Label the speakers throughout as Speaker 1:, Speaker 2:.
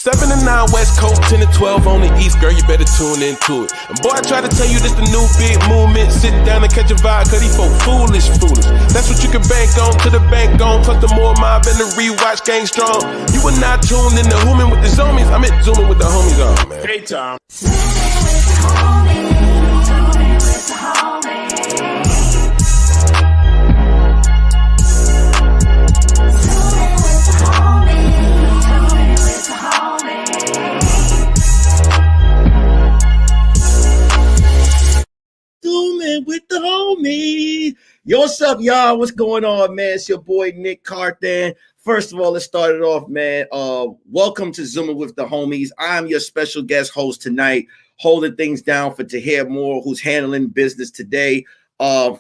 Speaker 1: 7 to 9 West Coast, 10 to 12 on the East, girl, you better tune into it. And boy, I try to tell you this the new big movement. Sit down and catch a vibe, cause these folk foolish. That's what you can bank on, to the bank on. Plus the more mob and the rewatch gang strong. You were not tuned in to Zooming with the Zoomies. I'm at Zooming with the homies on, man. Hey, Tom.
Speaker 2: With the homie. Yo, what's up, y'all? What's going on, man? It's your boy Nick Carthan. First of all, let's start it off, man. Welcome to Zooming with the Homies. I'm your special guest host tonight, holding things down for Tahir Moore, who's handling business today.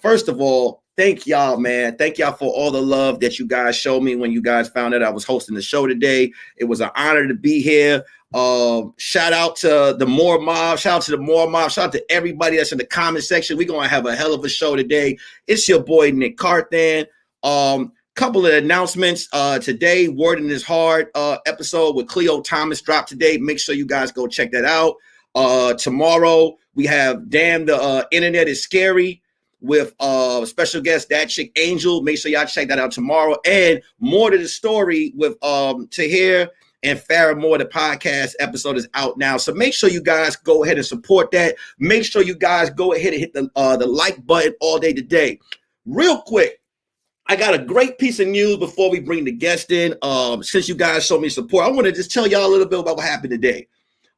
Speaker 2: First of all, thank y'all, man. Thank y'all for all the love that you guys showed me when you guys found out I was hosting the show today. It was an honor to be here. Shout out to the Moore Mob. Shout out to the Moore Mob. Shout out to everybody that's in the comment section. We're going to have a hell of a show today. It's your boy, Nick Carthan. Couple of announcements. Today, Wording is Hard episode with Cleo Thomas dropped today. Make sure you guys go check that out. Tomorrow, we have Damn the Internet is Scary with special guest, That Chick Angel. Make sure y'all check that out tomorrow. And More to the Story with Tahir and Farrah Moore. The podcast episode is out now. So make sure you guys go ahead and support that. Make sure you guys go ahead and hit the like button all day today. Real quick, I got a great piece of news before we bring the guest in. Since you guys showed me support, I want to just tell y'all a little bit about what happened today.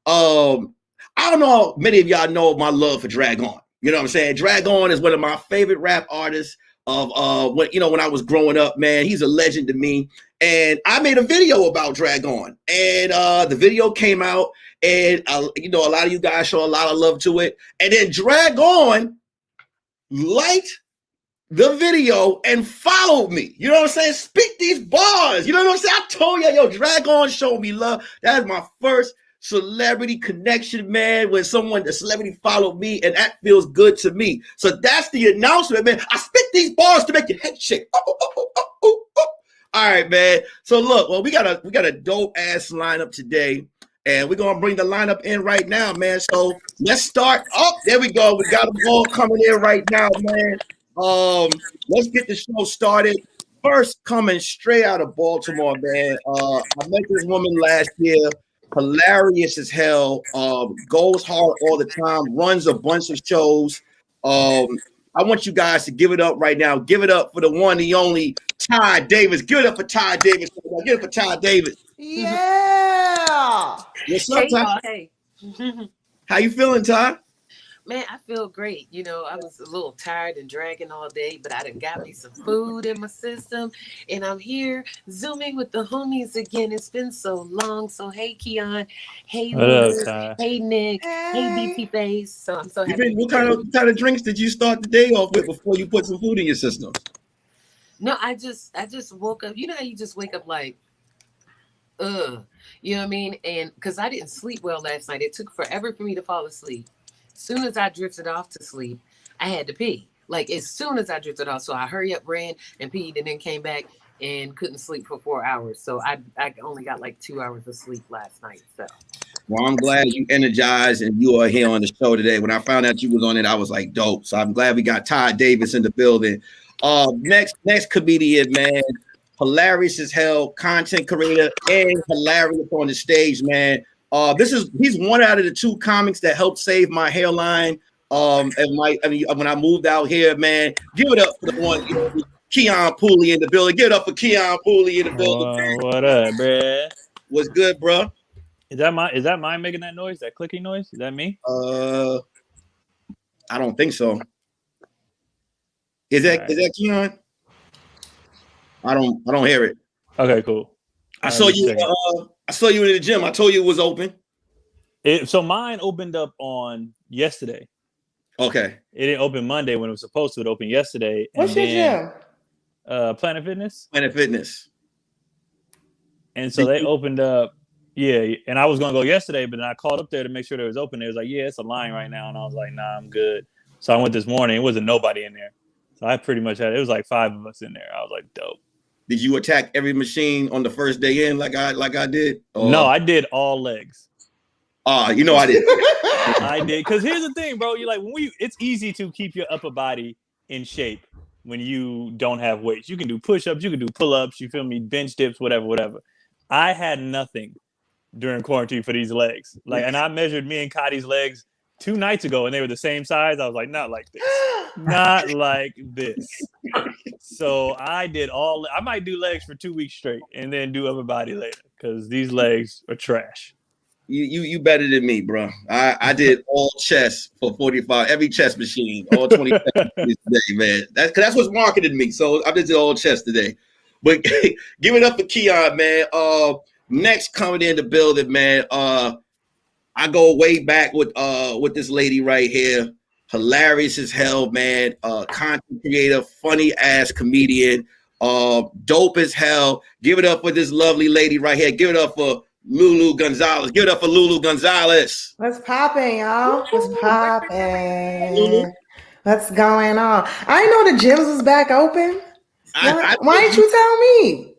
Speaker 2: I don't know how many of y'all know my love for Drag On. You know what I'm saying? Drag On is one of my favorite rap artists of when I was growing up, man. He's a legend to me. And I made a video about Drag On, and the video came out, and a lot of you guys show a lot of love to it. And then Drag On liked the video and followed me. You know what I'm saying? Speak these bars. You know what I'm saying? I told you, yo, Drag On showed me love. That is my first celebrity connection, man, when the celebrity followed me, and that feels good to me. So that's the announcement, man. I spit these bars to make your head shake. All right, man. So look, well, we got a dope ass lineup today, and we're gonna bring the lineup in right now, man. So let's start. Oh, there we go. We got them all coming in right now, man. Let's get the show started. First, coming straight out of Baltimore, man. I met this woman last year. Hilarious as hell. Goes hard all the time. Runs a bunch of shows. I want you guys to give it up right now. Give it up for the one, the only Ty Davis. Give it up for Ty Davis. Give it up for Ty Davis.
Speaker 3: Yeah.
Speaker 2: What's up, Ty?
Speaker 3: Hey.
Speaker 2: How you feeling, Ty?
Speaker 3: Man, I feel great. You know, I was a little tired and dragging all day, but I done got me some food in my system, and I'm here zooming with the homies again. It's been so long. So hey, Keon. Hey, Liz. Hey, Nick. Hey, BT Face. So I'm so happy.
Speaker 2: What kind of drinks did you start the day off with before you put some food in your system?
Speaker 3: No, I just woke up. You know how you just wake up like, you know what I mean? And because I didn't sleep well last night, it took forever for me to fall asleep. As soon as I drifted off to sleep, I had to pee. Like as soon as I drifted off, so I hurry up, ran and peed, and then came back and couldn't sleep for 4 hours. So I only got like 2 hours of sleep last night. So.
Speaker 2: Well, I'm glad you energized and you are here on the show today. When I found out you was on it, I was like, dope. So I'm glad we got Ty Davis in the building. Next comedian, man. Hilarious as hell, content creator, and hilarious on the stage, man. He's one out of the two comics that helped save my hairline. When I moved out here, man. Give it up for the one, Keon Pooley in the building. Give it up for Keon Pooley in the building.
Speaker 4: What up, bruh?
Speaker 2: What's good, bro?
Speaker 4: Is that mine making that noise? That clicking noise? Is that me?
Speaker 2: I don't think so. Is that Keon? I don't hear it.
Speaker 4: Okay, cool.
Speaker 2: I saw you in the gym. I told you it was open.
Speaker 4: So mine opened up on yesterday.
Speaker 2: Okay.
Speaker 4: It didn't open Monday when it was supposed to. It opened yesterday.
Speaker 5: What's your gym?
Speaker 4: Planet Fitness.
Speaker 2: Planet Fitness.
Speaker 4: And so they opened up. Yeah, and I was gonna go yesterday, but then I called up there to make sure it was open. It was like, yeah, it's a line right now, and I was like, nah, I'm good. So I went this morning. It wasn't nobody in there. So I pretty much it was like 5 of us in there. I was like, dope.
Speaker 2: Did you attack every machine on the first day in like I did?
Speaker 4: No, I did all legs.
Speaker 2: You know I did.
Speaker 4: I did, because here's the thing, bro. You like it's easy to keep your upper body in shape when you don't have weights. You can do push-ups, you can do pull-ups, you feel me, bench dips, whatever. I had nothing during quarantine for these legs. And I measured me and Cotty's legs 2 nights ago, and they were the same size. I was like, not like this. Not like this. So I did I might do legs for 2 weeks straight and then do upper body later, because these legs are trash.
Speaker 2: You better than me, bro. I did all chest for 45, every chest machine, all 27 today, man. That's what's marketed to me. So I just did all chest today. But give it up for Keon, man. Next coming in the building, man. I go way back with this lady right here. Hilarious as hell, man. Content creator, funny ass comedian, dope as hell. Give it up for this lovely lady right here. Give it up for Lulu Gonzalez. Give it up for Lulu Gonzalez.
Speaker 5: What's popping, y'all? What's popping? What's going on? I didn't know the gyms was back open. Why didn't you tell me?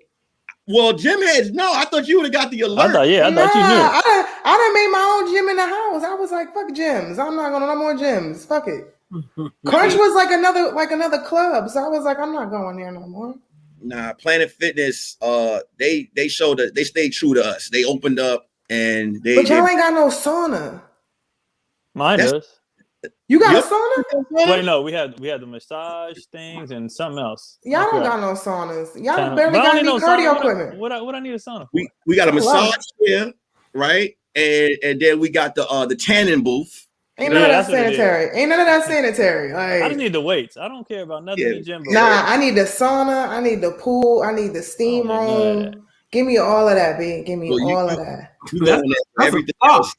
Speaker 2: Well, gym heads, no. I thought you would have got the alert.
Speaker 4: I thought you knew.
Speaker 5: I done made my own gym in the house. I was like, fuck gyms. I'm not going to no more gyms. Fuck it. Crunch was like another club. So I was like, I'm not going there no more.
Speaker 2: Nah, Planet Fitness, they showed that they stayed true to us. They opened up and
Speaker 5: But y'all ain't got no sauna.
Speaker 4: Mine does.
Speaker 5: You got a sauna?
Speaker 4: Wait, no, we had the massage things and something else.
Speaker 5: Y'all don't got no saunas. Y'all barely got any cardio equipment.
Speaker 4: What I need a sauna for?
Speaker 2: We got a massage chair, right? And then we got the tanning booth.
Speaker 5: Ain't none of that sanitary. Ain't none of that sanitary. Like,
Speaker 4: I just need the weights. I don't care about nothing in the gym.
Speaker 5: I need the sauna. I need the pool. I need the steam room. Give me all of that, B. Give me all of that.
Speaker 2: You go there for everything else.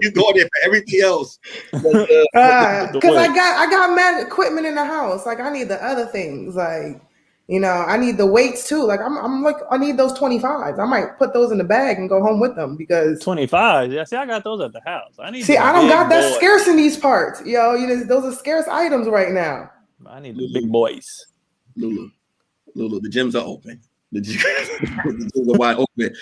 Speaker 2: You go there for everything else. Because
Speaker 5: I got mad equipment in the house. Like I need the other things. Like, you know, I need the weights too. Like I'm like, I need those 25s. I might put those in the bag and go home with them because
Speaker 4: 25. Yeah, see, I got those at the house. I
Speaker 5: don't got that scarce in these parts. Yo, those are scarce items right now.
Speaker 4: I need the big boys.
Speaker 2: Lulu, the gyms are open. The gyms are wide open.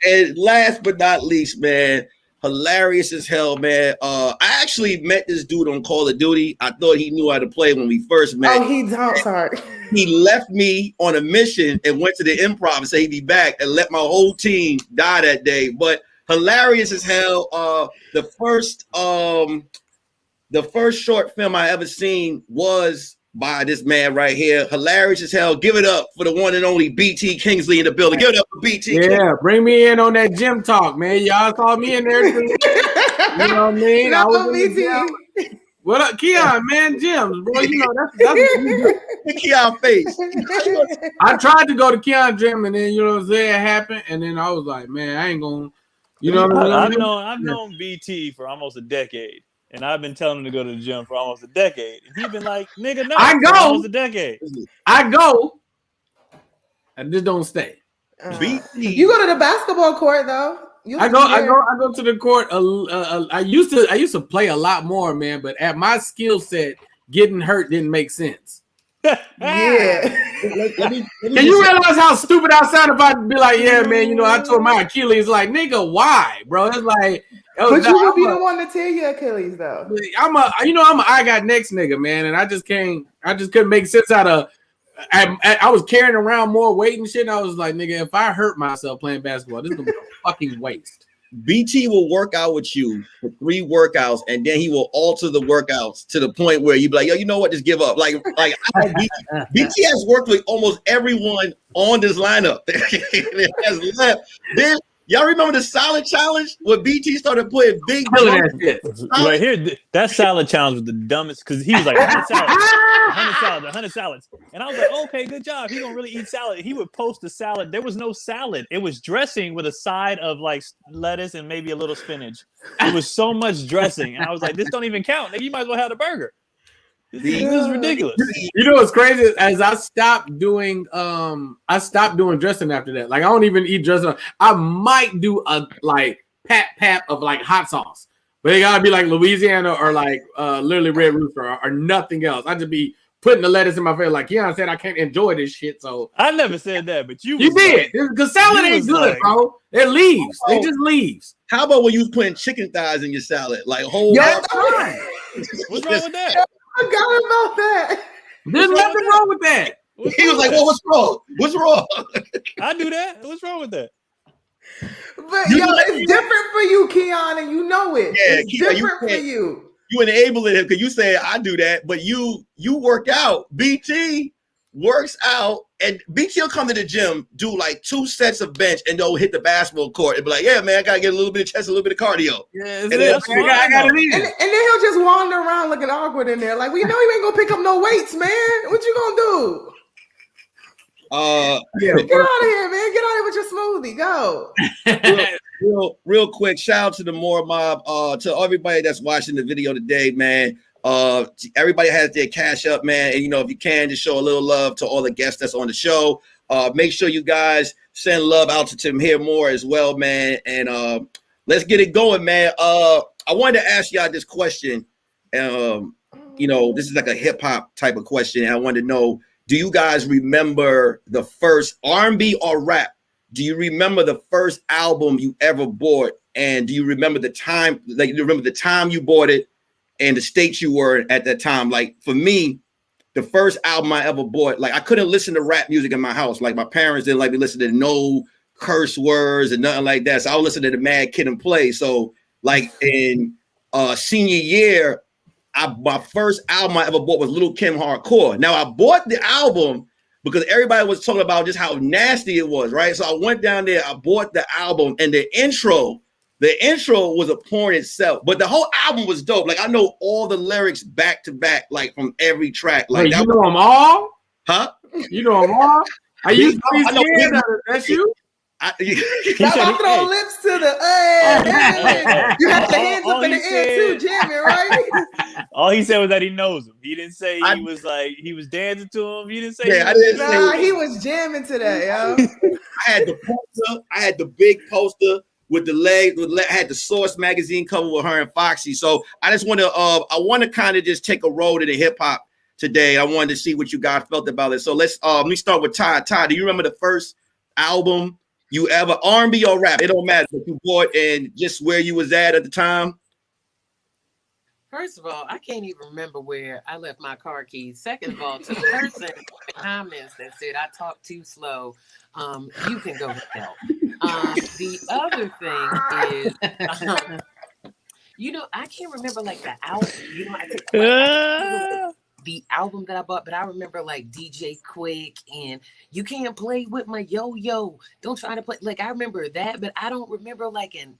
Speaker 2: And last but not least, man, hilarious as hell, man. I actually met this dude on Call of Duty. I thought he knew how to play when we first met.
Speaker 5: Oh, he don't. Sorry.
Speaker 2: He left me on a mission and went to the Improv and said he'd be back and let my whole team die that day. But hilarious as hell. The first short film I ever seen was by this man right here. Hilarious as hell. Give it up for the one and only BT Kingsley in the building. Give it up for BT.
Speaker 6: Yeah, bring me in on that gym talk, man. Y'all call me in there. You know what I mean? I was BT. What up, Keon, man? Gyms, bro. You know that's what you do.
Speaker 2: Keon face.
Speaker 6: I tried to go to Keon gym, and then it happened, and then I was like, man, I ain't gonna. You know what I mean?
Speaker 4: I've known BT for almost a decade, and I've been telling him to go to the gym for almost a decade. And he's been like, nigga, no,
Speaker 6: I go
Speaker 4: for almost a decade.
Speaker 6: I go, and just don't stay.
Speaker 5: You go to the basketball court though.
Speaker 6: I go to the court. I used to play a lot more, man. But at my skill set, getting hurt didn't make sense.
Speaker 5: Yeah.
Speaker 6: Can you realize how stupid I sound if I be like, yeah, man, I tore my Achilles. Like, nigga, why, bro? It's like,
Speaker 5: but you would be the one to tear your Achilles, though.
Speaker 6: I'm a I got next nigga, man, and I just couldn't make sense out of. I was carrying around more weight and shit. And I was like, nigga, if I hurt myself playing basketball, this is gonna be a fucking waste.
Speaker 2: BT will work out with you for 3 workouts, and then he will alter the workouts to the point where you be like, yo, you know what? Just give up. Like BT has worked with almost everyone on this lineup. It has left. Then y'all remember the salad challenge when BT started putting big
Speaker 4: right here? That salad challenge was the dumbest because he was like 100 salads. And I was like, okay, good job. He gonna really eat salad. He would post the salad. There was no salad. It was dressing with a side of like lettuce and maybe a little spinach. It was so much dressing. And I was like, this don't even count. Nigga, you might as well have the burger. This is ridiculous.
Speaker 6: You know what's crazy? As I stopped doing dressing after that. Like I don't even eat dressing. I might do a like pat of like hot sauce, but it gotta be like Louisiana or like literally Red Rooster or nothing else. I just be putting the lettuce in my face. Like Keon said, I can't enjoy this shit. So
Speaker 4: I never said that, but you
Speaker 6: did. Because salad ain't good, bro. It leaves.
Speaker 2: Oh.
Speaker 6: It just leaves.
Speaker 2: How about when you was putting chicken thighs in your salad? Like whole
Speaker 5: Yo,
Speaker 4: What's wrong with that?
Speaker 5: I forgot about that.
Speaker 6: There's nothing wrong with that.
Speaker 2: He was like, well, what's wrong? What's wrong?
Speaker 4: I do that. What's wrong with that?
Speaker 5: But it's different for you, Keon, and you know it.
Speaker 2: Yeah,
Speaker 5: it's
Speaker 2: Keon,
Speaker 5: different for you.
Speaker 2: You enabling him because you say I do that, but you work out. BT works out, and BT will come to the gym, do like 2 sets of bench, and they'll hit the basketball court and be like, "Yeah, man, I gotta get a little bit of chest, a little bit of cardio."
Speaker 6: Yeah,
Speaker 2: and
Speaker 6: I got it in.
Speaker 5: And then he'll just wander around looking awkward in there, like, we know you ain't gonna pick up no weights, man. What you gonna do?
Speaker 2: Yeah,
Speaker 5: get out of here, man. Get out of here with your smoothie. Go.
Speaker 2: real quick, shout out to the More Mob, to everybody that's watching the video today, man. Everybody has their cash up, man, and if you can, just show a little love to all the guests that's on the show. Make sure you guys send love out to Tim Here More as well, man, and let's get it going, man. I wanted to ask y'all this question. This is like a hip hop type of question, and I wanted to know, do you guys remember the first R&B or rap? Do you remember the first album you ever bought? And do you remember the time, you bought it and the state you were at that time? Like for me, the first album I ever bought, like I couldn't listen to rap music in my house. Like my parents didn't like me listening to no curse words and nothing like that. So I would listen to the Mad Kid and Play. So like in senior year, my first album I ever bought was Lil' Kim Hardcore. Now I bought the album because everybody was talking about just how nasty it was, right? So I went down there, I bought the album, and the intro was a porn itself, but the whole album was dope. Like I know all the lyrics back to back, like from every track. Like
Speaker 6: wait, you know them all?
Speaker 2: Huh?
Speaker 6: You know them all? Are you scared? That's you?
Speaker 5: Y'all throw lips to the you have the hands up in the air too, jamming, right?
Speaker 4: All he said was that he knows him. He didn't say he was dancing to him. He didn't say
Speaker 5: he was jamming to that, yo.
Speaker 2: I had the poster, I had the big poster with the leg, I had the Source magazine cover with her and Foxy. So I just want to kind of just take a road into hip hop today. I wanted to see what you guys felt about it. So let me start with Todd. Todd, do you remember the first album you ever, R&B or rap? It don't matter, but you bought and just where you was at the time?
Speaker 3: First of all, I can't even remember where I left my car keys. Second of all, to the person in the comments that said I talk too slow, you can go to hell. The other thing is, I can't remember like the album. The album that I bought, but I remember like DJ Quick and You Can't Play With My Yo-Yo. Don't try to play. Like I remember that, but I don't remember like an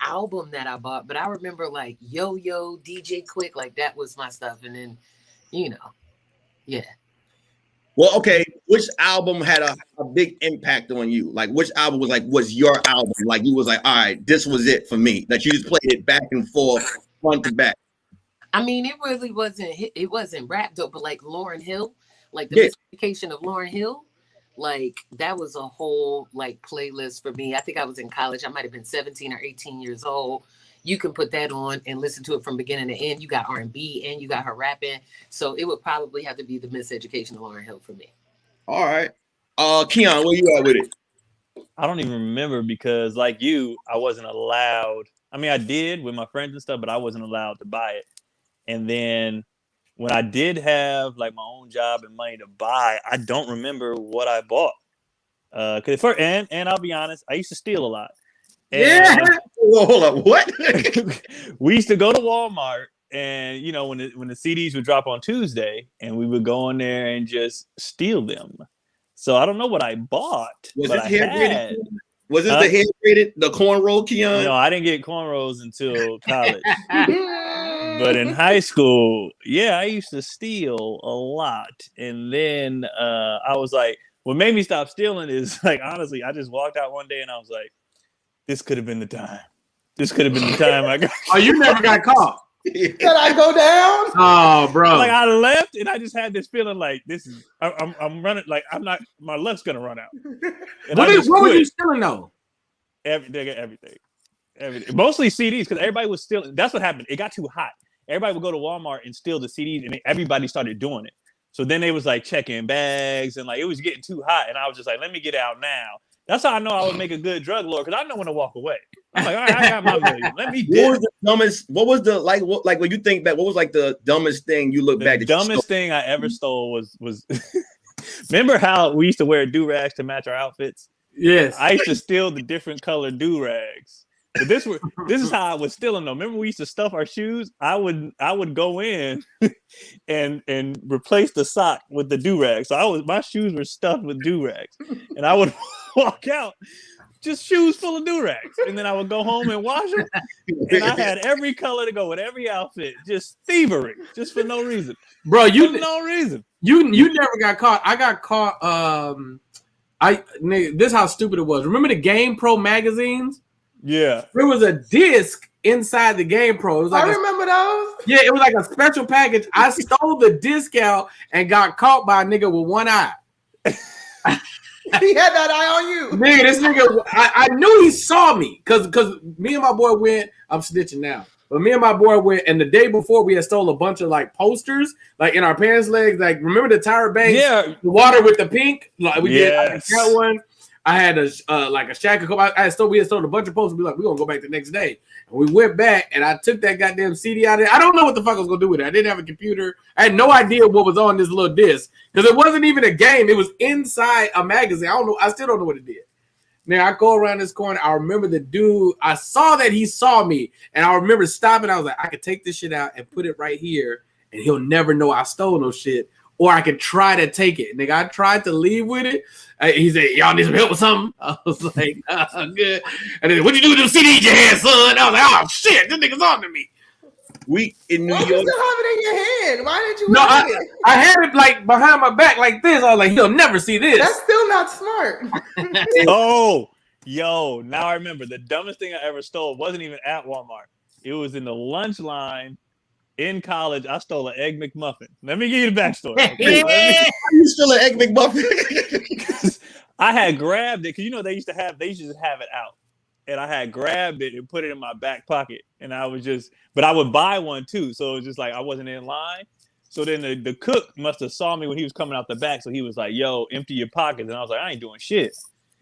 Speaker 3: album that I bought. But I remember like Yo-Yo, DJ Quick, like that was my stuff. And then, yeah.
Speaker 2: Well, okay. Which album had a big impact on you? Like which album was your album? Like you was like, all right, this was it for me. That you just played it back and forth, front to back.
Speaker 3: I mean, it really wasn't rap though, but like Lauryn Hill, like the Miseducation of Lauryn Hill, like that was a whole like playlist for me. I think I was in college. I might have been 17 or 18 years old. You can put that on and listen to it from beginning to end. You got R&B and you got her rapping. So it would probably have to be the Miseducation of Lauryn Hill for me.
Speaker 2: All right. Keon, where you at with it?
Speaker 4: I don't even remember because like you, I wasn't allowed. I mean, I did with my friends and stuff, but I wasn't allowed to buy it. And then when I did have like my own job and money to buy, I don't remember what I bought. And I'll be honest, I used to steal a lot. And
Speaker 2: Well, hold on. What?
Speaker 4: We used to go to Walmart and when the CDs would drop on Tuesday and we would go in there and just steal them. So I don't know what I bought. Was this
Speaker 2: the hair braided, the cornrow, Keon?
Speaker 4: No, I didn't get cornrows until college. But in high school, I used to steal a lot. And then I was like, what made me stop stealing is like, honestly, I just walked out one day and I was like, this could have been the time. This could have been the time I got.
Speaker 6: Oh, you never got caught.
Speaker 5: Did I go down?
Speaker 6: Oh, bro.
Speaker 4: Like I left and I just had this feeling like I'm running, like my left's going to run out. And
Speaker 6: what were you stealing though?
Speaker 4: Everything. Mostly CDs because everybody was stealing. That's what happened. It got too hot. Everybody would go to Walmart and steal the CDs, and everybody started doing it. So then they was like checking bags and like it was getting too hot. And I was just like, let me get out now. That's how I know I would make a good drug lord because I know when to walk away. I'm like, all right, I got my million. Let me dip.
Speaker 2: What was the like when you think back, what was like the dumbest thing you look back?
Speaker 4: The dumbest thing I ever stole was remember how we used to wear do-rags to match our outfits?
Speaker 6: Yes.
Speaker 4: I used to steal the different colored do-rags. But this is how I was stealing them. Remember we used to stuff our shoes? I would go in and replace the sock with the do-rag. So my shoes were stuffed with do-rags. And I would walk out just shoes full of do-rags. And then I would go home and wash them. And I had every color to go with every outfit. Just thievery. Just for no reason.
Speaker 6: Bro,
Speaker 4: for no reason.
Speaker 6: You never got caught. I got caught. This is how stupid it was. Remember the Game Pro magazines?
Speaker 4: Yeah.
Speaker 6: There was a disc inside the Game Pro. It was like
Speaker 5: I remember those.
Speaker 6: Yeah, it was like a special package. I stole the disc out and got caught by a nigga with one eye.
Speaker 5: He had that eye on you.
Speaker 6: Nigga, this nigga, I knew he saw me because me and my boy went, I'm snitching now. But me and my boy went, and the day before we had stole a bunch of like posters, like in our parents' legs. Like, remember the Tyra Banks?
Speaker 4: Yeah.
Speaker 6: The water with the pink? Like we did
Speaker 4: Yes.
Speaker 6: that one. I had a shack of we had stole a bunch of posters. We're like, we're gonna go back the next day. And we went back and I took that goddamn CD out of there. I don't know what the fuck I was gonna do with it. I didn't have a computer. I had no idea what was on this little disc. Because it wasn't even a game, it was inside a magazine. I don't know, I still don't know what it did. Now I go around this corner. I remember the dude, I saw that he saw me, and I remember stopping. I was like, I could take this shit out and put it right here, and he'll never know I stole no shit. Or I could try to take it. Nigga, I tried to leave with it. He said, y'all need some help with something? I was like, good. And then, what'd you do with them CDs you had, son? I was like, oh, shit, this nigga's on to me.
Speaker 2: We in New
Speaker 5: Why
Speaker 2: York.
Speaker 5: you still have it in your hand? Why didn't you
Speaker 6: No,
Speaker 5: have it?
Speaker 6: I had it like behind my back like this. I was like, he'll never see this.
Speaker 5: That's still not smart.
Speaker 4: Oh, yo, now I remember the dumbest thing I ever stole wasn't even at Walmart. It was in the lunch line in college. I stole an Egg McMuffin. Let me give you the backstory. Okay?
Speaker 2: You still an Egg McMuffin?
Speaker 4: I had grabbed it because they used to have it out. And I had grabbed it and put it in my back pocket. And I was but I would buy one too. So it was just like I wasn't in line. So then the cook must have saw me when he was coming out the back. So he was like, yo, empty your pockets. And I was like, I ain't doing shit.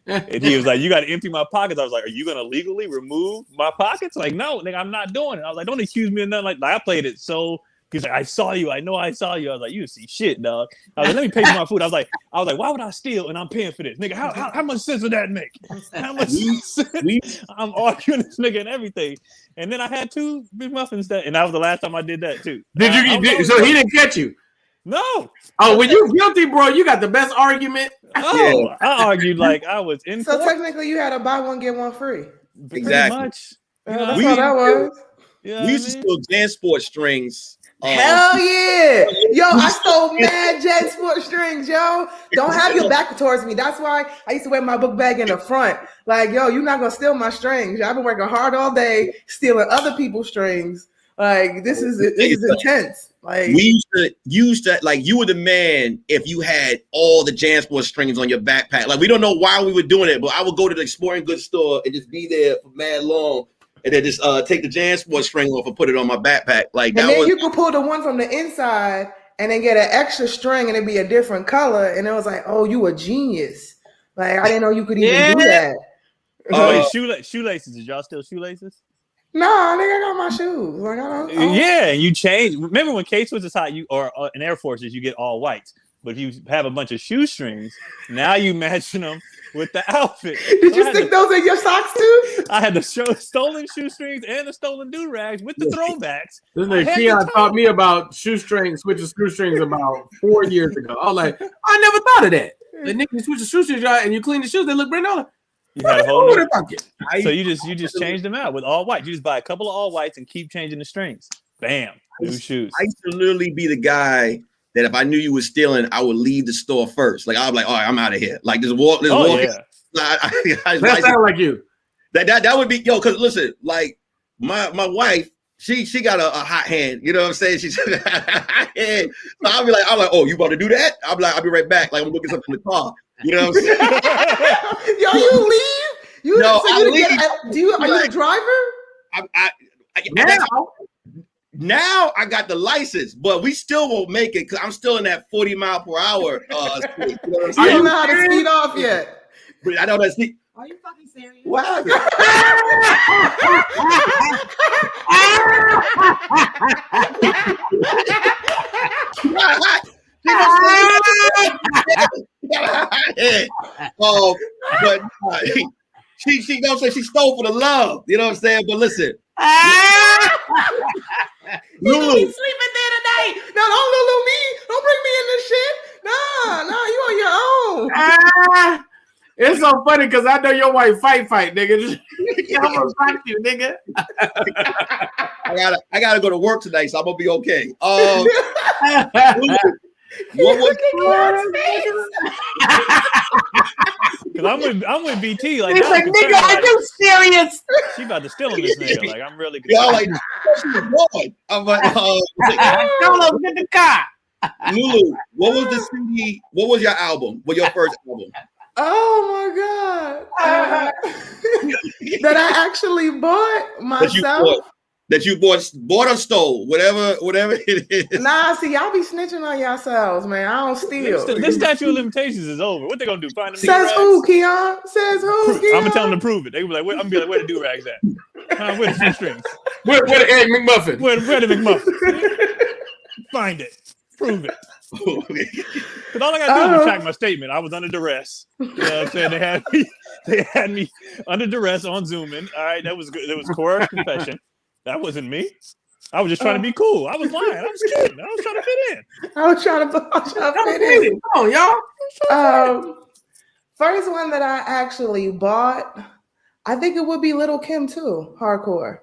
Speaker 4: And he was like, you got to empty my pockets. I was like, are you going to legally remove my pockets? Like, no, nigga, I'm not doing it. I was like, don't accuse me of nothing. Like I played it so, he's like, I saw you. I know I saw you. I was like, you see shit, dog. I was like, let me pay for my food. I was like, why would I steal and I'm paying for this? Nigga, how much sense would that make? How much sense? I'm arguing this nigga and everything. And then I had 2 big muffins and that was the last time I did that too.
Speaker 6: So he didn't catch you?
Speaker 4: No.
Speaker 6: Oh, when you guilty, bro, you got the best argument.
Speaker 4: Oh, yeah. I argued like I was in
Speaker 5: So
Speaker 4: court.
Speaker 5: technically you had a buy one, get one free.
Speaker 2: Exactly.
Speaker 4: Pretty much.
Speaker 5: That's how that was.
Speaker 2: We used to steal JanSport strings.
Speaker 5: Hell yeah. Yo, I stole mad JanSport strings, yo. Don't have your back towards me. That's why I used to wear my book bag in the front. Like, yo, you're not going to steal my strings. I've been working hard all day stealing other people's strings. Like, this is intense. Like,
Speaker 2: we used to use that. Like, you were the man if you had all the JanSport strings on your backpack. Like, we don't know why we were doing it, but I would go to the sporting goods store and just be there for mad long. And then just take the JanSport string off and put it on my backpack. Like that.
Speaker 5: And then you could pull the one from the inside and then get an extra string and it'd be a different color. And it was like, oh, you a genius. Like I didn't know you could even do that.
Speaker 4: Wait, shoelaces. Did y'all steal shoelaces?
Speaker 5: No, I think I got my shoes. Like I don't.
Speaker 4: Yeah, and you change. Remember when K-Swiss is hot, or in Air Forces, you get all whites. But if you have a bunch of shoestrings, now you matching them with the outfit.
Speaker 5: Did you stick those in your socks too?
Speaker 4: I had the stolen shoestrings and the stolen do-rags with the throwbacks.
Speaker 6: This nigga Keon taught me about switching shoestrings about 4 years ago. I was like, I never thought of that. The nigga, you switch the shoestrings out and you clean the shoes, they look brand new.
Speaker 4: You had a whole new bucket. So you just change them out with all white. You just buy a couple of all whites and keep changing the strings. Bam, new shoes.
Speaker 2: I used to literally be the guy that if I knew you were stealing, I would leave the store first. Like I'd be like, all right, I'm out of here. Like just walk.
Speaker 4: Yeah.
Speaker 6: That sounds like you.
Speaker 2: That would be because listen, like my wife, she got a hot hand. You know what I'm saying? She's a hot hand. So I'm like, oh, you about to do that? I'll be right back. Like I'm looking something in the car. You know what I'm saying?
Speaker 5: Yo, you leave?
Speaker 2: No,
Speaker 5: so
Speaker 2: I leave.
Speaker 5: Are you the driver?
Speaker 2: Now I got the license, but we still won't make it because I'm still in that 40 mile per hour. Speed, you know what I'm
Speaker 5: You
Speaker 2: saying?
Speaker 5: don't know how to speed off yet.
Speaker 2: But I know that's the.
Speaker 7: Are you fucking serious?
Speaker 2: What happened? Oh, but she don't say she stole for the love. You know what I'm saying? But listen,
Speaker 5: You gonna be
Speaker 2: Lulu,
Speaker 5: sleeping there tonight. No, don't Lulu me. Don't bring me in this shit. No, you on your own.
Speaker 6: It's so funny because I know your wife fight, nigga. I'm gonna fight you, nigga.
Speaker 2: I gotta go to work tonight, so I'm gonna be okay. Lulu, what was
Speaker 4: Because I'm with BT. Like,
Speaker 6: He's
Speaker 4: now
Speaker 6: like,
Speaker 4: I'm
Speaker 6: nigga,
Speaker 4: concerned,
Speaker 6: are
Speaker 4: like,
Speaker 6: you serious?
Speaker 4: she about to steal on this nigga. Like, I'm really
Speaker 2: y'all
Speaker 4: concerned.
Speaker 2: like? She was born. I'm like,
Speaker 6: Solo, get the car.
Speaker 2: Lulu, what was the CD? What was your album? What your first album?
Speaker 5: Oh my god. That I actually bought myself.
Speaker 2: That you bought or stole, whatever it is.
Speaker 5: Nah, see, y'all be snitching on yourselves, man. I don't steal.
Speaker 4: This statute of limitations is over. What they gonna do? Find them
Speaker 5: Says
Speaker 4: do-rags?
Speaker 5: who, Keon? Says who, Keon?
Speaker 4: I'm gonna tell them to prove it. They be like, I'm gonna be like, where the do-rags at? Where the strings?
Speaker 6: Where the Egg McMuffin?
Speaker 4: Where the McMuffin? Find it. Prove it. Because all I gotta do is retract my statement. I was under duress. You know what I'm saying? They had me under duress on Zooming. All right, that was good. That was coerced confession. That wasn't me. I was just trying to be cool. I was lying. I was kidding. I was trying to fit in.
Speaker 5: I was trying to fit in.
Speaker 6: Come on, y'all.
Speaker 5: First one that I actually bought, I think it would be Little Kim too, hardcore.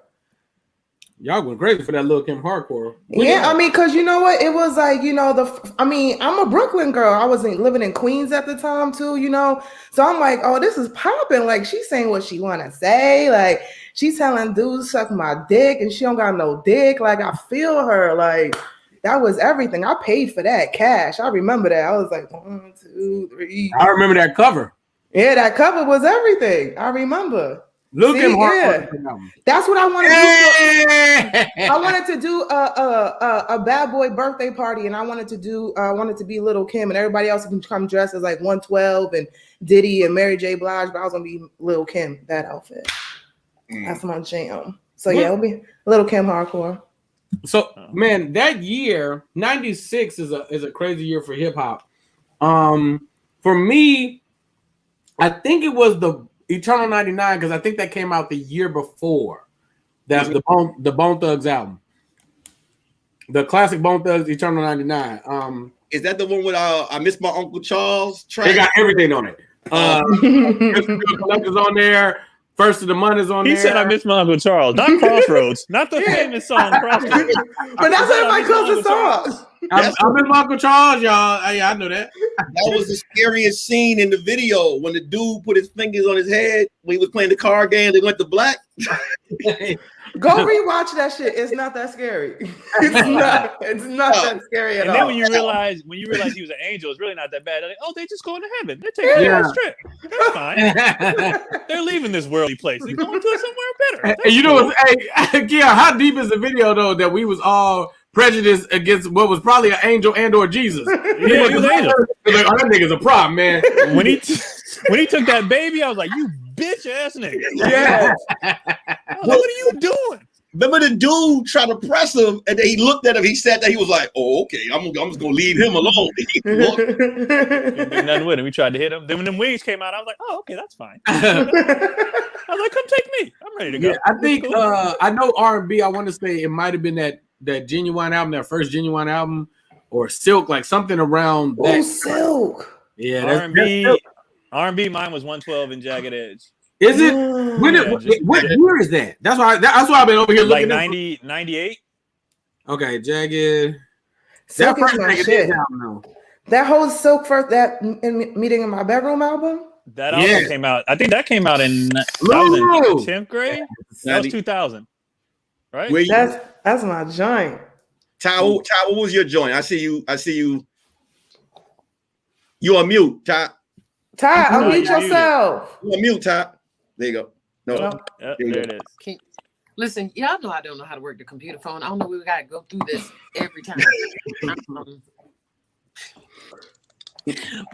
Speaker 6: Y'all going crazy for that Lil' Kim hardcore.
Speaker 5: Yeah, I mean, because you know what? It was like, you know, I'm a Brooklyn girl. I was living in Queens at the time too, you know? So I'm like, oh, this is popping. Like, she's saying what she want to say. Like, she's telling dudes suck my dick and she don't got no dick. Like, I feel her. Like, that was everything. I paid for that cash. I remember that. I was like, 1, 2, 3.
Speaker 6: I remember that cover.
Speaker 5: Yeah, that cover was everything. I remember.
Speaker 6: Lil' Kim hardcore.
Speaker 5: Yeah. That's what I wanted to do. I wanted to do a bad boy birthday party, and I wanted to be Little Kim, and everybody else can come dressed as like 112 and Diddy and Mary J. Blige, but I was gonna be Little Kim, that outfit. That's my jam. So yeah, it'll be Little Kim hardcore.
Speaker 6: So man, that year, 96 is a crazy year for hip hop. For me, I think it was the Eternal 99 because I think that came out the year before. That's the Bone Thugs album. The classic Bone Thugs Eternal 99.
Speaker 2: Is that the one with I Miss My Uncle Charles track?
Speaker 6: They got everything on it. Collectors on there. First of the Month is on there.
Speaker 4: He said I miss my Uncle Charles, not Crossroads, not the famous song Crossroads.
Speaker 5: But that's one of my closest songs.
Speaker 6: I miss my Uncle Charles, y'all. Yeah, I know that.
Speaker 2: That was the scariest scene in the video when the dude put his fingers on his head when he was playing the card game. They went to black.
Speaker 5: Go rewatch that shit. It's not that scary. It's not that scary at all.
Speaker 4: And then when you realize he was an angel, it's really not that bad. They're like, oh, they just going to heaven. They're taking a trip. That's fine. They're leaving this worldly place. They're going to somewhere better.
Speaker 6: And you know, hey, yeah, how deep is the video though that we was all prejudiced against what was probably an angel and or Jesus?
Speaker 4: Yeah, he was an angel.
Speaker 6: Like, oh, that nigga's a problem, man.
Speaker 4: When he took that baby, I was like, you bitch ass nigga.
Speaker 2: Yeah.
Speaker 4: I was like, what are you doing?
Speaker 2: Remember the dude tried to press him, and then he looked at him. He sat there. He was like, "Oh, okay. I'm just gonna leave him alone."
Speaker 4: Didn't do nothing with him. We tried to hit him. Then when them wings came out, I was like, "Oh, okay, that's fine." I was like, "Come take me. I'm ready to go."
Speaker 6: Yeah, I think
Speaker 4: cool.
Speaker 6: I know R&B. I want to say it might have been that Genuine album, that first Genuine album, or Silk, like something around that.
Speaker 5: Oh, Silk.
Speaker 6: Yeah,
Speaker 4: R&B. Mine was 112 and Jagged Edge.
Speaker 6: Is it? What year is that? That's why I've been over here looking.
Speaker 4: Like 90, 98.
Speaker 6: Okay, Jagged.
Speaker 5: Silk is my shit. That whole Silk first meeting in my bedroom album.
Speaker 4: That album came out. I think that came out in 10th grade. That was 2000, right?
Speaker 5: That's my joint.
Speaker 2: Ty, what was your joint? I see you. You on mute, Ty.
Speaker 5: Ty, unmute yourself.
Speaker 2: You on mute, Ty. There you go. No.
Speaker 4: There it is.
Speaker 3: Listen, y'all know I don't know how to work the computer phone. I don't know. We gotta go through this every time.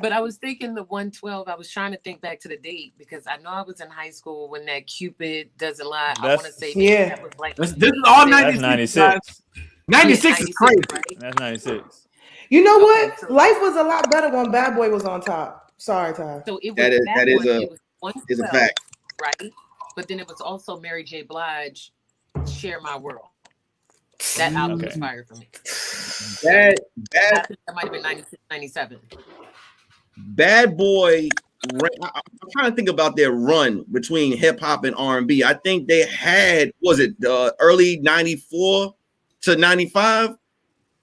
Speaker 3: But I was thinking the 112. I was trying to think back to the date because I know I was in high school when that Cupid Doesn't Lie. I want to say that was like
Speaker 6: this is all 96.
Speaker 4: 96.
Speaker 6: 96 is crazy.
Speaker 3: Right?
Speaker 4: That's 96.
Speaker 5: You know what?
Speaker 3: Okay, so
Speaker 5: Life was a lot better when Bad Boy was on top. Sorry, Ty.
Speaker 3: So it was
Speaker 2: That is a fact,
Speaker 3: right? But then it was also Mary J. Blige, "Share My World." That album was fire for me.
Speaker 2: Bad
Speaker 3: I think that might have been 96, 97.
Speaker 2: Bad Boy. I'm trying to think about their run between hip hop and R&B. I think they had, was it early 94 to 95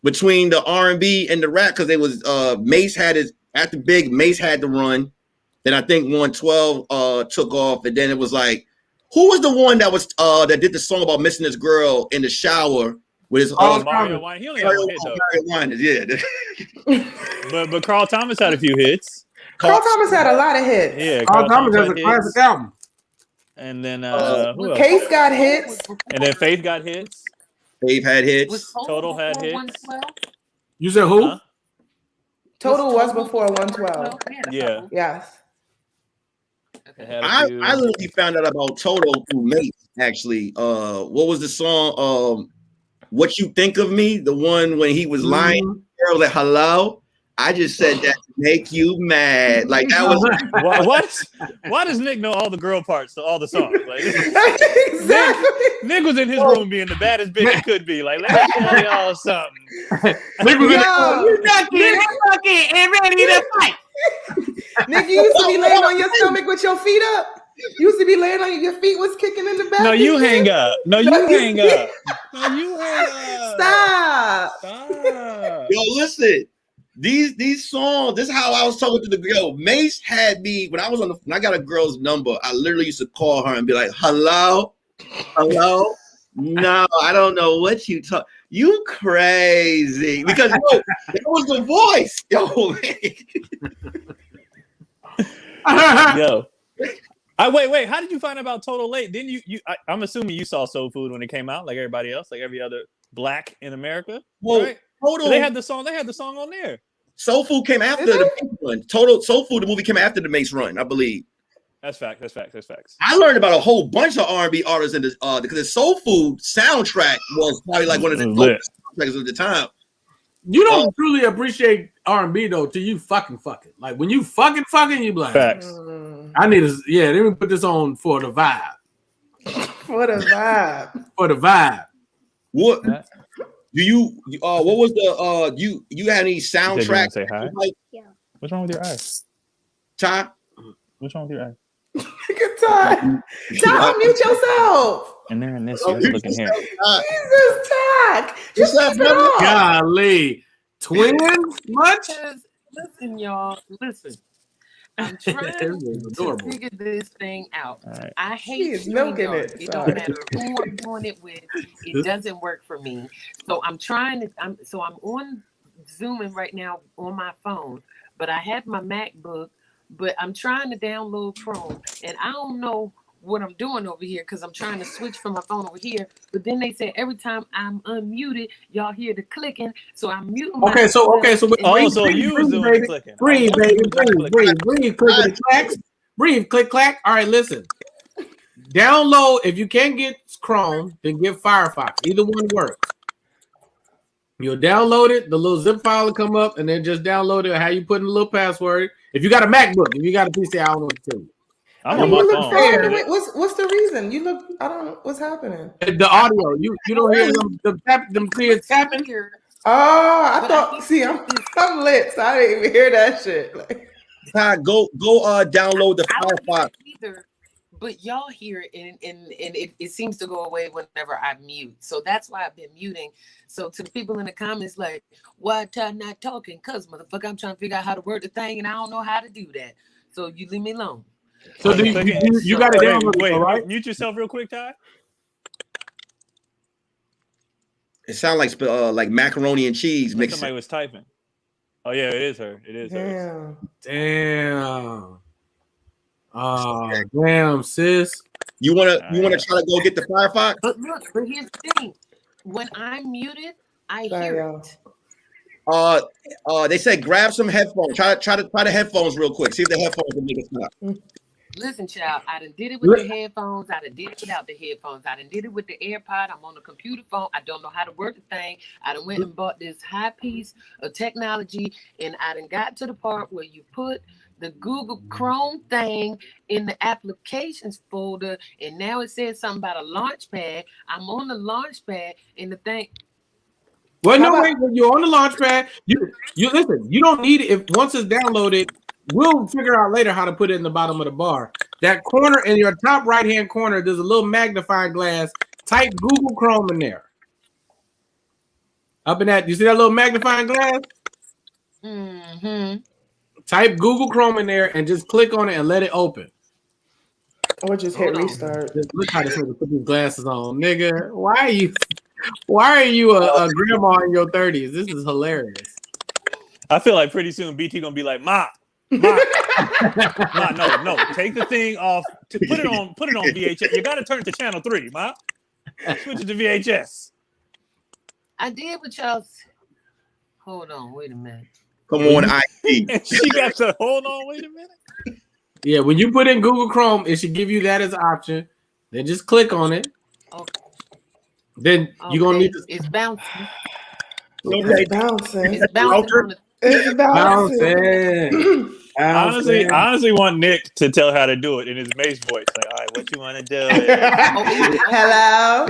Speaker 2: between the R&B and the rap, because they was Mace had his, after Big, Mace had the run. Then I think 112 took off, and then it was like, who was the one that was that did the song about missing his girl in the shower with his
Speaker 4: Mario Wine. He only had one hit though. But Carl Thomas had a few hits.
Speaker 5: Carl Thomas had a lot of hits.
Speaker 4: Yeah,
Speaker 6: Carl Thomas has a classic album.
Speaker 4: And then who else?
Speaker 5: Case got hits.
Speaker 4: And then Faith got hits.
Speaker 2: Faith had hits.
Speaker 3: Was
Speaker 4: Total had hits.
Speaker 3: 112?
Speaker 6: You said who?
Speaker 4: Huh?
Speaker 5: Total was before 112.
Speaker 4: Yeah.
Speaker 5: Yes.
Speaker 3: Okay.
Speaker 2: I literally found out about Toto through Mace, actually. What was the song? What You Think of Me? The one when he was lying, girl, like, hello. I just said that to make you mad. Like that was
Speaker 4: why does Nick know all the girl parts to all the songs? Like,
Speaker 5: Exactly.
Speaker 4: Nick was in his room being the baddest bitch he could be. Like, let me tell y'all something.
Speaker 6: Nick was
Speaker 5: and ready to fight. Nick, you used to be laying on your stomach with your feet up. You used to be laying on your feet was kicking in the back.
Speaker 4: No, you hang up. No, you hang up. No, you hang up.
Speaker 5: Stop.
Speaker 2: Yo, listen. These songs, this is how I was talking to the girl. Mace had me when I got a girl's number, I literally used to call her and be like, hello? No, I don't know what you talk. You crazy. Because yo, that was the voice. Yo, man.
Speaker 4: Yo. Wait. How did you find out about Total late? Didn't you I'm assuming you saw Soul Food when it came out, like everybody else, like every other black in America.
Speaker 2: Well,
Speaker 4: right?
Speaker 2: Total,
Speaker 4: they had the song on there.
Speaker 2: Soul Food came after the Mace run. Total Soul Food, the movie came after the Mace run, I believe.
Speaker 4: That's facts.
Speaker 2: I learned about a whole bunch of R&B artists in this because the Soul Food soundtrack was probably like one of the soundtracks of the time.
Speaker 6: You don't truly appreciate R&B though till you fucking. Like when you fucking, you be like,
Speaker 4: facts.
Speaker 6: I need to, let me put this on for the vibe.
Speaker 5: For the vibe.
Speaker 2: What do you? What was the? You had any soundtrack?
Speaker 4: Say hi?
Speaker 2: Like,
Speaker 7: Yeah.
Speaker 4: What's wrong with your eyes?
Speaker 2: Ty?
Speaker 4: What's wrong with your eyes?
Speaker 5: Good time. Ty, unmute yourself.
Speaker 4: And they're in this looking here.
Speaker 5: Jesus, Ty.
Speaker 2: What's up, brother?
Speaker 6: Golly, twins? Much?
Speaker 3: Listen, y'all. Listen. I'm trying to figure this thing out.
Speaker 4: Right.
Speaker 3: I hate
Speaker 5: milking
Speaker 3: it. It don't matter who I'm doing it with. It doesn't work for me. So I'm on Zooming right now on my phone, but I have my MacBook, but I'm trying to download Chrome, and I don't know what I'm doing over here because I'm trying to switch from my phone over here. But then they say every time I'm unmuted, y'all hear the clicking. So I'm muting.
Speaker 6: Okay, so
Speaker 4: you was doing the clicking.
Speaker 6: Breathe, baby, breathe, click clacks. Breathe, click clack. All right, listen. Download if you can't get Chrome, then get Firefox. Either one works. You'll download it, the little zip file will come up, and then just download it. How you put in the little password. If you got a MacBook, if you got a PC, I don't know what to tell you.
Speaker 4: I'm on my phone.
Speaker 5: What's the reason? You look. I don't know what's happening.
Speaker 6: The audio, you don't hear them kids tapping.
Speaker 5: Oh, I thought. See, I'm lit, so I didn't even hear that shit. Like,
Speaker 2: Go download the Firefox.
Speaker 3: But y'all hear it, and it seems to go away whenever I mute. So that's why I've been muting. So to the people in the comments, like, why Ty not talking? Cause motherfucker, I'm trying to figure out how to work the thing, and I don't know how to do that. So you leave me alone.
Speaker 6: So do you got it down?
Speaker 4: Wait,
Speaker 6: right?
Speaker 4: Mute yourself real quick, Ty.
Speaker 2: It sounds like macaroni and cheese mixing.
Speaker 4: Somebody was typing. Oh yeah, it is her. It is her.
Speaker 6: Damn. Oh, damn, sis.
Speaker 2: You wanna try to go get the Firefox?
Speaker 3: But look, but here's the thing. When I'm muted, I
Speaker 5: Sorry,
Speaker 3: hear
Speaker 5: y'all.
Speaker 3: it.
Speaker 2: They said grab some headphones. Try the headphones real quick. See if the headphones will make it stop.
Speaker 3: Listen, child, I done did it with the headphones. I done did it without the headphones. I done did it with the AirPod. I'm on the computer phone. I don't know how to work the thing. I done went and bought this high piece of technology, and I done got to the part where you put the Google Chrome thing in the applications folder, and now it says something about a launch pad. I'm on the launch pad, and the thing.
Speaker 6: Well, no, wait. When you're on the launch pad, you listen. You don't need it. If once it's downloaded, we'll figure out later how to put it in the bottom of the bar. That corner in your top right-hand corner, there's a little magnifying glass. Type Google Chrome in there. Up in that, you see that little magnifying glass?
Speaker 3: Mm-hmm.
Speaker 6: Type Google Chrome in there and just click on it and let it open.
Speaker 5: Or just hit restart.
Speaker 6: Just look how this nigga put these glasses on, nigga. Why are you a grandma in your 30s? This is hilarious.
Speaker 4: I feel like pretty soon BT gonna be like, Ma, no. Take the thing off. To put it on VHS. You gotta turn it to channel 3, Ma. Switch it to VHS.
Speaker 3: I did what y'all. Hold on, wait a minute.
Speaker 2: Come on, IT.
Speaker 4: And she got to hold on. Wait a minute.
Speaker 6: Yeah, when you put in Google Chrome, it should give you that as an option. Then just click on it.
Speaker 3: Okay.
Speaker 6: Then you're gonna need to.
Speaker 3: It's bouncing.
Speaker 5: It's bouncing.
Speaker 3: It's bouncing. On the-
Speaker 5: It's bouncing.
Speaker 4: I honestly want Nick to tell how to do it in his Mace voice. Like, all right, what you want to do?
Speaker 5: Hello.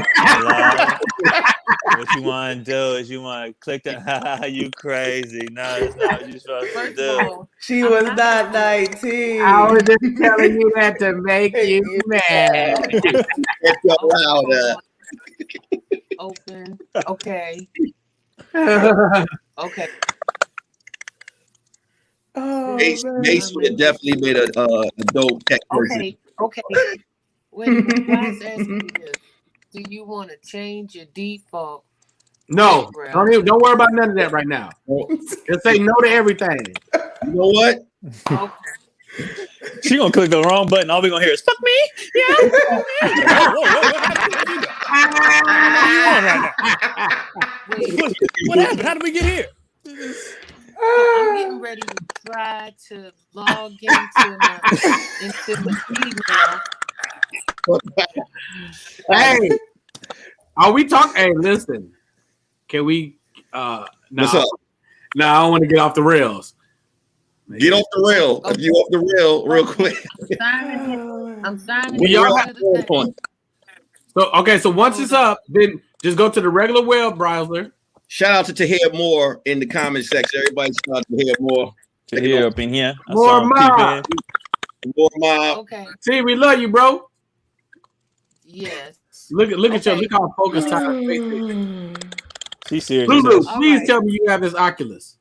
Speaker 4: What you want to do is you want to click that. You crazy? No, that's not what you're supposed to do.
Speaker 5: She was not 19.
Speaker 6: I was just telling you that to make you mad.
Speaker 3: Open. Okay. Okay.
Speaker 5: Oh,
Speaker 2: Mace would have definitely made a dope tech person.
Speaker 3: Okay. Wait, why is asking me this? Do you want to change your default?
Speaker 6: No, don't worry about none of that right now. Just say no to everything.
Speaker 2: You know what?
Speaker 3: Okay.
Speaker 4: She gonna click the wrong button. All we gonna hear is "fuck me." Yeah. What happened? How did we get here?
Speaker 3: I'm getting ready to try to log into my email.
Speaker 6: Hey, are we talking? Hey, listen. Can we?
Speaker 2: What's up?
Speaker 6: No, I don't want to get off the rails.
Speaker 2: Get off the rail. If you off the rail, real quick.
Speaker 3: I'm signing
Speaker 2: We
Speaker 3: in.
Speaker 2: are at the point.
Speaker 6: So once it's up, then just go to the regular web browser.
Speaker 2: Shout out to hear more in the comment section. Everybody shout out to hear more.
Speaker 4: To hear up in here.
Speaker 6: More mob.
Speaker 2: More mob.
Speaker 3: Okay.
Speaker 6: See, we love you, bro.
Speaker 3: Yes.
Speaker 6: Look at you. Look how focused time.
Speaker 4: She's serious.
Speaker 6: Lulu, please tell me you have this Oculus.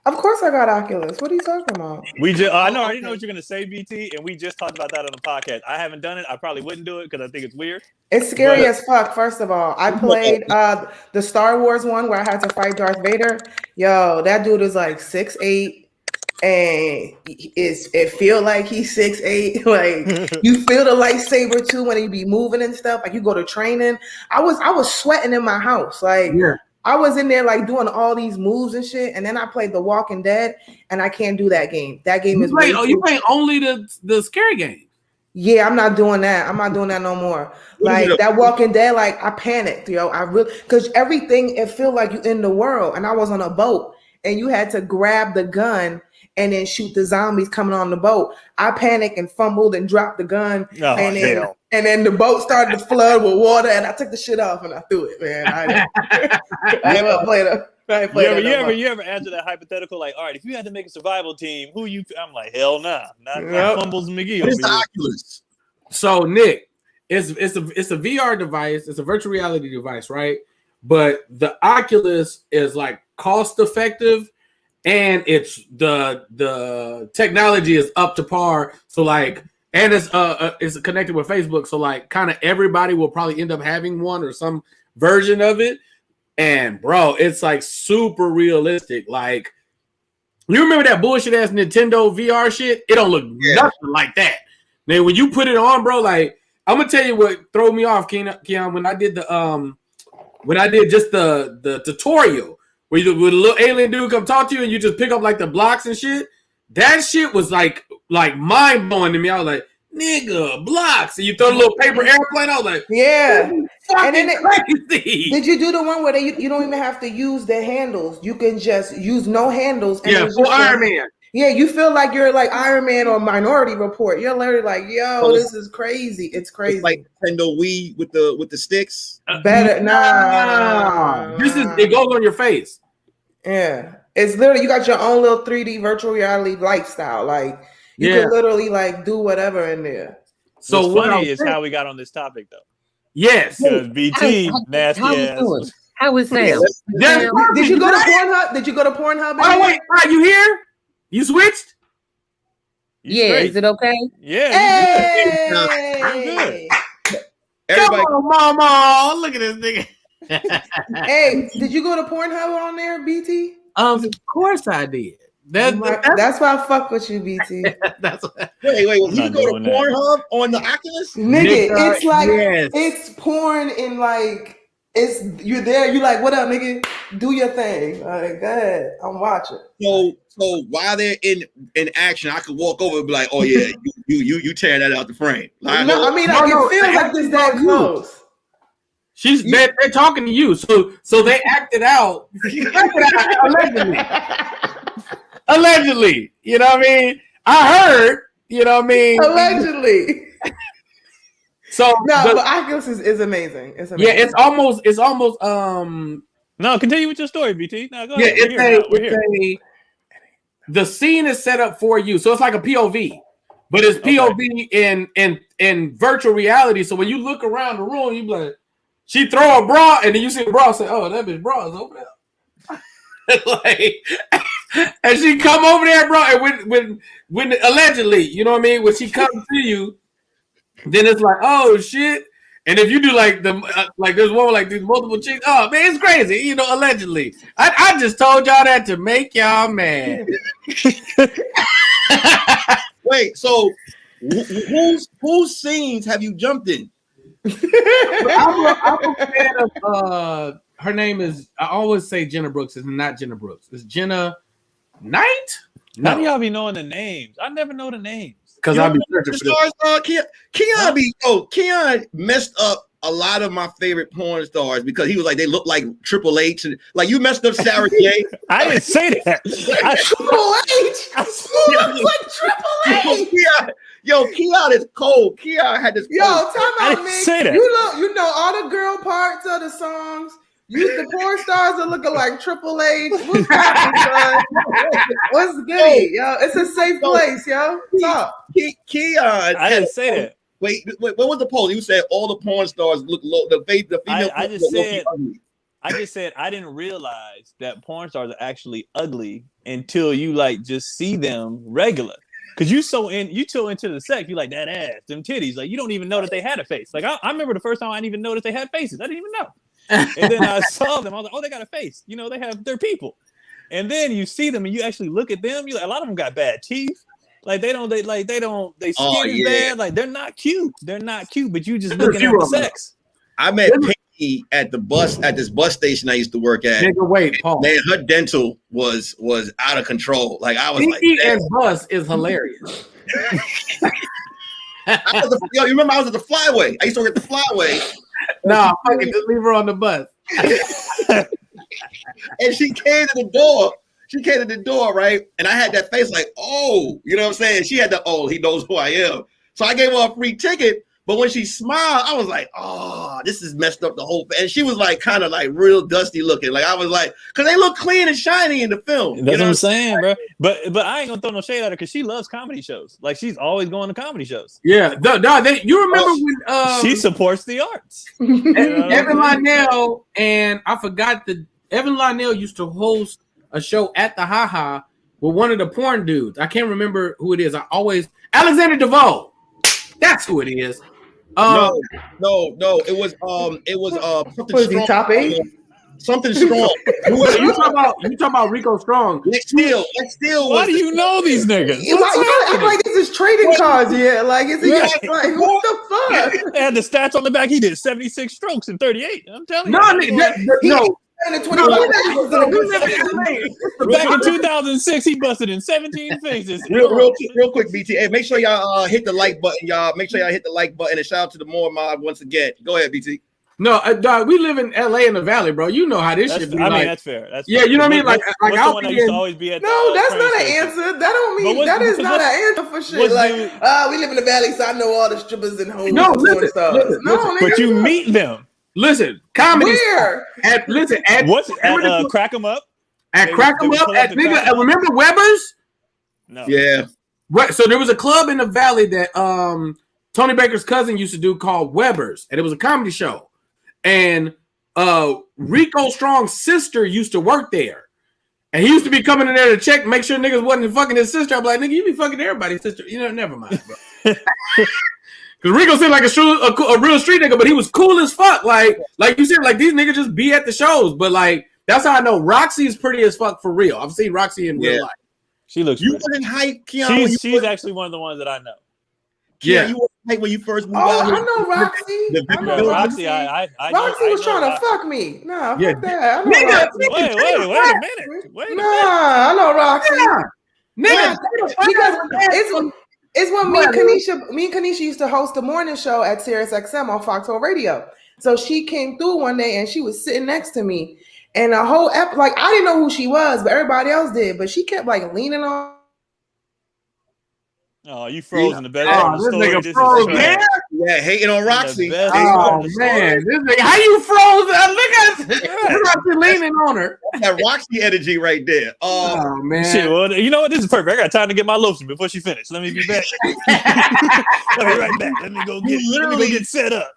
Speaker 5: Of course I got Oculus. What are you talking about?
Speaker 4: We just I already know what you're gonna say, BT, and we just talked about that on the podcast. I haven't done it. I probably wouldn't do it because I think it's weird.
Speaker 5: It's scary as fuck. First of all, I played the Star Wars one where I had to fight Darth Vader. Yo, that dude is like 6'8", and it feel like he's 6'8". Like you feel the lightsaber too when he be moving and stuff. Like you go to training. I was sweating in my house. Like I was in there like doing all these moves and shit, and then I played The Walking Dead, and I can't do that game. That game is
Speaker 6: you play only the scary game.
Speaker 5: Yeah, I'm not doing that. I'm not doing that no more. Like that Walking Dead, like I panicked, yo. I really because everything it feel like you in the world, and I was on a boat, and you had to grab the gun and then shoot the zombies coming on the boat. I panicked and fumbled and dropped the gun, and then the boat started to flood with water, and I took the shit off and I threw it, man. I didn't play that.
Speaker 4: You ever answer that hypothetical like, all right, if you had to make a survival team, who you? I'm like, hell nah, not Fumbles McGee.
Speaker 2: It's the Oculus.
Speaker 6: So Nick, it's a VR device. It's a virtual reality device, right? But the Oculus is like cost effective. And it's the technology is up to par. So like, and it's connected with Facebook. So like, kind of everybody will probably end up having one or some version of it. And bro, it's like super realistic. Like, you remember that bullshit ass Nintendo VR shit? It don't look nothing like that. Now, when you put it on, bro, like I'm gonna tell you what threw me off, Keon, when I did the tutorial where you with a little alien dude come talk to you and you just pick up like the blocks and shit. That shit was like mind blowing to me. I was like, nigga, blocks. And you throw a little paper airplane. I was like,
Speaker 5: yeah. And then
Speaker 6: crazy.
Speaker 5: Did you do the one where you don't even have to use the handles? You can just use no handles. And
Speaker 6: yeah, for Iron Man.
Speaker 5: Yeah, you feel like you're like Iron Man or Minority Report. You're literally like, yo, this is crazy. It's crazy.
Speaker 2: It's like Nintendo Wii with the sticks.
Speaker 5: Better, nah.
Speaker 6: It goes on your face.
Speaker 5: Yeah, it's literally you got your own little 3D virtual reality lifestyle. Like you can literally like do whatever in there.
Speaker 4: So what's funny is how we got on this topic though.
Speaker 6: Yes,
Speaker 4: because BT nasty ass.
Speaker 3: How was Sam?
Speaker 5: Did you go to Pornhub? Did you go to Pornhub?
Speaker 6: Oh wait, you here? You switched?
Speaker 3: Yeah, is it okay?
Speaker 4: Yeah.
Speaker 5: Hey.
Speaker 2: Everybody,
Speaker 6: come on, mama! Look at this nigga.
Speaker 5: Hey, did you go to Pornhub on there, BT?
Speaker 6: Of course I did.
Speaker 5: That's why I fuck with you, BT.
Speaker 2: wait. You go to Pornhub on the Oculus?
Speaker 5: Nigga, it's like it's porn in like you're there. You like, what up, nigga? Do your thing. Like, go ahead. I'm watching.
Speaker 2: So while they're in action, I could walk over and be like, oh yeah, you tearing that out the frame. Like,
Speaker 5: no, I mean, like, it feels like this that close.
Speaker 6: They're talking to you, so they acted out allegedly. You know what I mean? I heard. You know what I mean?
Speaker 5: Allegedly.
Speaker 6: So
Speaker 5: but Oculus is amazing. It's amazing.
Speaker 6: Yeah, it's almost.
Speaker 4: No, continue with your story, BT. No, go ahead.
Speaker 6: The scene is set up for you, so it's like a POV, but it's POV in virtual reality. So when you look around the room, you be like, she throw a bra, and then you see the bra, say, "Oh, that bitch bra is over there." Like, and she come over there, bro, and when allegedly, you know what I mean, when she comes to you, then it's like, oh shit. And if you do like like there's one like these multiple chicks, oh man, it's crazy, you know. Allegedly, I just told y'all that to make y'all mad.
Speaker 2: Wait, so whose scenes have you jumped in?
Speaker 6: I'm a fan of her name is, I always say Jenna Brooks. It's not Jenna Brooks. It's Jenna Knight.
Speaker 4: How do y'all be knowing the names? I never know the names.
Speaker 6: Because I'll be searching for
Speaker 2: this. Keon messed up a lot of my favorite porn stars because he was like, they look like Triple H. And, like, you messed up Sarah J.
Speaker 4: I didn't say that.
Speaker 5: Triple H? Who looks like Triple H?
Speaker 2: Keon is cold. Keon had this.
Speaker 5: Time out, man.
Speaker 4: Say that.
Speaker 5: You know all the girl parts of the songs. The porn stars are looking like Triple H. What's happening, son? What's good, yo? It's a safe place, yo. Talk.
Speaker 2: Keon.
Speaker 4: I didn't say that.
Speaker 2: Wait, what was the poll? You said all the porn stars look low. The female.
Speaker 4: I just said I didn't realize that porn stars are actually ugly until you like just see them regular. Cause you so into the sex, you like that ass, them titties. Like you don't even know that they had a face. Like I remember the first time I didn't even notice they had faces. I didn't even know. And then I saw them. I was like, oh, they got a face. You know, they're people. And then you see them and you actually look at them. You like, a lot of them got bad teeth. Like they skin is bad. Like they're not cute. They're not cute. But you just looking at the sex.
Speaker 2: I met Pinky at this bus station I used to work at.
Speaker 6: Nigga, wait, Paul.
Speaker 2: Man, her dental was out of control. Like I was
Speaker 6: Pinky
Speaker 2: like,
Speaker 6: and bus is hilarious.
Speaker 2: You remember I was at the Flyway? I used to work at the Flyway.
Speaker 6: Nah, fucking just leave her on the bus.
Speaker 2: And she came to the door. She came to the door, right? And I had that face like, oh, you know what I'm saying? She had the, oh, he knows who I am. So I gave her a free ticket. But when she smiled, I was like, oh, this is messed up the whole thing. And she was like kind of like real dusty looking. Like I was like, because they look clean and shiny in the film.
Speaker 4: That's what I'm saying, bro. But I ain't gonna throw no shade at her because she loves comedy shows. Like she's always going to comedy shows.
Speaker 6: Yeah. You remember when
Speaker 4: she supports the arts.
Speaker 6: Evan Lionel and I forgot Evan Lionel used to host a show at the Ha with one of the porn dudes. I can't remember who it is. Alexander DeVoe. That's who it is.
Speaker 2: No. It was something
Speaker 5: Was he top 8?
Speaker 2: Something strong.
Speaker 6: You talking about Rico Strong?
Speaker 2: Let's steal.
Speaker 4: Why do you know these niggas?
Speaker 5: You gotta act like this is trading cards yet. Like, is he
Speaker 4: Right.
Speaker 5: like what the fuck?
Speaker 4: They had the stats on the back. He did 76 strokes in 38. I'm telling you.
Speaker 6: No, nigga, no.
Speaker 4: Back in 2006, he busted in 17 faces.
Speaker 2: Real quick, BT. Hey, make sure y'all hit the like button, y'all. Make sure y'all hit the like button and shout out to the More Mob once again. Go ahead, BT.
Speaker 6: No, dog, we live in LA in the Valley, bro. You know how this shit be.
Speaker 4: I mean,
Speaker 6: like,
Speaker 4: that's fair. That's
Speaker 6: yeah,
Speaker 4: fair.
Speaker 6: you know what I mean. Like
Speaker 4: what's the
Speaker 6: I'll
Speaker 4: one that
Speaker 6: be
Speaker 4: used
Speaker 6: in.
Speaker 4: to always be at the,
Speaker 5: No, that's
Speaker 4: train
Speaker 5: not an
Speaker 4: station?
Speaker 5: answer. That don't mean that is not an answer for shit. Like, we live in the Valley, so I know all the strippers and hoes.
Speaker 6: No,
Speaker 5: and
Speaker 6: listen,
Speaker 5: stars.
Speaker 6: listen,
Speaker 5: No,
Speaker 6: listen.
Speaker 5: nigga,
Speaker 4: But you
Speaker 5: no.
Speaker 4: meet them.
Speaker 6: Listen, comedy.
Speaker 5: Where?
Speaker 6: At
Speaker 4: What's at Crack 'em Up?
Speaker 6: At Crack 'em Up at nigga. Remember Weber's?
Speaker 4: No.
Speaker 2: Yeah.
Speaker 6: Right. So there was a club in the Valley that Tony Baker's cousin used to do called Weber's, and it was a comedy show. And Rico Strong's sister used to work there. And he used to be coming in there to check, make sure niggas wasn't fucking his sister. I'm like, nigga, you be fucking everybody's sister. You know, never mind, bro. Because Rico seemed like a real street nigga, but he was cool as fuck. Like you said, like these niggas just be at the shows. But like, that's how I know Roxy is pretty as fuck for real. I've seen Roxy in real life.
Speaker 4: She looks
Speaker 2: You
Speaker 4: pretty.
Speaker 2: wasn't hype, Keon.
Speaker 4: She's actually one of the ones that I know.
Speaker 2: Yeah, you wasn't hype when you first moved
Speaker 5: Oh,
Speaker 2: out here.
Speaker 5: I know Roxy.
Speaker 2: The
Speaker 5: I know
Speaker 2: video-
Speaker 4: Roxy,
Speaker 5: Roxy was trying to fuck me. Nah,
Speaker 6: Yeah.
Speaker 5: fuck that. I know
Speaker 6: Nigga,
Speaker 5: Roxy.
Speaker 4: Wait a minute. Wait a
Speaker 5: Nah,
Speaker 4: minute.
Speaker 5: I know Roxy.
Speaker 6: Yeah. Nigga,
Speaker 5: Because it's when me and Kanisha used to host a morning show at Sirius XM on Foxhole Radio. So she came through one day and she was sitting next to me, and the whole like I didn't know who she was, but everybody else did. But she kept like leaning on.
Speaker 4: Oh, you froze in the best
Speaker 6: Oh,
Speaker 4: part of the
Speaker 6: this
Speaker 4: story.
Speaker 6: nigga
Speaker 4: This
Speaker 6: froze,
Speaker 4: is trash.
Speaker 6: man.
Speaker 2: Yeah, hating on Roxy.
Speaker 4: The best part
Speaker 6: Oh
Speaker 4: of the story.
Speaker 6: man, this nigga, how you froze? Look at you leaning on her.
Speaker 2: That Roxy energy right there.
Speaker 6: Oh man,
Speaker 4: Shit, well, you know what? This is perfect. I got time to get my lotion before she finished. Let me be back. I'll be right back. Let me go get set up.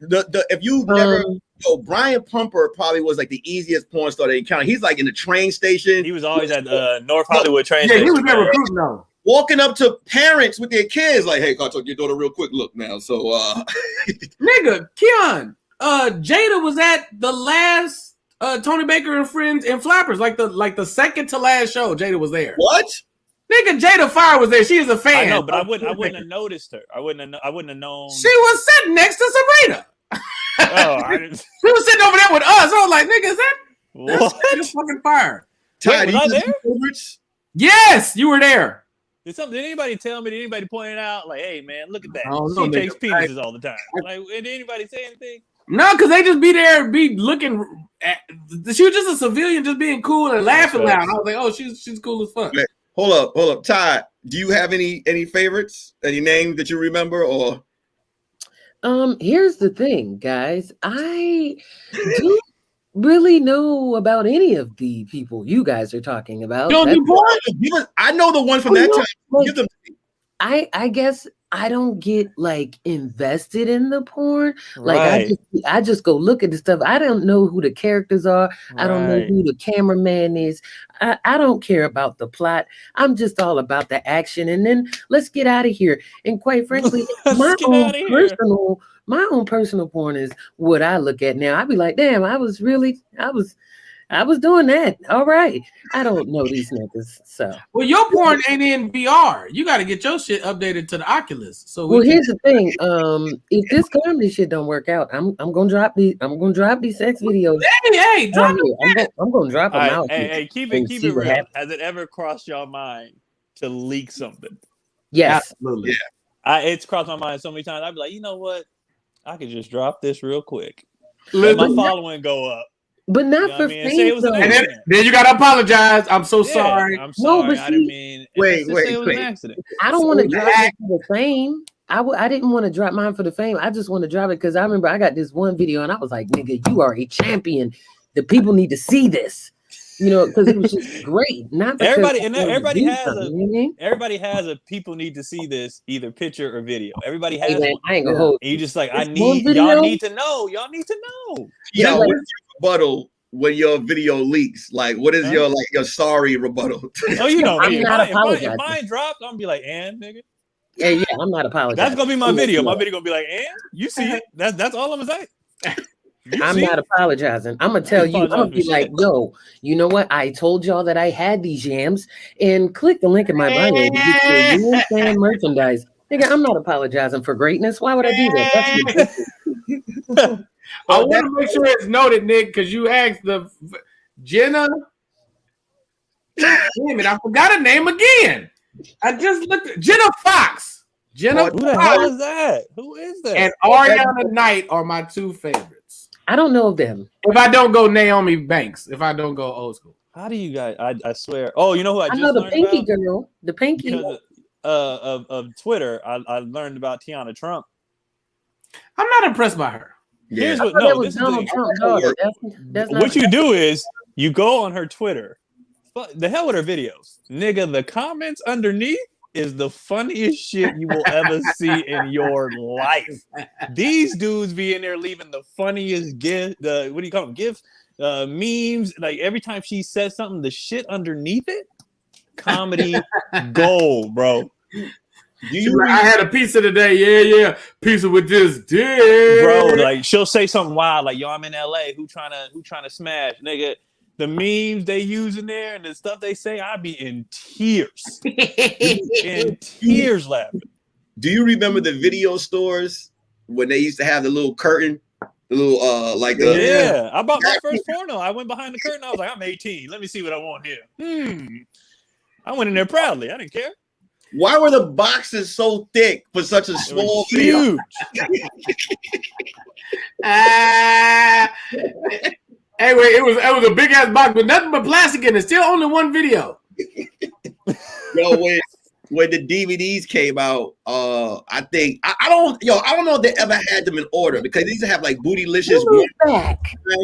Speaker 2: If you never, Brian Pumper probably was like the easiest porn star they encountered. He's like in the train station.
Speaker 4: He was always at North Hollywood train
Speaker 6: yeah,
Speaker 4: station.
Speaker 6: he was never recruiting though.
Speaker 2: Walking up to parents with their kids, like, "Hey, can I talk to your daughter real quick? Look now." So,
Speaker 6: Nigga, Keon, Jada was at the last Tony Baker and Friends and Flappers, like the second to last show. Jada was there.
Speaker 2: what?
Speaker 6: Nigga, Jada Fire was there. She is a fan.
Speaker 4: I know, but I wouldn't have noticed her. I wouldn't have known.
Speaker 6: She was sitting next to Sabrina.
Speaker 4: Oh, I didn't.
Speaker 6: She was sitting over there with us. I was like, nigga, is that
Speaker 4: What?
Speaker 6: Jada fucking Fire?
Speaker 2: Ty,
Speaker 4: was
Speaker 2: do you
Speaker 4: I
Speaker 2: have
Speaker 4: there?
Speaker 2: any favorites?
Speaker 6: Yes, you were there.
Speaker 4: Did anybody tell me? Did anybody point it out? Like, hey, man, look at that.
Speaker 6: I don't
Speaker 4: She
Speaker 6: know,
Speaker 4: takes
Speaker 6: nigga.
Speaker 4: penises all the time. Like, did anybody say anything?
Speaker 6: No, because they just be there, be looking at. She was just a civilian, just being cool and laughing loud. I was like, oh, she's cool as fuck.
Speaker 2: Yeah. Hold up. Ty, do you have any favorites? Any names that you remember or?
Speaker 3: Here's the thing, guys. I don't really know about any of the people you guys are talking about.
Speaker 6: You don't do
Speaker 3: That's-
Speaker 6: porn?
Speaker 2: I know the one from that time.
Speaker 3: like,
Speaker 2: Give them.
Speaker 3: I guess I don't get like invested in the porn. Like
Speaker 4: Right.
Speaker 3: I just go look at the stuff. I don't know who the characters are. I don't know
Speaker 4: Right.
Speaker 3: who the cameraman is. I don't care about the plot. I'm just all about the action. And then let's get out of here. And quite frankly,
Speaker 4: Let's
Speaker 3: my
Speaker 4: get
Speaker 3: own
Speaker 4: outta here.
Speaker 3: personal porn is what I look at now. I'd be like, damn, I was doing that. All right. I don't know these niggas. So
Speaker 6: Well, your porn ain't in VR. You got to get your shit updated to the Oculus. So
Speaker 3: well, here's the thing. If this comedy shit don't work out, I'm gonna drop these sex videos.
Speaker 6: hey, drop
Speaker 3: out here. I'm gonna drop them
Speaker 4: All right,
Speaker 3: out.
Speaker 4: hey, keep
Speaker 3: and
Speaker 4: it
Speaker 3: see what
Speaker 4: real.
Speaker 3: happens.
Speaker 4: Has it ever crossed your mind to leak something?
Speaker 3: Yes.
Speaker 6: Absolutely.
Speaker 2: Yeah.
Speaker 4: It's crossed my mind so many times. I'd be like, you know what? I could just drop this real quick. Let my following go up.
Speaker 3: But not
Speaker 4: You know
Speaker 3: for
Speaker 4: what I mean?
Speaker 3: fame.
Speaker 4: Say it was an
Speaker 3: though.
Speaker 6: And
Speaker 4: accident.
Speaker 6: then you got to apologize. I'm so sorry.
Speaker 4: I'm sorry.
Speaker 3: but
Speaker 4: I
Speaker 3: see-
Speaker 4: didn't mean.
Speaker 2: Wait,
Speaker 4: Just say it was
Speaker 2: wait.
Speaker 4: an accident.
Speaker 3: I don't want to
Speaker 6: So
Speaker 3: drop it for the fame. I didn't want to drop mine for the fame. I just want to drop it because I remember I got this one video and I was like, nigga, you are a champion. The people need to see this. You know, because it was just great. Not because
Speaker 4: Everybody-
Speaker 3: I
Speaker 4: and
Speaker 3: wanted to
Speaker 4: everybody
Speaker 3: do
Speaker 4: has
Speaker 3: something, you know what I mean?
Speaker 4: Everybody has a people need to see this either picture or video. Everybody has
Speaker 3: Hey, man,
Speaker 4: one.
Speaker 3: I ain't gonna hold.
Speaker 4: And you just like,
Speaker 3: This one video-
Speaker 4: y'all need to know. Y'all need to know.
Speaker 2: Yeah,
Speaker 3: Like-
Speaker 2: what's your rebuttal when your video leaks? Like, what is
Speaker 4: Huh?
Speaker 2: your sorry rebuttal?
Speaker 4: Oh, you know
Speaker 3: I'm
Speaker 4: me.
Speaker 3: not
Speaker 4: If
Speaker 3: apologizing.
Speaker 4: mine drops, I'm gonna be like, and nigga.
Speaker 3: Yeah, I'm not apologizing.
Speaker 4: That's gonna be my
Speaker 3: I'm
Speaker 4: video.
Speaker 3: not-
Speaker 4: My video gonna be like, and you see it. That's all I'm gonna say.
Speaker 3: I'm not apologizing. I'm gonna tell you. I'm gonna be like, yo, you know what? I told y'all that I had these yams, and click the link in my bio to get your You Fan merchandise. Nigga, I'm not apologizing for greatness. Why would I do that? That's ridiculous.
Speaker 6: I want to make sure it's noted, Nick, because you asked the Jenna. Damn it, I forgot her name again. I just looked at Jenna Fox. Jenna
Speaker 4: Who the hell is that? Who is that?
Speaker 6: And Ariana Knight are my two favorites.
Speaker 3: I don't know them.
Speaker 6: If I don't go Naomi Banks, if I don't go old school.
Speaker 4: How do you guys? I swear. Oh, you know who I just
Speaker 3: know the
Speaker 4: learned
Speaker 3: Pinky
Speaker 4: about?
Speaker 3: girl. The Pinky.
Speaker 4: Because of Twitter, I learned about Tiana Trump.
Speaker 6: I'm not impressed by her.
Speaker 4: Here's what
Speaker 3: that was
Speaker 4: this is
Speaker 3: Donald Trump's daughter. That's not
Speaker 4: what you do is you go on her Twitter. But the hell with her videos. Nigga, the comments underneath is the funniest shit you will ever see in your life. These dudes be in there leaving the funniest gift, what do you call them? Gifts, memes. Like every time she says something, the shit underneath it, comedy gold, bro.
Speaker 6: I had a pizza today. Yeah. Pizza with this dick.
Speaker 4: Bro, like she'll say something wild, like, yo, I'm in LA. Who trying to smash? Nigga. The memes they use in there and the stuff they say, I'd be in tears. In tears laughing.
Speaker 2: Do you remember the video stores when they used to have the little curtain? The little
Speaker 4: yeah. I bought my first porno. I went behind the curtain. I was like, I'm 18. Let me see what I want here. I went in there proudly. I didn't care.
Speaker 2: Why were the boxes so thick for such a small video?
Speaker 6: Huge. Anyway, it was a big ass box with nothing but plastic in it. Still only one video.
Speaker 2: Yo, when the DVDs came out, I think I don't know if they ever had them in order because they used to have like Bootylicious.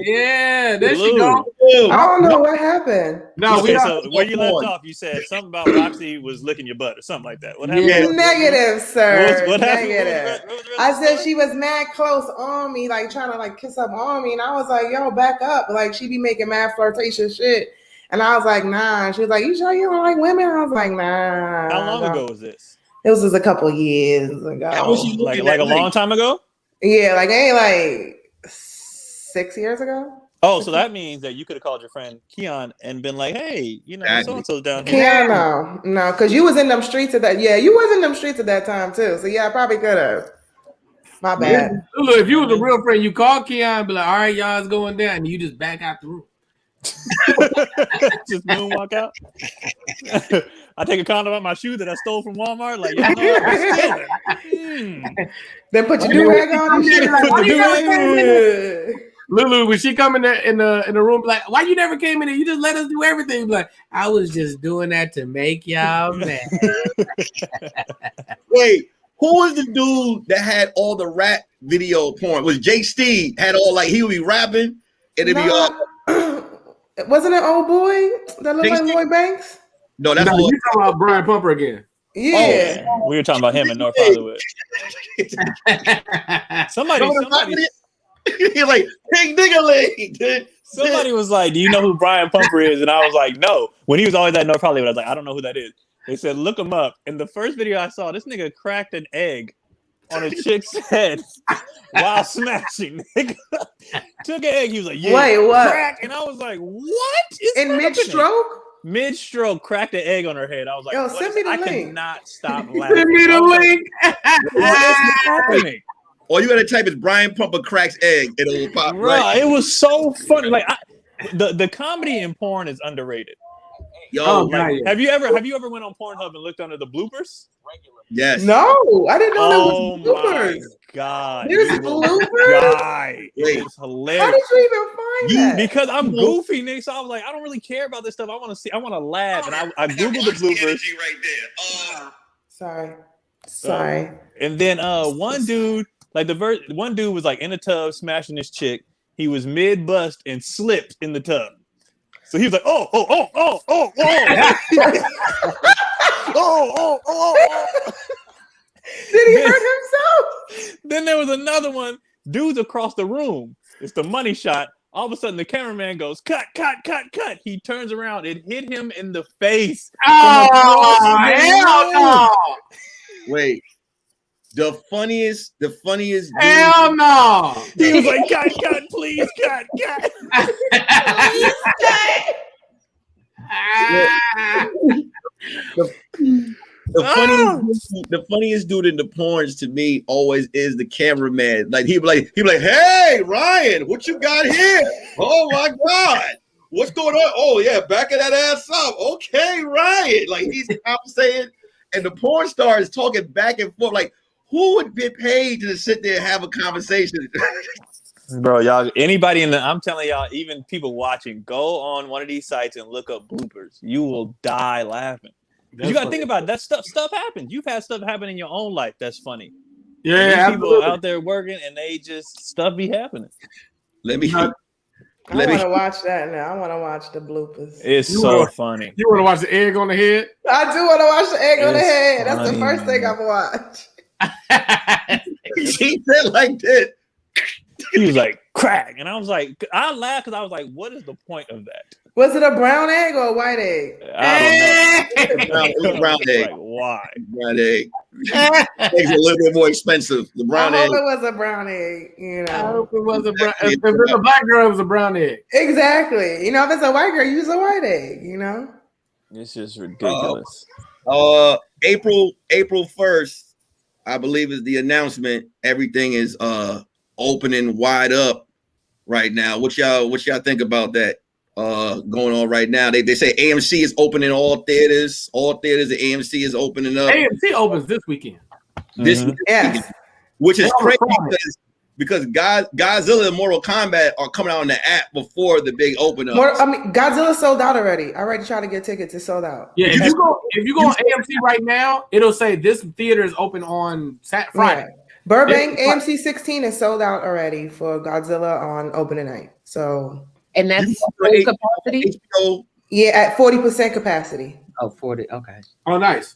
Speaker 6: Yeah, there she go.
Speaker 5: I don't know what happened.
Speaker 4: No, so where you left off, you said something about Roxy was licking your butt or something like that. What happened?
Speaker 5: Yeah. Negative, sir.
Speaker 4: What happened?
Speaker 5: Negative. I said she was mad close on me, like trying to like kiss up on me, and I was like, "Yo, back up!" Like she be making mad flirtatious shit, and I was like, "Nah." And she was like, "You sure you don't like women?" I was like, "Nah."
Speaker 4: How long ago was this?
Speaker 5: It was just a couple years ago.
Speaker 2: How was she
Speaker 4: like a long time ago?
Speaker 5: Yeah, like ain't like 6 years ago.
Speaker 4: Oh, so that means that you could have called your friend Keon and been like, "Hey, you know, so and so's down here."
Speaker 5: Keon, no, because you was in them streets at that. Yeah, you was in them streets at that time too. So yeah, I probably could have. My bad.
Speaker 6: Look, if you was a real friend, you call Keon, be like, "All right, y'all, it's going down," and you just back out the room.
Speaker 4: Just moonwalk out. I take a condom out my shoe that I stole from Walmart. Like, y'all know I'm stealing.
Speaker 5: Then put your do-rag on and shit. Like,
Speaker 6: Lulu, when she come in the room, like, why you never came in here? You just let us do everything. Like, I was just doing that to make y'all mad.
Speaker 2: Wait, who was the dude that had all the rap video porn? Was Jay Steve had all like he would be rapping and it'd be all.
Speaker 5: Wasn't it old boy that looked like Lloyd Banks?
Speaker 2: No, that's
Speaker 6: you talking about Brian Pumper again.
Speaker 5: Yeah.
Speaker 4: Oh, we were talking about him in North Hollywood. Somebody
Speaker 2: he's like, "Pig nigga."
Speaker 4: Somebody was like, "Do you know who Brian Pumper is?" And I was like, "No." When he was always at North Hollywood, I was like, "I don't know who that is." They said, "Look him up." And the first video I saw, this nigga cracked an egg on a chick's head while smashing. Nigga took an egg. He was like, "Yeah,
Speaker 5: wait, what?"
Speaker 4: Crack. And I was like, "What is
Speaker 5: in mid-stroke?"
Speaker 4: Mid-stroke, cracked an egg on her head. I was like,
Speaker 5: "Yo, send me the link."
Speaker 4: I cannot stop laughing.
Speaker 6: Send me the link.
Speaker 4: What is happening?
Speaker 2: All you gotta type is Brian Pumper cracks egg. It'll pop.
Speaker 4: Right. It was so funny. Like the comedy in porn is underrated.
Speaker 2: Yo,
Speaker 4: have you ever went on Pornhub and looked under the bloopers?
Speaker 2: Yes.
Speaker 5: No, I didn't know there was bloopers.
Speaker 4: My God.
Speaker 5: There's bloopers.
Speaker 4: Guy, it's hilarious.
Speaker 5: How did you even find that?
Speaker 4: Because I'm goofy, Nick. So I was like, I don't really care about this stuff. I want to see. I want to laugh, and I googled the bloopers.
Speaker 2: Right there.
Speaker 5: Sorry.
Speaker 4: And then one dude, like one dude was like in a tub smashing this chick. He was mid bust and slipped in the tub. So he was like, oh.
Speaker 5: Did he hurt himself?
Speaker 4: Then there was another one. Dude's across the room. It's the money shot. All of a sudden, the cameraman goes, cut. He turns around. It hit him in the face.
Speaker 6: Oh, hell no.
Speaker 2: Wait. The funniest.
Speaker 6: Hell no.
Speaker 4: He was like, cut, please, cut.
Speaker 2: The funniest dude in the porns to me always is the cameraman. Like he be like, hey Ryan, what you got here? Oh my God, what's going on? Oh yeah, backing that ass up. Okay, Ryan. Like he's saying, and the porn star is talking back and forth. Like who would get paid to sit there and have a conversation?
Speaker 4: Bro, y'all, anybody I'm telling y'all, even people watching, go on one of these sites and look up bloopers. You will die laughing. You got to think about it. That stuff happens. You've had stuff happen in your own life that's funny.
Speaker 6: Yeah,
Speaker 4: people out there working and they just stuff be happening.
Speaker 5: I want to watch that now. I want to watch the bloopers.
Speaker 4: It's so funny.
Speaker 6: You want to watch the egg on the head?
Speaker 5: I do want to watch the egg on the head. That's the first thing I'm watch.
Speaker 2: She said like that.
Speaker 4: He was like, crack. And I was like, I laughed because I was like, what is the point of that?
Speaker 5: Was it a brown egg or a white egg?
Speaker 4: I don't know.
Speaker 2: It was brown egg.
Speaker 4: Like, why?
Speaker 2: Brown egg. It's a little bit more expensive. The brown egg.
Speaker 5: I hope it was a brown egg. You know,
Speaker 6: I hope it was a brown. If it's a black girl, it was a brown egg.
Speaker 5: Exactly. You know, if it's a white girl, use a white egg. You know,
Speaker 4: It's just ridiculous.
Speaker 2: April 1st, I believe, is the announcement. Everything is opening wide up right now. What y'all think about that? Going on right now. They say AMC is opening all theaters. The AMC is opening up.
Speaker 6: AMC opens this weekend.
Speaker 2: This
Speaker 5: yes.
Speaker 2: weekend, which is crazy because Godzilla and Mortal Kombat are coming out on the app before the big open up.
Speaker 5: Godzilla sold out already. I already tried to get tickets. It sold out.
Speaker 6: Yeah, if you go on AMC right now, it'll say this theater is open on Friday.
Speaker 5: Yeah. Burbank AMC 16 is sold out already for Godzilla on opening night. So.
Speaker 3: And that's full capacity?
Speaker 5: Yeah, at 40% capacity.
Speaker 3: Oh, 40. Okay.
Speaker 6: Oh, nice.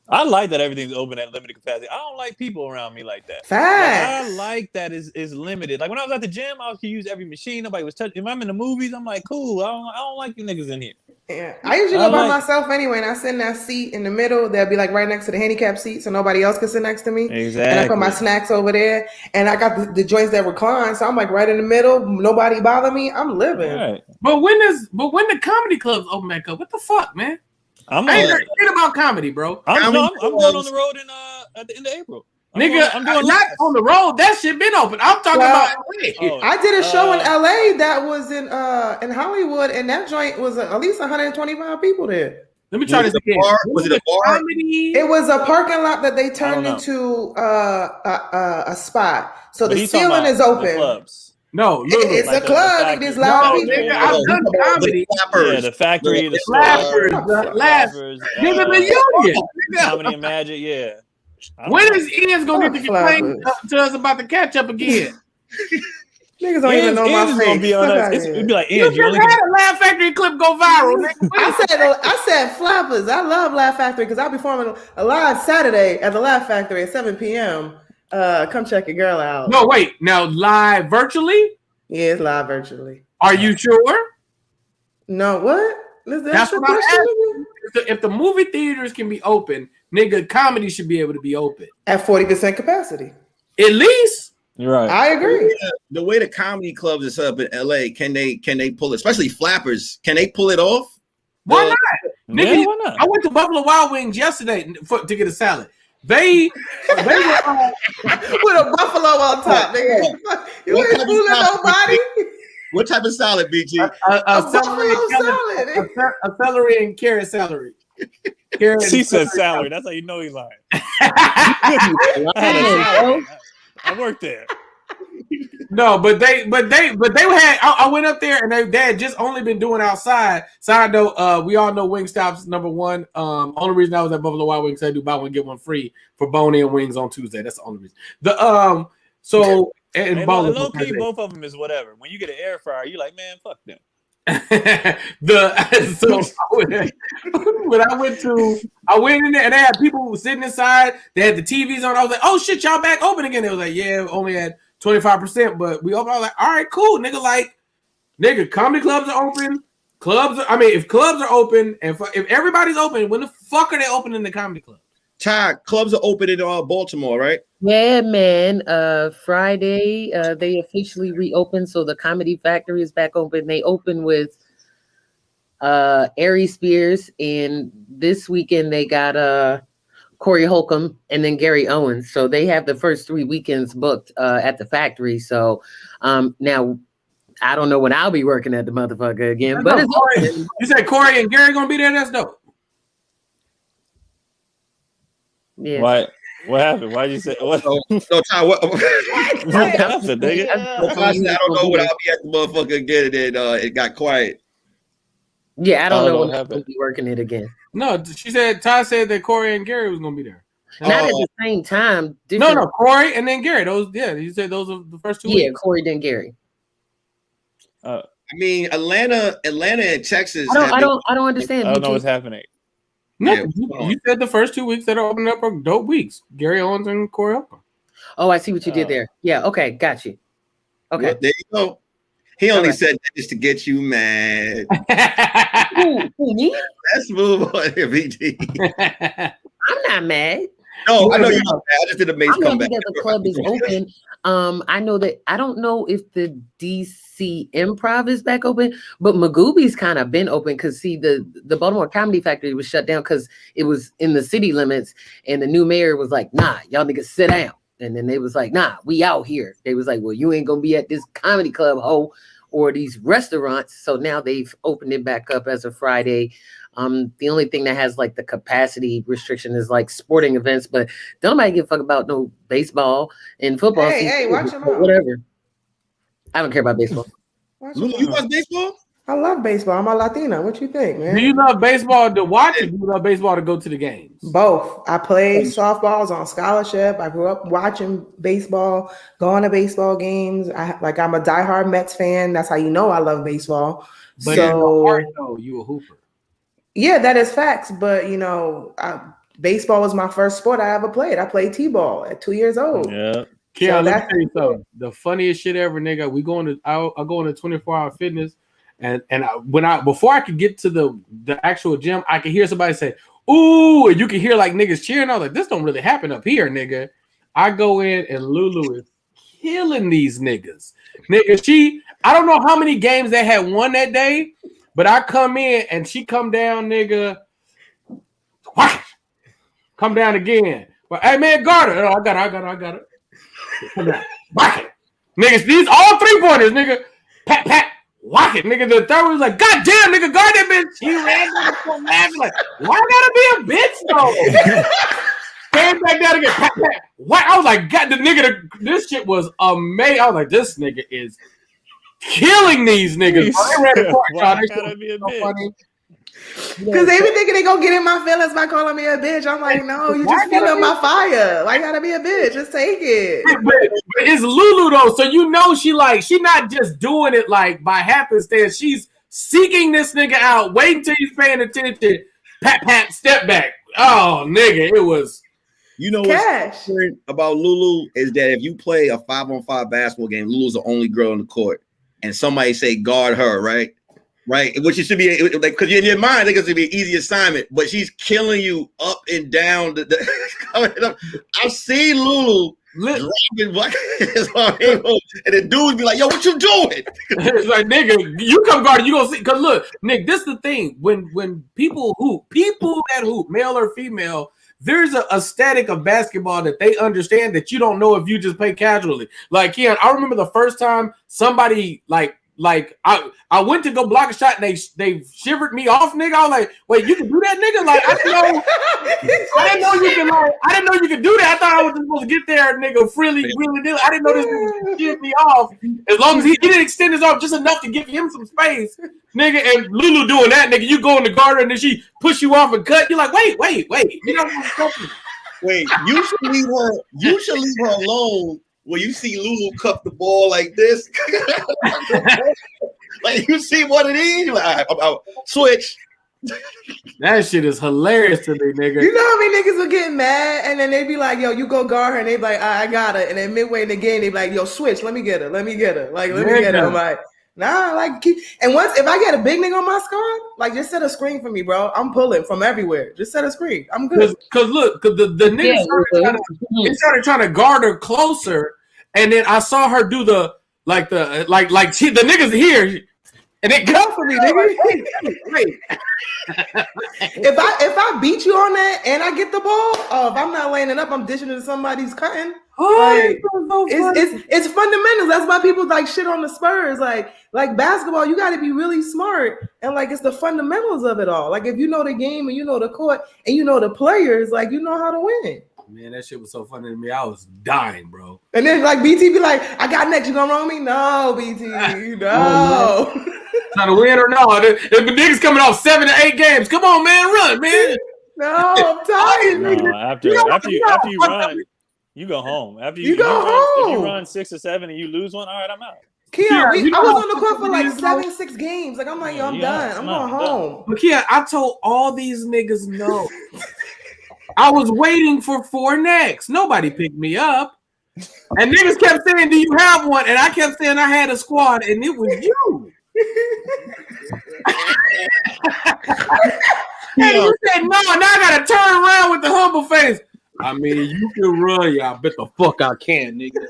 Speaker 4: I like that everything's open at limited capacity. I don't like people around me like that.
Speaker 5: Facts.
Speaker 4: Like, I like that is limited. Like when I was at the gym, I could use every machine. Nobody was touching. If I'm in the movies, I'm like, cool. I don't like you niggas in here.
Speaker 5: Yeah, I usually go by myself anyway, and I sit in that seat in the middle. They'll be like right next to the handicap seat, so nobody else can sit next to me.
Speaker 4: Exactly.
Speaker 5: And I put my snacks over there, and I got the joints that recline, so I'm like right in the middle. Nobody bother me. I'm living.
Speaker 4: Right.
Speaker 6: But when the comedy clubs open back up, what the fuck, man? I ain't heard shit about comedy, bro.
Speaker 4: I'm going on the road at the end of April. I'm doing
Speaker 6: not on the road. That shit been open. I'm talking about LA.
Speaker 5: I did a show in LA that was in Hollywood, and that joint was at least 125 people there.
Speaker 6: Let me try this again.
Speaker 2: Was it a bar?
Speaker 5: It was a parking lot that they turned into a spot. So the ceiling is open.
Speaker 6: No,
Speaker 5: it's like a club. There's loud people.
Speaker 6: Nigga, I've done comedy.
Speaker 4: The factory, the
Speaker 6: Flappers, nigga, the union.
Speaker 4: Comedy and Magic, yeah.
Speaker 6: When is Ian's gonna get to complain to us about the catch up again?
Speaker 5: Niggas don't even know my face.
Speaker 4: It'd be like, Ian,
Speaker 6: you had a Laugh Factory clip go viral.
Speaker 5: I said flappers. I love Laugh Factory because I'll be performing a live Saturday at the Laugh Factory at 7 p.m. Come check your girl out.
Speaker 6: No, wait. Now live virtually?
Speaker 5: Yeah, it's live virtually.
Speaker 6: Are you sure?
Speaker 5: No, what?
Speaker 6: That's what I'm asking. If the movie theaters can be open, nigga, comedy should be able to be open
Speaker 5: at 40% capacity.
Speaker 6: At least.
Speaker 4: You're right.
Speaker 5: I agree.
Speaker 2: The way the comedy clubs are set up in LA, can they pull it? Especially Flappers, can they pull it off?
Speaker 6: Why not? Nigga,
Speaker 4: Yeah, why not?
Speaker 6: I went to Buffalo Wild Wings yesterday to get a salad. They were
Speaker 5: with a buffalo on top, nigga. You ain't fooling nobody.
Speaker 2: What type of salad, BG?
Speaker 6: A celery and carrot celery.
Speaker 4: She said salary. That's how you know he's lying. I worked there.
Speaker 6: No, but they had. I went up there and they had just only been doing outside. Side note, we all know Wingstop's number one. Only reason I was at Buffalo Wild Wings, I do buy one get one free for bone-in wings on Tuesday. That's the only reason.
Speaker 4: Low key, both of them is whatever. When you get an air fryer, you like, man, fuck them.
Speaker 6: When I went in there and they had people sitting inside. They had the TVs on. I was like, oh shit, y'all back open again. They was like, yeah, only had 25%, but we open. I was like, all right, cool, nigga, comedy clubs are open. If clubs are open and if everybody's open, when the fuck are they opening the comedy club?
Speaker 2: Ty, clubs are open in Baltimore, right?
Speaker 3: Yeah, man. Friday, they officially reopened, so the Comedy Factory is back open. They opened with Ari Spears, and this weekend they got Corey Holcomb and then Gary Owens. So they have the first 3 weekends booked at the factory. So now I don't know when I'll be working at the motherfucker again, but it's
Speaker 6: Corey, you said Corey and Gary gonna be there. That's dope.
Speaker 3: yeah.
Speaker 4: What happened? Why'd you say what?
Speaker 2: No, Ty, what
Speaker 4: happened, nigga?
Speaker 2: I said, I don't know when I'll be at the motherfucker again, and then it got quiet.
Speaker 3: Yeah, I don't know when
Speaker 4: what
Speaker 3: I'll
Speaker 4: happened.
Speaker 3: be working it again.
Speaker 6: No, Ty said that Corey and Gary was gonna be there.
Speaker 3: Not at the same time.
Speaker 6: No, Corey and then Gary. He said those are the first 2 weeks.
Speaker 3: Yeah, Corey then Gary.
Speaker 2: I mean, Atlanta and Texas.
Speaker 3: I don't understand.
Speaker 4: I don't know what's happening.
Speaker 6: No,
Speaker 2: Yeah,
Speaker 6: you said the first 2 weeks that are opening up are dope weeks. Gary Owens and Corey Holcomb.
Speaker 3: Oh, I see what you did there. Yeah, okay, got you. Okay.
Speaker 2: Well, there you go. He only said that just to get you mad.
Speaker 3: Who, me?
Speaker 2: Let's move on, VT.
Speaker 3: I'm not mad.
Speaker 2: No, I know you're not mad. I just did a Mace
Speaker 3: I'm happy
Speaker 2: comeback.
Speaker 3: that the club is open. I know that I don't know if the DC Improv is back open, but Magooby's kind of been open because see the Baltimore Comedy Factory was shut down because it was in the city limits, and the new mayor was like, "Nah, y'all niggas sit down." And then they was like, "Nah, we out here." They was like, "Well, you ain't gonna be at this comedy club, ho, or these restaurants." So now they've opened it back up as of Friday. The only thing that has like the capacity restriction is like sporting events, but don't nobody give a fuck about no baseball and football.
Speaker 5: Hey, watch them out.
Speaker 3: Whatever. I don't care about baseball.
Speaker 2: You watch baseball?
Speaker 5: I love baseball. I'm a Latina. What you think, man?
Speaker 6: Do you love baseball to watch or do you love baseball to go to the games?
Speaker 5: Both. I played softball, I was on scholarship. I grew up watching baseball, going to baseball games. I'm a diehard Mets fan. That's how you know I love baseball.
Speaker 6: But you a hooper.
Speaker 5: Yeah, that is facts. But baseball was my first sport I ever played. I played T-ball at 2 years old.
Speaker 4: Yeah.
Speaker 6: Keon, let me tell you something. The funniest shit ever, nigga. I'll go into 24-hour fitness, and before I could get to the actual gym, I could hear somebody say, "Ooh," and you can hear like niggas cheering. I was like, "This don't really happen up here, nigga." I go in and Lulu is killing these niggas. Nigga, I don't know how many games they had won that day, but I come in and she come down, nigga. Come down again. But hey man, guard her. Oh, I got it. Come down. Whack it. Niggas, these all 3-pointers, nigga. Pat, whack it. Nigga, the third one was like, God damn, nigga, guard that bitch. He ran down the court laughing like, why I gotta be a bitch though? Came back down again. Pat. What? I was like, God, this shit was amazing. I was like, this nigga is killing these niggas. They ran the court, y'all. They gotta be a bitch. Funny.
Speaker 5: Because they be thinking they gonna get in my feelings by calling me a bitch. I'm like, no, you just feel up my fire. Why gotta be a bitch? Just take it.
Speaker 6: But it's Lulu though, so you know she not just doing it like by happenstance. She's seeking this nigga out, waiting till he's paying attention. Pat, step back. Oh, nigga, it was.
Speaker 2: You know what's different about Lulu is that if you play a 5-on-5 basketball game, Lulu's the only girl on the court, and somebody say guard her, right? Right, which it should be like because in your mind, I think it's gonna be an easy assignment, but she's killing you up and down. I've seen Lulu dropping and the dudes be like, "Yo, what you doing?"
Speaker 6: It's like, nigga, you come guard, you gonna see. Cause look, Nick, this is the thing. When people that hoop, male or female, there's an aesthetic of basketball that they understand that you don't know if you just play casually. Like, yeah, I remember the first time somebody like I went to go block a shot and they shivered me off, nigga. I was like, wait, you can do that, nigga? Like I didn't know you could do that. I thought I was just supposed to get there, nigga, really do. I didn't know this nigga could shiver me off. As long as he didn't extend his arm just enough to give him some space, nigga. And Lulu doing that, nigga, you go in the guard and then she push you off and cut. You're like, wait. You know what?
Speaker 2: Wait, you should leave her alone. When you see Lulu cup the ball like this, like you see what it is, like, I'll switch.
Speaker 6: That shit is hilarious to me, nigga.
Speaker 5: You know how many niggas will get mad and then they be like, yo, you go guard her, and they be like, I got it. And then midway in the game, they be like, yo, switch, let me get her. Like, let me get her. I'm like, Nah, like and once if I get a big nigga on my squad, like just set a screen for me, bro. I'm pulling from everywhere. Just set a screen. I'm good.
Speaker 6: Cause look, cause the niggas started trying to guard her closer, and then I saw her do the niggas here, and it come for me, nigga. Wait.
Speaker 5: If I beat you on that and I get the ball, if I'm not laying it up, I'm dishing it to somebody's cutting. It's fundamentals. That's why people like shit on the Spurs. Like basketball, you got to be really smart, and like it's the fundamentals of it all. Like if you know the game and you know the court and you know the players, like you know how to win.
Speaker 6: Man, that shit was so funny to me. I was dying, bro.
Speaker 5: And then like BT be like, "I got next. You gonna roll me? No, BT, no."
Speaker 6: Trying to win or no? If the niggas coming off 7 to 8 games, come on, man, run, man.
Speaker 5: No, I'm tired.
Speaker 4: No, after you run, you go home. After you
Speaker 5: go home.
Speaker 4: If you run 6 or 7 and you lose one, all right, I'm out.
Speaker 5: Kia, I was on the court for like 7-6 games. Like I'm like, yo, I'm done. I'm going home.
Speaker 6: But Kia, I told all these niggas no. I was waiting for 4 next. Nobody picked me up. And niggas kept saying, do you have one? And I kept saying I had a squad, and it was you. And you said no, now I gotta turn around with the humble face. I mean, you can run, y'all. Bet the fuck I can, nigga.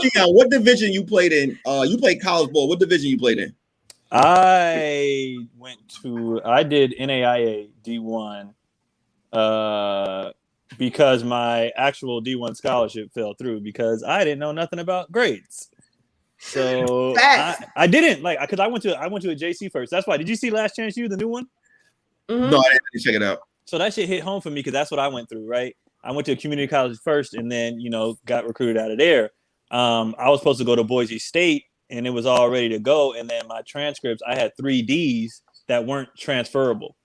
Speaker 2: Keon, what division you played in? You played college ball. What division you played in?
Speaker 4: I did NAIA D1 because my actual D1 scholarship fell through because I didn't know nothing about grades. So I didn't because I went to a JC first. That's why. Did you see Last Chance U, the new one?
Speaker 5: Mm-hmm.
Speaker 2: No, I didn't check it out.
Speaker 4: So that shit hit home for me because that's what I went through, right? I went to a community college first and then, got recruited out of there. I was supposed to go to Boise State and it was all ready to go. And then my transcripts, I had 3 Ds that weren't transferable.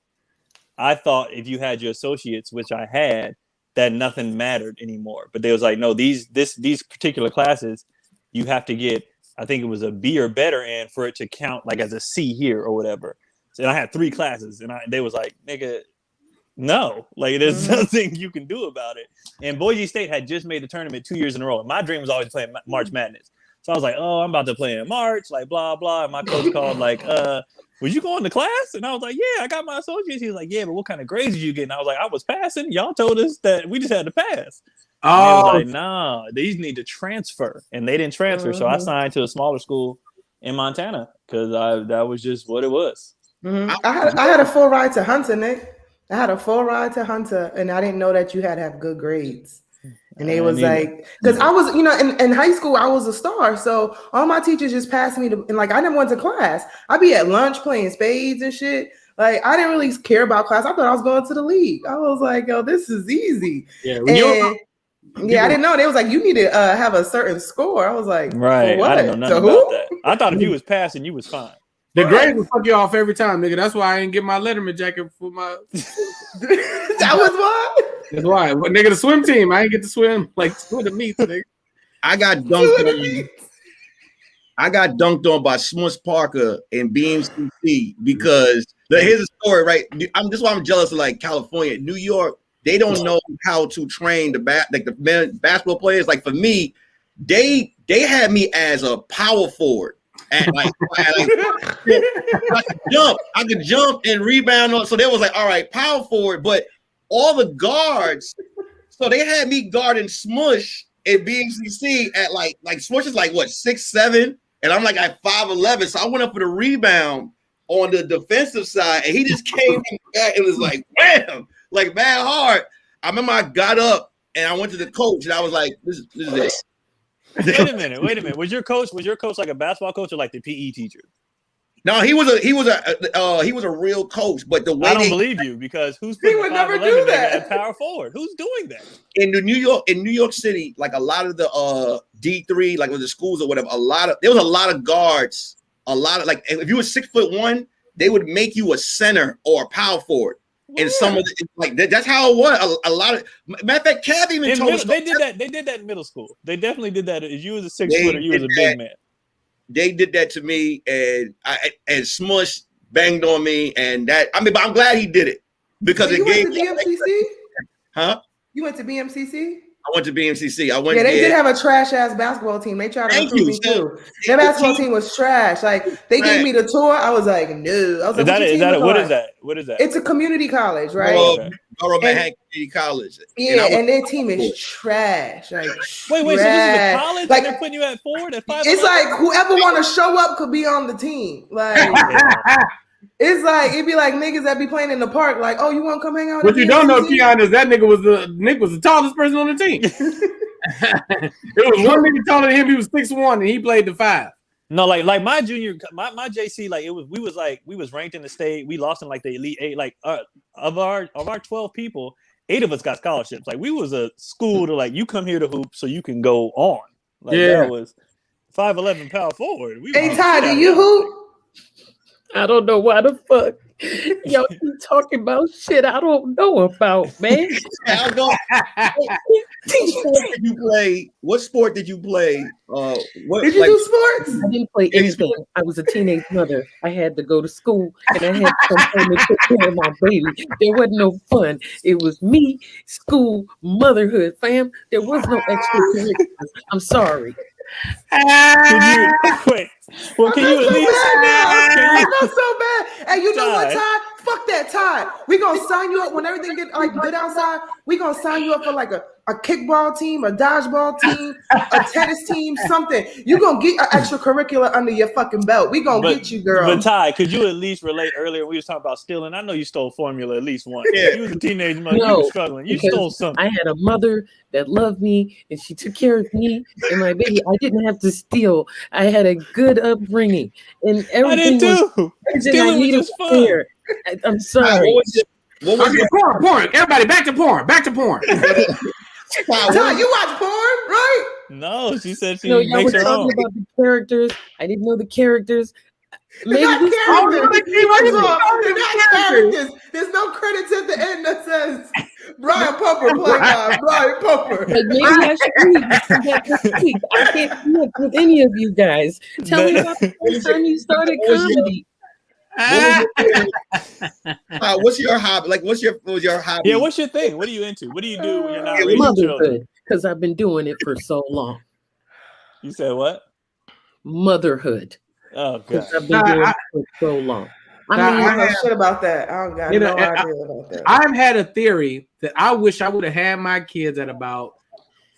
Speaker 4: I thought if you had your associates, which I had, that nothing mattered anymore. But they was like, no, these particular classes, you have to get, I think it was a B or better in for it to count like as a C here or whatever. So I had 3 classes and they was like, nigga, no, like there's nothing you can do about it. And Boise State had just made the tournament 2 years in a row. And my dream was always playing March Madness. So I was like, oh, I'm about to play in March, like blah, blah. And my coach called like, was you going to class? And I was like, yeah, I got my associates. He was like, yeah, but what kind of grades did you get? And I was like, I was passing. Y'all told us that we just had to pass. And he was like, nah, these need to transfer. And they didn't transfer. So I signed to a smaller school in Montana because that was just what it was.
Speaker 5: Mm-hmm. I had a full ride to Hunter, Nick. I had a full ride to Hunter, and I didn't know that you had to have good grades. And they was like, because I was, in high school, I was a star. So all my teachers just passed me and like, I never went to class. I'd be at lunch playing spades and shit. Like, I didn't really care about class. I thought I was going to the league. I was like, yo, this is easy.
Speaker 6: Yeah,
Speaker 5: I didn't know. They was like, you need to have a certain score. I was like,
Speaker 4: right.
Speaker 5: What?
Speaker 4: I didn't know nothing about that. I thought if you was passing, you was fine.
Speaker 6: The grades will fuck you off every time, nigga. That's why I ain't get my Letterman jacket for my.
Speaker 5: That was why.
Speaker 6: That's why. But nigga, the swim team, I ain't get to swim like swim the meets, nigga.
Speaker 2: I got dunked on by Smush Parker in BMCC because here's a story, right? This is why I'm jealous of like California, New York. They don't know how to train the basketball players. Like for me, they had me as a power forward. And I could jump and rebound. So they was like, all right, power forward. But all the guards, so they had me guarding Smush at BMCC at like Smush is like what 6'7", and I'm like at 5'11". So I went up for the rebound on the defensive side, and he just came back and was like, wham, like mad hard. I remember I got up and I went to the coach and I was like, this is it.
Speaker 4: Wait a minute. Was your coach like a basketball coach or like the PE teacher?
Speaker 2: No, he was a real coach, but the way
Speaker 4: I don't believe you because who's
Speaker 5: he would never do that
Speaker 4: at power forward? Who's doing that?
Speaker 2: In New York City, like a lot of the D3, like with the schools or whatever, there was a lot of guards, like if you were 6'1", they would make you a center or a power forward. And some of the like that's how it was. A lot of matter of fact, Cav even told us
Speaker 4: they did that in middle school. They definitely did that. If you was a 6-footer, you was a big man.
Speaker 2: They did that to me, and Smush banged on me, and but I'm glad he did it because it gave
Speaker 5: me. BMCC?
Speaker 2: Huh?
Speaker 5: You went to BMCC?
Speaker 2: I went to BMCC. I went.
Speaker 5: Yeah, they
Speaker 2: there.
Speaker 5: did have a trash ass basketball team. They tried to
Speaker 2: Thank
Speaker 5: recruit
Speaker 2: you.
Speaker 5: me
Speaker 2: So,
Speaker 5: too. Their basketball team was trash. Like they gave me the tour. I was like, no. I was like,
Speaker 4: What is that? What is that?
Speaker 5: It's a community college, right?
Speaker 2: Goro Manhattan Community College.
Speaker 5: Yeah, and their team is trash. Like,
Speaker 4: wait, so this is a college? Like, they're putting you at 4 at 5?
Speaker 5: It's like whoever want to show up could be on the team. Like, it's like it'd be like niggas that be playing in the park. Like, oh, you want to come hang out?
Speaker 6: What you don't know, Keon, is that Nick was the tallest person on the team. It was one nigga taller than him. He was 6'1", and he played the 5.
Speaker 4: No, like my junior, my JC, like we was ranked in the state. We lost in like the Elite 8. Like of our 12 people, 8 of us got scholarships. Like we was a school to like you come here to hoop so you can go on. Like that was 5'11" power forward.
Speaker 5: Hey Ty, do you hoop?
Speaker 7: I don't know why the fuck y'all keep talking about shit I don't know about, man.
Speaker 2: What sport did you play?
Speaker 5: Did you do sports?
Speaker 7: I didn't play anything. I was a teenage mother. I had to go to school and I had to come home and take care of my baby. There wasn't no fun. It was me, school, motherhood, fam. There was no extracurriculars. I'm sorry.
Speaker 4: Can you at least?
Speaker 5: I feel so bad. Hey, you know what, Ty? Fuck that, Ty. We gonna sign you up when everything get like good outside. We gonna sign you up for like a kickball team, a dodgeball team, a tennis team, something. You gonna get an extracurricular under your fucking belt. We gonna get you, girl.
Speaker 4: But Ty, could you at least relate earlier? We was talking about stealing. I know you stole formula at least once. Yeah. You was a teenage mother. You were struggling. You stole something.
Speaker 7: I had a mother that loved me and she took care of me and my baby. I didn't have to steal. I had a good upbringing and everything.
Speaker 4: I did too. Stealing was just fun.
Speaker 7: I'm sorry.
Speaker 6: What was your porn? Everybody, back to porn. Back to porn.
Speaker 5: Ty, you watch porn, right?
Speaker 4: No, she said she
Speaker 7: y'all
Speaker 4: makes
Speaker 7: were
Speaker 4: her
Speaker 7: talking
Speaker 4: own.
Speaker 7: about the characters. I didn't know the characters. Maybe
Speaker 5: Not
Speaker 7: this
Speaker 5: characters. They're not characters. There's no credits at the end that says Brian Pumper played by Brian Pumper.
Speaker 7: Like maybe I should read that this week. I can't connect with any of you guys. Tell me about the first time you started comedy.
Speaker 2: What's your hobby? Like, what was your hobby?
Speaker 4: Yeah, what's your thing? What are you into? What do you do when you're not raising children?
Speaker 7: Motherhood, because I've been doing it for so long.
Speaker 4: You said what?
Speaker 7: Motherhood.
Speaker 4: Oh god,
Speaker 7: because I've been doing it for so long.
Speaker 5: I know shit about that. I don't got no idea about that.
Speaker 6: I've had a theory that I wish I would have had my kids at about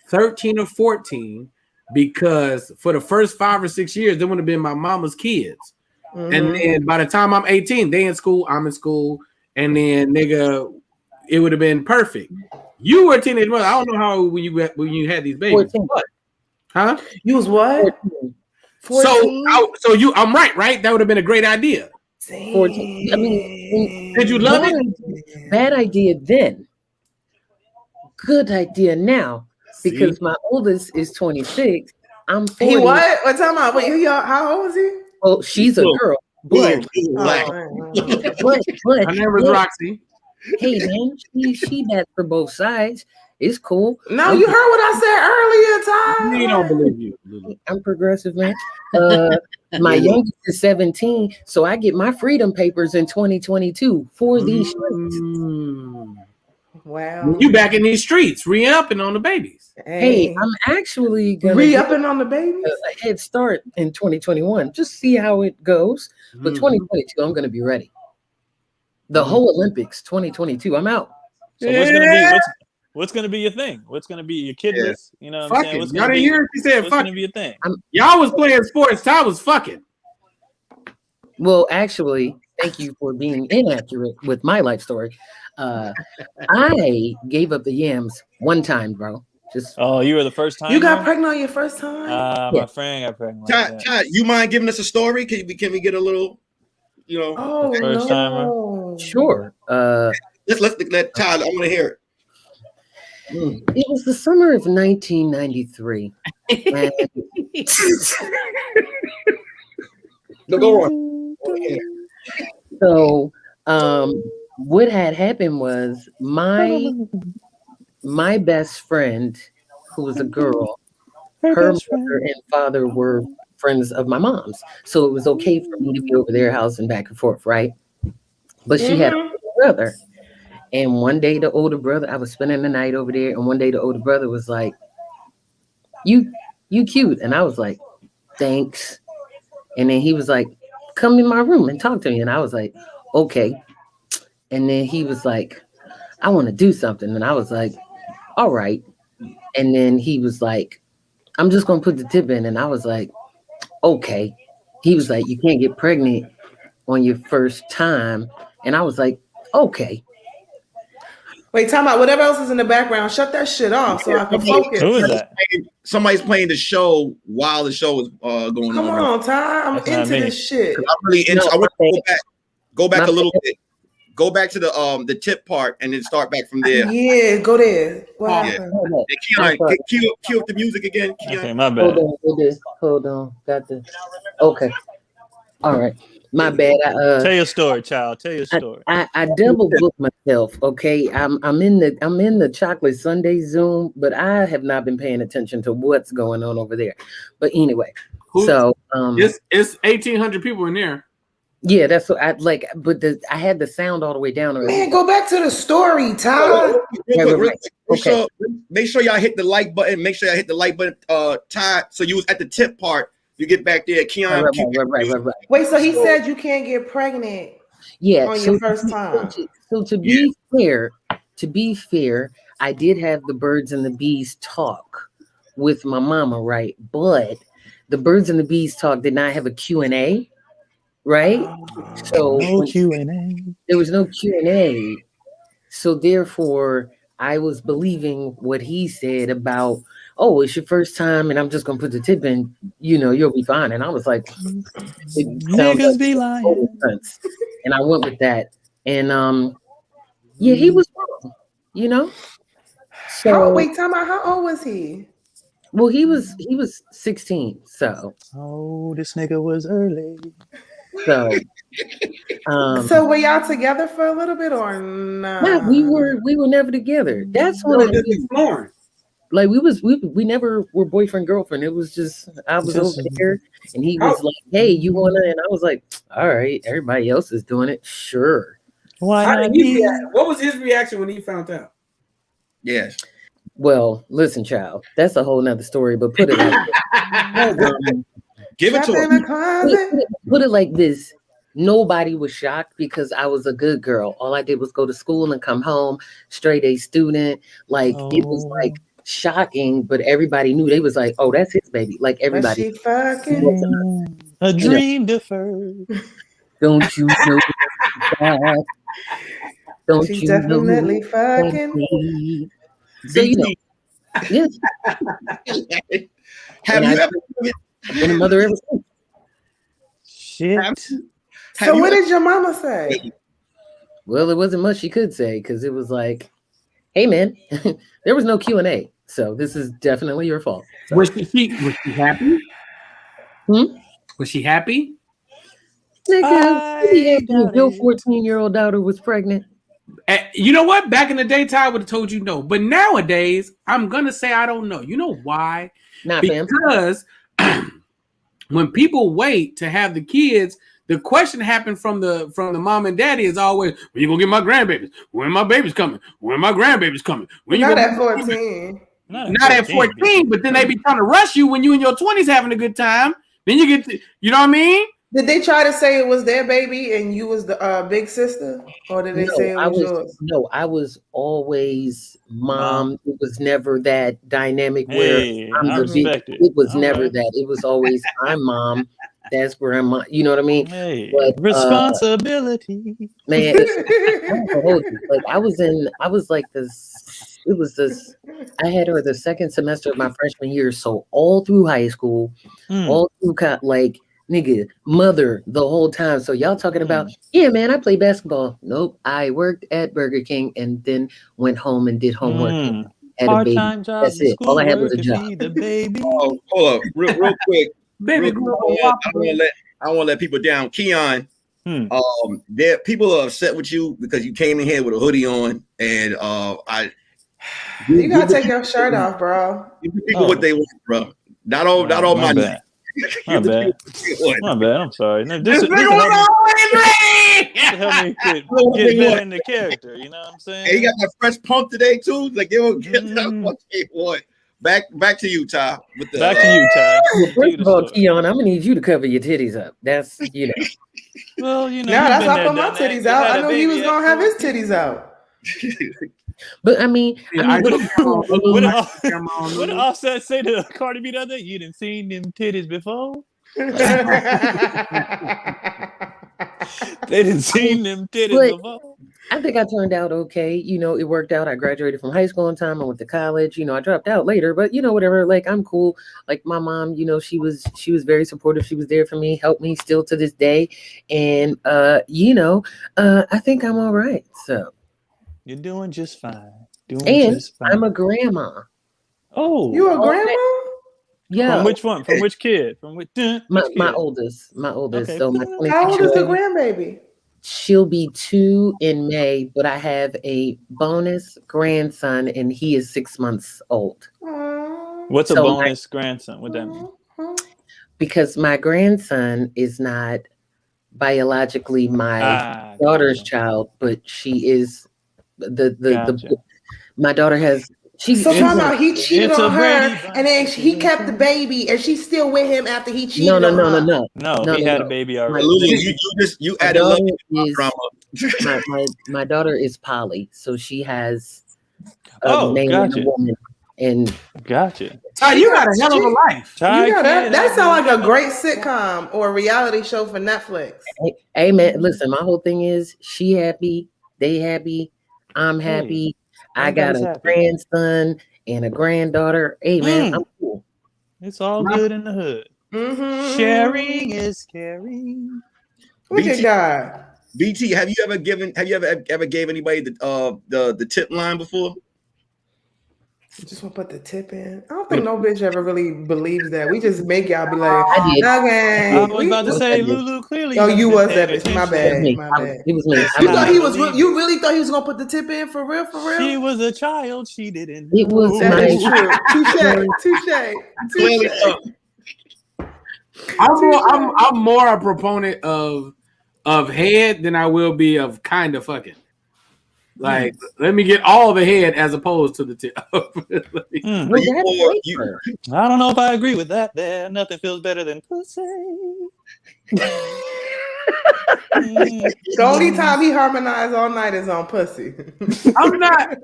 Speaker 6: 13 or 14, because for the first 5 or 6 years, they would have been my mama's kids. Mm-hmm. And then by the time I'm 18, they in school, I'm in school, and then nigga, it would have been perfect. You were a teenage mother. I don't know how when you had these babies.
Speaker 7: 14.
Speaker 6: Huh?
Speaker 5: You was what?
Speaker 7: 14.
Speaker 6: So I'm right? That would have been a great idea.
Speaker 7: 14. I mean,
Speaker 6: did you love it?
Speaker 7: Bad idea then. Good idea now, because my oldest is 26. I'm 40.
Speaker 5: He what? What time out? Wait, how old is he?
Speaker 7: Well, she's a girl, but
Speaker 6: I never was Roxy.
Speaker 7: Hey man, she bad for both sides. It's cool.
Speaker 5: No, you heard what I said earlier, Ty.
Speaker 6: We don't believe you.
Speaker 7: I'm progressive, man. My youngest is 17, so I get my freedom papers in 2022 for these streets.
Speaker 5: Wow.
Speaker 6: You back in these streets, re-upping on the babies.
Speaker 7: Hey, I'm actually gonna
Speaker 5: re-upping on the babies.
Speaker 7: A head start in 2021. Just see how it goes. But 2022, I'm gonna be ready. The whole Olympics, 2022, I'm out.
Speaker 4: So what's gonna be your thing? What's gonna be your kid list? You know what I'm saying? What's
Speaker 6: Y'all didn't hear it? She said
Speaker 4: what's
Speaker 6: fuck.
Speaker 4: Gonna be a thing?
Speaker 6: Y'all was playing sports. Ty was fucking.
Speaker 7: Well, actually, thank you for being inaccurate with my life story. I gave up the yams one time, bro.
Speaker 4: You were the first time.
Speaker 5: You got pregnant on your first time?
Speaker 4: My friend got pregnant.
Speaker 2: Ty, you mind giving us a story? Can we get a little,
Speaker 4: first timer?
Speaker 7: Sure.
Speaker 2: Let's let Ty. I want to hear it.
Speaker 7: It was the summer of 1993.
Speaker 2: No, go on.
Speaker 7: So, what had happened was my best friend, who was a girl, her mother and father were friends of my mom's, so it was okay for me to be over their house and back and forth, right? But she had a brother, And one day the older brother, I was spending the night over there, and one day the older brother was like, you cute. And I was like, thanks. And then he was like, come in my room and talk to me. And I was like, okay. And then he was like, I want to do something. And I was like, all right. And then he was like, I'm just going to put the tip in. And I was like, okay. He was like, you can't get pregnant on your first time. And I was like, okay.
Speaker 5: Wait, time out. Whatever else is in the background, shut that shit off so I can focus.
Speaker 4: Who is that?
Speaker 2: Somebody's playing the show while the show is going
Speaker 5: Come on, Ty. I'm
Speaker 4: That's not
Speaker 5: into
Speaker 4: me.
Speaker 5: this shit.
Speaker 2: I'm really into. I want to go back a little bit. Go back to the tip part and then start back from there.
Speaker 5: Yeah, go there. What
Speaker 2: Yeah.
Speaker 5: happened?
Speaker 2: Hey, Keon, cue up the music again. Keon.
Speaker 4: Okay, my bad.
Speaker 7: Hold on. Got the. Okay. All right. My bad.
Speaker 4: Tell your story, child. Tell your story.
Speaker 7: I double booked myself. Okay, I'm in the chocolate Sunday Zoom, but I have not been paying attention to what's going on over there. But anyway,
Speaker 6: it's 1,800 people in there.
Speaker 7: Yeah, that's what I like. But I had the sound all the way down already.
Speaker 5: Man, go back to the story, Ty.
Speaker 7: Okay.
Speaker 2: Make sure y'all hit the like button. Make sure y'all hit the like button, Ty. So you was at the tip part. You get back there, Keon.
Speaker 7: Right.
Speaker 5: Wait, so he said you can't get pregnant on your first time.
Speaker 7: So to be fair, I did have the birds and the bees talk with my mama, right? But the birds and the bees talk did not have a Q&A, right? So
Speaker 4: no Q&A.
Speaker 7: There was no Q&A. So therefore, I was believing what he said about, oh, it's your first time and I'm just going to put the tip in, you'll be fine. And I was like,
Speaker 4: niggas be lying.
Speaker 7: And I went with that. And he was wrong, So
Speaker 5: wait, time out. How old was he?
Speaker 7: Well, he was 16, so.
Speaker 4: Oh, this nigga was early.
Speaker 7: So
Speaker 5: so were y'all together for a little bit or not?
Speaker 7: Nah, we were never together. That's when like we never were boyfriend girlfriend. It was just I was over there and he was like, hey, you wanna? And I was like, all right, everybody else is doing it, sure.
Speaker 6: Why not me? What was his reaction when he found out?
Speaker 2: Yes.
Speaker 7: Well, listen, child, that's a whole nother story, but put it like this.
Speaker 2: Give it to him.
Speaker 7: Put it like this. Nobody was shocked because I was a good girl. All I did was go to school and come home, straight A student. Like it was like shocking, but everybody knew. They was like, oh, that's his baby. Like everybody.
Speaker 4: A dream deferred.
Speaker 7: Don't you know that? Don't
Speaker 5: She's
Speaker 7: you
Speaker 5: definitely
Speaker 7: know
Speaker 5: fucking.
Speaker 7: So yes.
Speaker 2: Have you ever
Speaker 7: been a mother ever since?
Speaker 4: Shit.
Speaker 5: So what did your mama say?
Speaker 7: Well, it wasn't much she could say because it was like, hey man, there was no Q&A. So this is definitely your fault. So.
Speaker 6: Was she happy? Was she happy?
Speaker 7: Nigga, your 14-year-old daughter was pregnant.
Speaker 6: You know what? Back in the day, Ty would have told you no. But nowadays, I'm gonna say I don't know. You know why? Because when people wait to have the kids, the question happened from the mom and daddy is always, when you gonna get my grandbabies? When my baby's coming? When my grandbaby's coming? When you
Speaker 5: not at 14.
Speaker 6: Not at 14, but then they be trying to rush you when you in your 20s having a good time. Then you get to, you know what I mean?
Speaker 5: Did they try to say it was their baby and you was the big sister? Or did they say it was yours?
Speaker 7: No, I was always mom. It was never that dynamic where I'm the big. It was never that. It was always I'm mom. That's grandma. You know what I mean?
Speaker 4: Hey,
Speaker 7: but,
Speaker 4: responsibility.
Speaker 7: Man, like I was like this. It was this. I had her the second semester of my freshman year, so all through high school, all through like. Nigga, mother the whole time. So y'all talking about, yeah, man, I play basketball. Nope, I worked at Burger King and then went home and did homework. Had a baby. That's it. All I had was a job.
Speaker 4: The baby.
Speaker 2: Hold up, real quick. Baby, I want to let people down. Keon, there people are upset with you because you came in here with a hoodie on, and
Speaker 5: you gotta take your shirt off, bro.
Speaker 2: Give people what they want, bro. Not all my
Speaker 4: bad. My bad. I'm sorry. No, this
Speaker 6: nigga was always ready.
Speaker 4: help me get better in the character. You know what I'm saying?
Speaker 2: Hey, he got that fresh pump today too. Like, yo, get that what? Back to you, Ty.
Speaker 4: Back to you, Ty.
Speaker 7: First of all, Keon, I'm gonna need you to cover your titties up. That's
Speaker 4: Well,
Speaker 5: Nah, that's why I put my titties out. I knew he was gonna have his titties out.
Speaker 7: But I mean,
Speaker 4: what did Offset say to Cardi B the other day? You didn't seen them titties before? They didn't seen them titties before.
Speaker 7: I think I turned out okay. You know, it worked out. I graduated from high school on time. I went to college. You know, I dropped out later, but you know, whatever. Like, I'm cool. Like, my mom, you know, she was very supportive. She was there for me, helped me still to this day. And you know, I think I'm all right. So
Speaker 4: you're doing just fine.
Speaker 7: I'm a grandma.
Speaker 4: Oh,
Speaker 5: you a grandma?
Speaker 7: Yeah.
Speaker 4: From which one? From which kid? From which?
Speaker 7: My oldest. Okay. So my
Speaker 5: how old is the grandbaby?
Speaker 7: She'll be 2 in May, but I have a bonus grandson, and he is 6 months old.
Speaker 4: What's a bonus grandson? What that mean?
Speaker 7: Because my grandson is not biologically my daughter's child, but she is my daughter has. So
Speaker 5: talking about he cheated on her, and then he kept the baby, and she's still with him after he cheated on her.
Speaker 7: No,
Speaker 4: he had a baby already.
Speaker 2: You added love to
Speaker 7: drama. My daughter is poly, so she has a man and a woman. And
Speaker 6: gotcha. Ty, you got a hell of a life.
Speaker 5: That sounds like a great sitcom or a reality show for Netflix.
Speaker 7: Hey man, listen, my whole thing is she happy, they happy, I'm happy. I got a grandson and a granddaughter. Hey man, I'm cool.
Speaker 4: It's all good in the hood.
Speaker 5: Mm-hmm.
Speaker 4: Sharing is caring.
Speaker 5: Look at God.
Speaker 2: BT, have you ever gave anybody the tip line before?
Speaker 5: You just want to put the tip in. I don't think no bitch ever really believes that. We just make y'all be like,
Speaker 7: I did.
Speaker 5: Okay.
Speaker 4: I was about to say, Lulu, clearly.
Speaker 5: Oh, you was that bitch. My bad.
Speaker 7: It was me.
Speaker 5: You thought he was. You really thought he was gonna put the tip in for real? For real?
Speaker 4: She was a child. She didn't.
Speaker 7: It was
Speaker 5: Touche.
Speaker 6: I'm more a proponent of head than I will be of kind of fucking. Like, let me get all the head as opposed to the tip.
Speaker 4: I don't know if I agree with that. There, nothing feels better than pussy.
Speaker 5: The only time he harmonized all night is on pussy.
Speaker 6: I'm not.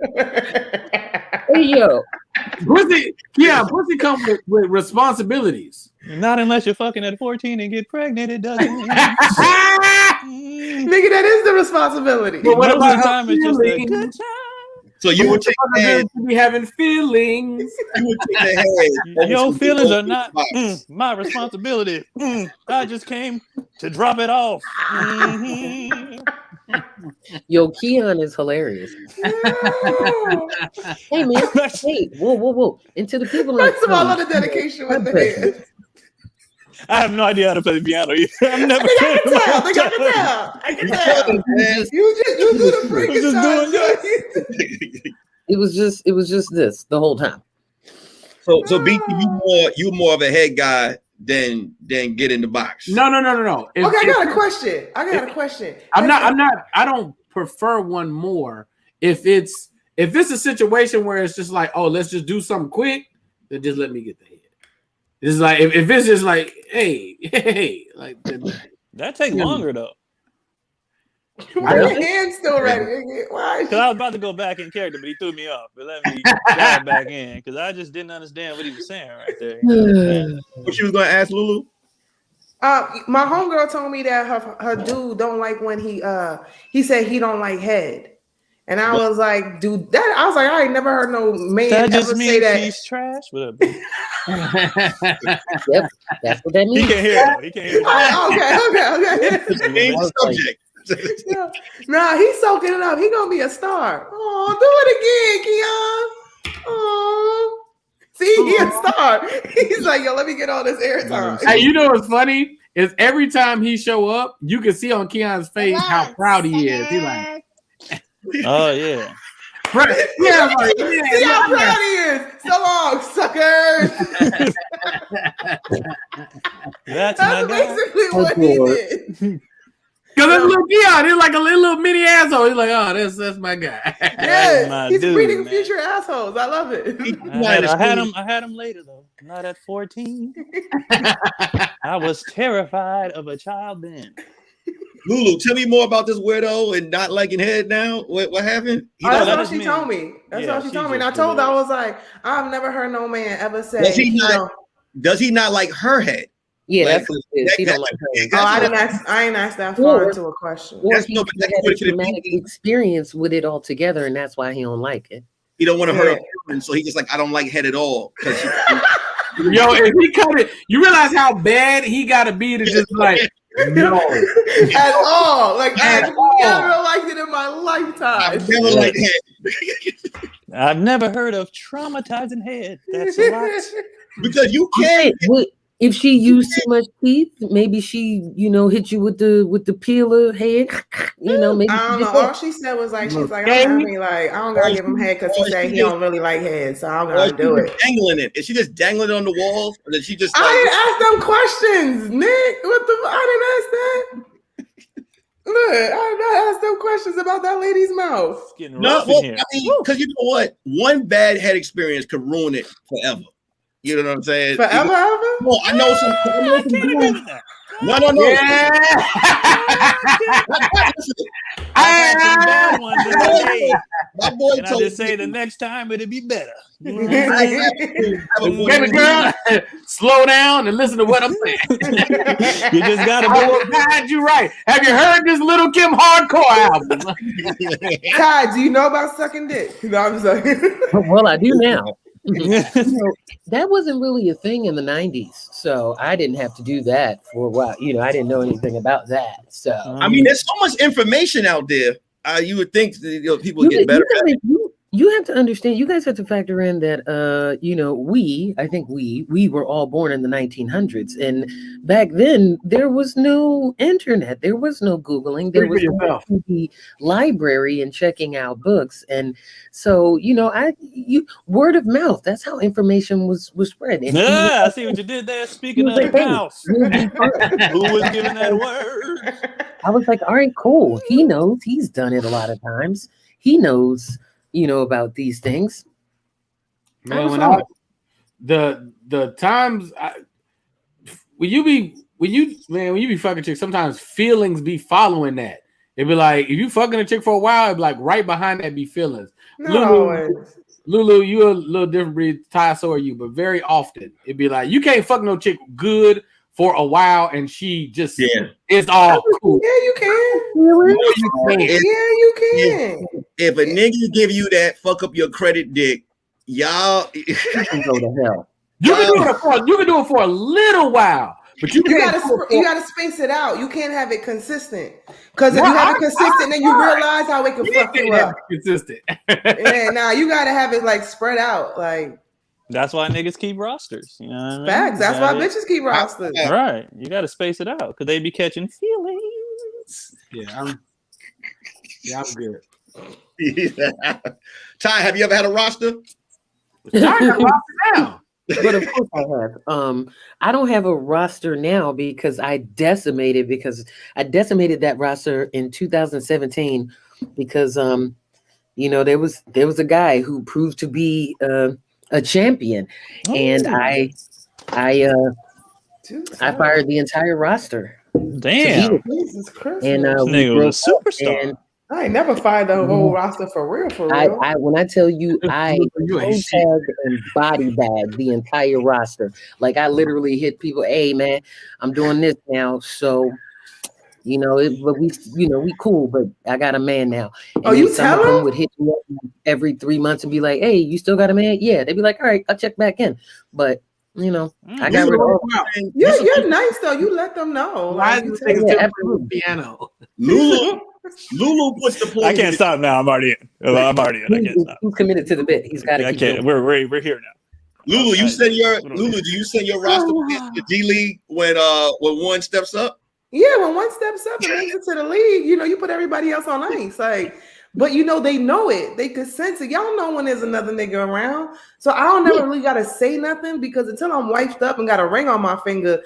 Speaker 7: Hey yo,
Speaker 6: pussy. Yeah, pussy comes with responsibilities.
Speaker 4: Not unless you're fucking at 14 and get pregnant. It doesn't.
Speaker 5: Nigga, that is the responsibility.
Speaker 6: But what about
Speaker 4: the time it's just a good time.
Speaker 2: So you would take the head
Speaker 6: to be having feelings.
Speaker 2: You would take the head.
Speaker 4: Your feelings are not my responsibility. I just came to drop it off.
Speaker 7: Yo, Keon is hilarious. Hey man, hey, whoa. And to the people,
Speaker 5: first of all, on the dedication with the head.
Speaker 4: I have no idea how to play the piano. I've never
Speaker 5: I can tell. You do the freaking
Speaker 7: It was just this the whole time.
Speaker 2: So BT, you more of a head guy than get in the box.
Speaker 6: No.
Speaker 5: I got a question.
Speaker 6: I'm not. I don't prefer one more. If it's a situation where it's just like, oh, let's just do something quick, then just let me get the head. It's like if it's just like, hey, like
Speaker 4: that take longer though.
Speaker 5: Why your hand's still ready? Why?
Speaker 4: Because I was about to go back in character, but he threw me off. But let me dive back in because I just didn't understand what he was saying right there.
Speaker 2: What you was gonna ask, Lulu?
Speaker 5: My homegirl told me that her dude don't like when he said he don't like head. And I was like, dude, I ain't never heard no man ever say that.
Speaker 4: He's trash. What up?
Speaker 7: Yep, that's what that means.
Speaker 4: He can't hear it.
Speaker 5: Okay.
Speaker 2: Subject.
Speaker 5: Nah, he's soaking it up. He gonna be a star. Oh, do it again, Keon. Oh, see, he a star. He's like, yo, let me get all this airtime.
Speaker 6: Hey, you know what's funny is every time he show up, you can see on Keon's face how proud he is. He like.
Speaker 4: Oh yeah.
Speaker 6: Right. Yeah, like,
Speaker 5: see how proud he is. So long, suckers.
Speaker 4: That's
Speaker 5: basically what he did.
Speaker 6: Because little Dion. He's like a little mini asshole. He's like, oh, that's my guy.
Speaker 5: Yeah, he's
Speaker 4: dude,
Speaker 5: breeding
Speaker 4: man.
Speaker 5: future assholes. I love it.
Speaker 4: I had him later though. Not at 14. I was terrified of a child then.
Speaker 2: Lulu, tell me more about this weirdo and not liking head now. What happened?
Speaker 5: That's all she told me. That's all she told me. And I told her, I was like, I've never heard no man ever say,
Speaker 2: does he not like her head?
Speaker 7: Yeah,
Speaker 2: like,
Speaker 7: that's what it is. He don't like her.
Speaker 5: I ain't asked that far into a question.
Speaker 7: Or he had a traumatic experience with it altogether, and that's why he don't like it.
Speaker 2: He don't want to hurt her, so he just like, I don't like head at all.
Speaker 6: Yo, if he cut it, you realize how bad he got to be to just like, no.
Speaker 5: At all. Like, I've never liked it in my lifetime.
Speaker 2: I've never liked head.
Speaker 4: I've never heard of traumatizing head. That's a lot.
Speaker 2: Because you can't.
Speaker 7: If she used too much teeth, maybe she, hit you with the peeler head. Maybe.
Speaker 5: I don't know. All she said was like, she's like, I don't gotta give him head because he said he don't really like head, so I don't gotta do it.
Speaker 2: Dangling it. Is she just dangling it on the walls, or did she just?
Speaker 5: I didn't ask them questions, Nick. I didn't ask that. Look, I did not ask them questions about that lady's mouth.
Speaker 2: No, well, I mean, because you know what? One bad head experience could ruin it forever. You know what I'm saying?
Speaker 5: Forever, ever?
Speaker 2: Well, I know some. No.
Speaker 4: Yeah. I just say the next time it'll be better.
Speaker 6: Baby girl, slow down and listen to what I'm saying.
Speaker 4: You just gotta
Speaker 6: guide you right. Have you heard this Little Kim hardcore album?
Speaker 5: Ty, do you know about sucking dick? No, I'm sorry.
Speaker 7: Well, I do now. That wasn't really a thing in the 90s, so I didn't have to do that for a while. I didn't know anything about that. So
Speaker 2: I mean, there's so much information out there. You would think people would get better at it.
Speaker 7: You have to understand, you guys have to factor in that we were all born in the 1900s, and back then there was no internet, there was no Googling, there was no to the library and checking out books. And so word of mouth, that's how information was spread. And
Speaker 4: I see what you did there. Speaking of the mouth, who was giving that word?
Speaker 7: I was like, all right, cool, he knows, he's done it a lot of times, he knows about these things.
Speaker 6: Man, the times when you be fucking chicks, sometimes feelings be following that. It'd be like, if you fucking a chick for a while, it'd be like right behind that be feelings.
Speaker 5: No.
Speaker 6: Lulu, you a little different breed, Ty, so are you, but very often it'd be like, you can't fuck no chick good for a while and she just it's all cool.
Speaker 5: Yeah, you can. You can.
Speaker 2: If a nigga give you that fuck up your credit dick, y'all
Speaker 7: can go to hell.
Speaker 6: You can do it for a little while, but you
Speaker 5: gotta space it out. You can't have it consistent. Because if you have it consistent, then you realize how it can fuck you up.
Speaker 6: Consistent.
Speaker 5: Yeah, you gotta have it like spread out. Like
Speaker 4: that's why niggas keep rosters. You know what I mean?
Speaker 5: Facts. That's why bitches keep rosters.
Speaker 4: Right. You gotta space it out because they be catching feelings.
Speaker 6: I'm good.
Speaker 2: Ty, have you ever had a roster?
Speaker 6: Now.
Speaker 7: But of course I have. I don't have a roster now because I decimated that roster in 2017 because there was a guy who proved to be a champion, and I fired the entire roster.
Speaker 4: Damn,
Speaker 5: Jesus Christ!
Speaker 7: And
Speaker 4: nigga was a superstar.
Speaker 5: I ain't never fired the whole roster for real.
Speaker 7: When I tell you, I tagged and body bagged the entire roster. Like I literally hit people, hey man, I'm doing this now. So, but we cool, but I got a man now. And
Speaker 5: you
Speaker 7: some of them would hit me up every 3 months and be like, hey, you still got a man? Yeah. They'd be like, all right, I'll check back in. But I got rid of all.
Speaker 5: You're nice though. You let them know.
Speaker 6: Why is this nigga still piano?
Speaker 2: Lulu puts the point.
Speaker 4: I can't stop now. I'm already in. I can't stop.
Speaker 7: He's committed to the bit. He's got to.
Speaker 4: I can't. We're here now.
Speaker 2: Lulu, do you send your roster to G League when one steps up?
Speaker 5: Yeah, when one steps up and makes it to the league, you put everybody else on ice. Like, but they know it. They can sense it. Y'all know when there's another nigga around. So I don't never really gotta say nothing because until I'm wiped up and got a ring on my finger,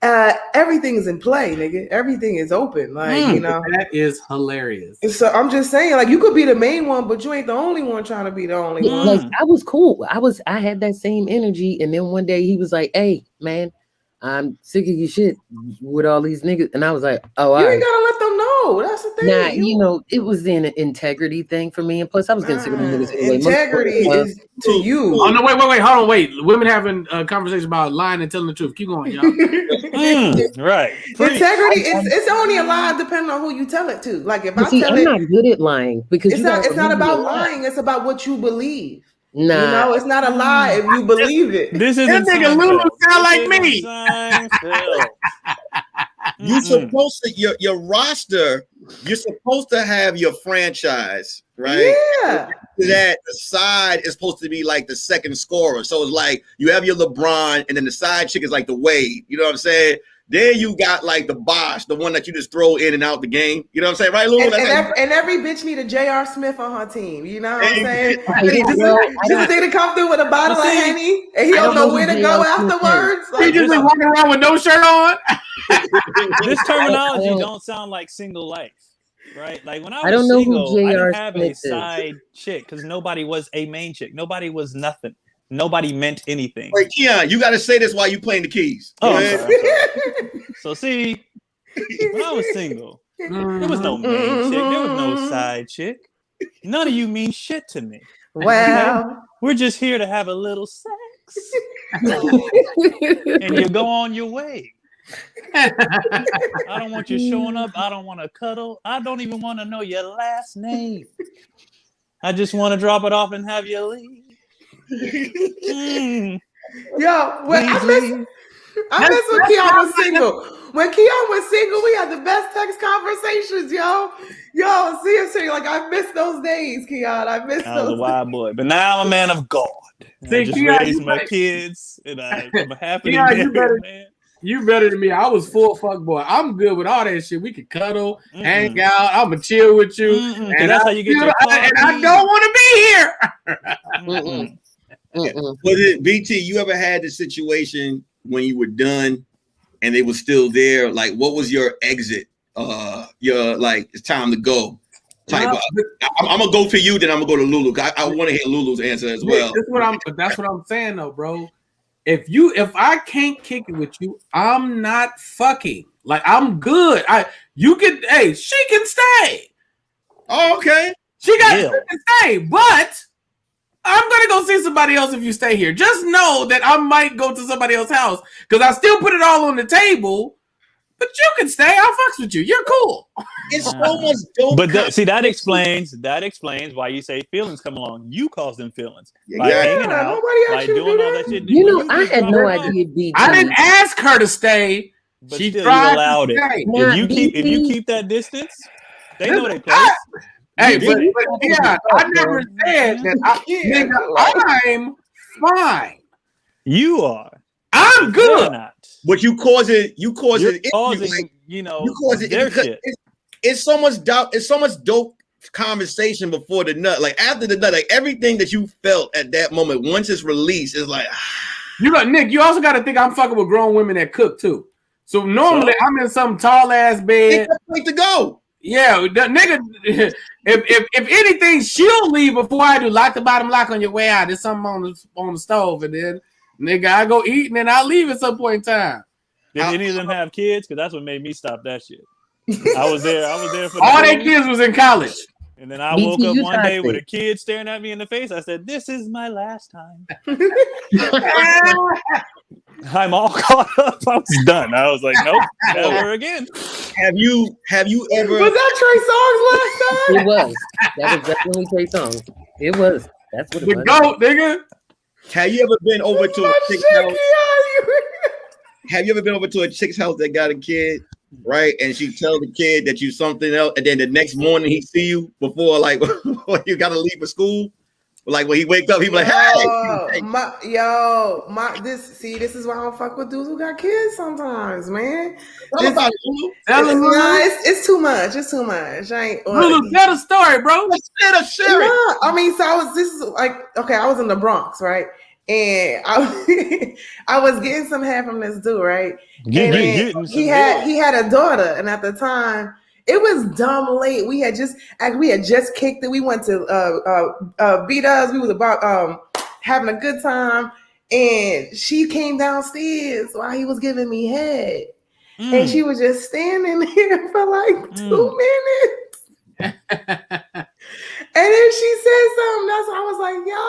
Speaker 5: everything is in play, nigga. Everything is open. Like, you know.
Speaker 6: That is hilarious.
Speaker 5: So I'm just saying, like, you could be the main one, but you ain't the only one trying to be the only one.
Speaker 7: Like, I was cool. I had that same energy. And then one day he was like, hey, man, I'm sick of your shit with all these niggas. And I was like, oh,
Speaker 5: you ain't gotta let them know. That's the thing.
Speaker 7: Nah, you know, it was an integrity thing for me. And plus, I was getting sick of them niggas anyway.
Speaker 5: Integrity is to you.
Speaker 6: Oh, no, wait, hold on, wait. Women having a conversation about lying and telling the truth. Keep going, y'all.
Speaker 4: Right.
Speaker 5: Integrity, it's only a lie depending on who you tell it to. Like, if I tell
Speaker 7: I'm not good at lying because
Speaker 5: it's not about lying. It's about what you believe.
Speaker 7: Nah,
Speaker 5: you know, it's not a lie if you believe it.
Speaker 4: This is
Speaker 6: that nigga Lulu sound like me.
Speaker 2: You're supposed to your roster. You're supposed to have your franchise, right?
Speaker 5: Yeah.
Speaker 2: That the side is supposed to be like the second scorer. So it's like you have your LeBron, and then the side chick is like the Wade. You know what I'm saying? Then you got like the Bosh, the one that you just throw in and out the game. You know what I'm saying, right, Lulu?
Speaker 5: And every bitch need a J.R. Smith on her team. You know what I'm saying? Just need to come through with a bottle of Henny, and he don't know where to go afterwards.
Speaker 6: Like, he just been walking around with no shirt on.
Speaker 4: This terminology don't sound like single life, right? Like when I was
Speaker 7: don't know
Speaker 4: single,
Speaker 7: who
Speaker 4: I
Speaker 7: J.R.
Speaker 4: didn't have a side chick because nobody was a main chick. Nobody was nothing. Nobody meant anything.
Speaker 2: Wait, Keon, you got to say this while you playing the keys.
Speaker 4: Oh, I'm sorry. So see, when I was single, there was no main chick. There was no side chick. None of you mean shit to me.
Speaker 5: Wow.
Speaker 4: We're just here to have a little sex. And you go on your way. I don't want you showing up. I don't want to cuddle. I don't even want to know your last name. I just want to drop it off and have you leave.
Speaker 5: Yo, I miss when Keon was single. When Keon was single, we had the best text conversations, yo. Seriously, like I miss those days, Keon. I was
Speaker 4: a wild boy, but now I'm a man of God. I just raised my kids, and I'm happy to be man.
Speaker 6: You better than me. I was full fuck boy. I'm good with all that shit. We could cuddle, hang out. I'ma chill with you, and
Speaker 4: that's how you get your
Speaker 6: and I don't want to be here.
Speaker 2: Was it BT? You ever had the situation when you were done and they were still there? Like, what was your exit? Your like, it's time to go. Type. I'm gonna go for you, then I'm gonna go to Lulu. I want to hear Lulu's answer as well.
Speaker 6: That's what I'm saying, though, bro. If I can't kick it with you, I'm not fucking. Like, I'm good. She can stay.
Speaker 2: Oh, okay.
Speaker 6: She can stay, but I'm gonna go see somebody else if you stay here. Just know that I might go to somebody else's house because I still put it all on the table. But you can stay. I'll fucks with you. You're cool.
Speaker 2: It's so much dope.
Speaker 4: But see, that explains why you say feelings come along. You cause them feelings. By hanging out, by doing all that shit.
Speaker 7: You know, I had no idea. BT.
Speaker 6: I didn't ask her to stay.
Speaker 4: But
Speaker 6: she
Speaker 4: still,
Speaker 6: tried
Speaker 4: you allowed
Speaker 6: to
Speaker 4: it.
Speaker 6: stay.
Speaker 4: If you keep that distance, they know they place.
Speaker 6: Hey, but yeah, I never said that. I'm fine.
Speaker 4: You are.
Speaker 6: I'm good.
Speaker 4: Not.
Speaker 2: But you cause it.
Speaker 4: You're causing, their shit.
Speaker 2: It's so much doubt. It's so much dope conversation before the nut. Like after the nut, like everything that you felt at that moment, once it's released, it's like.
Speaker 6: Nick. You also got to think I'm fucking with grown women that cook too. So normally I'm in some tall ass bed.
Speaker 2: It's to go.
Speaker 6: Yeah, the nigga. If anything, she'll leave before I do. Lock the bottom lock on your way out. There's something on the stove, and then nigga, I go eat, and then I leave at some point in time.
Speaker 4: Did any of them have kids? Because that's what made me stop that shit. I was there for
Speaker 6: all their kids was in college.
Speaker 4: And then I woke up one day with a kid staring at me in the face. I said, "This is my last time." I'm all caught up. I was done. I was like, "Nope, never again."
Speaker 2: Have you ever?
Speaker 5: Was that Trey Songz last time?
Speaker 7: It was. That was definitely Trey Songz. It was. That's what it was.
Speaker 6: The GOAT, nigga.
Speaker 2: Have you ever been over to a chick's house? Have you ever been over to a chick's house that got a kid, right? And she tell the kid that you something else, and then the next morning he see you before like you gotta leave for school. Like when he wake up, he be like, "Hey,
Speaker 5: this is why I don't fuck with dudes who got kids sometimes, man. It's too much. It's too much.
Speaker 6: Lulu, tell the story, bro.
Speaker 5: I mean, this is like, okay, I was in the Bronx, right? and I was getting some head from this dude, right?
Speaker 4: Getting
Speaker 5: He had a daughter, and at the time it was dumb late. We had just kicked it. We went to beat us. We was about having a good time, and she came downstairs while he was giving me head, and she was just standing there for like 2 minutes. And then she said something. That's why I was like, yo,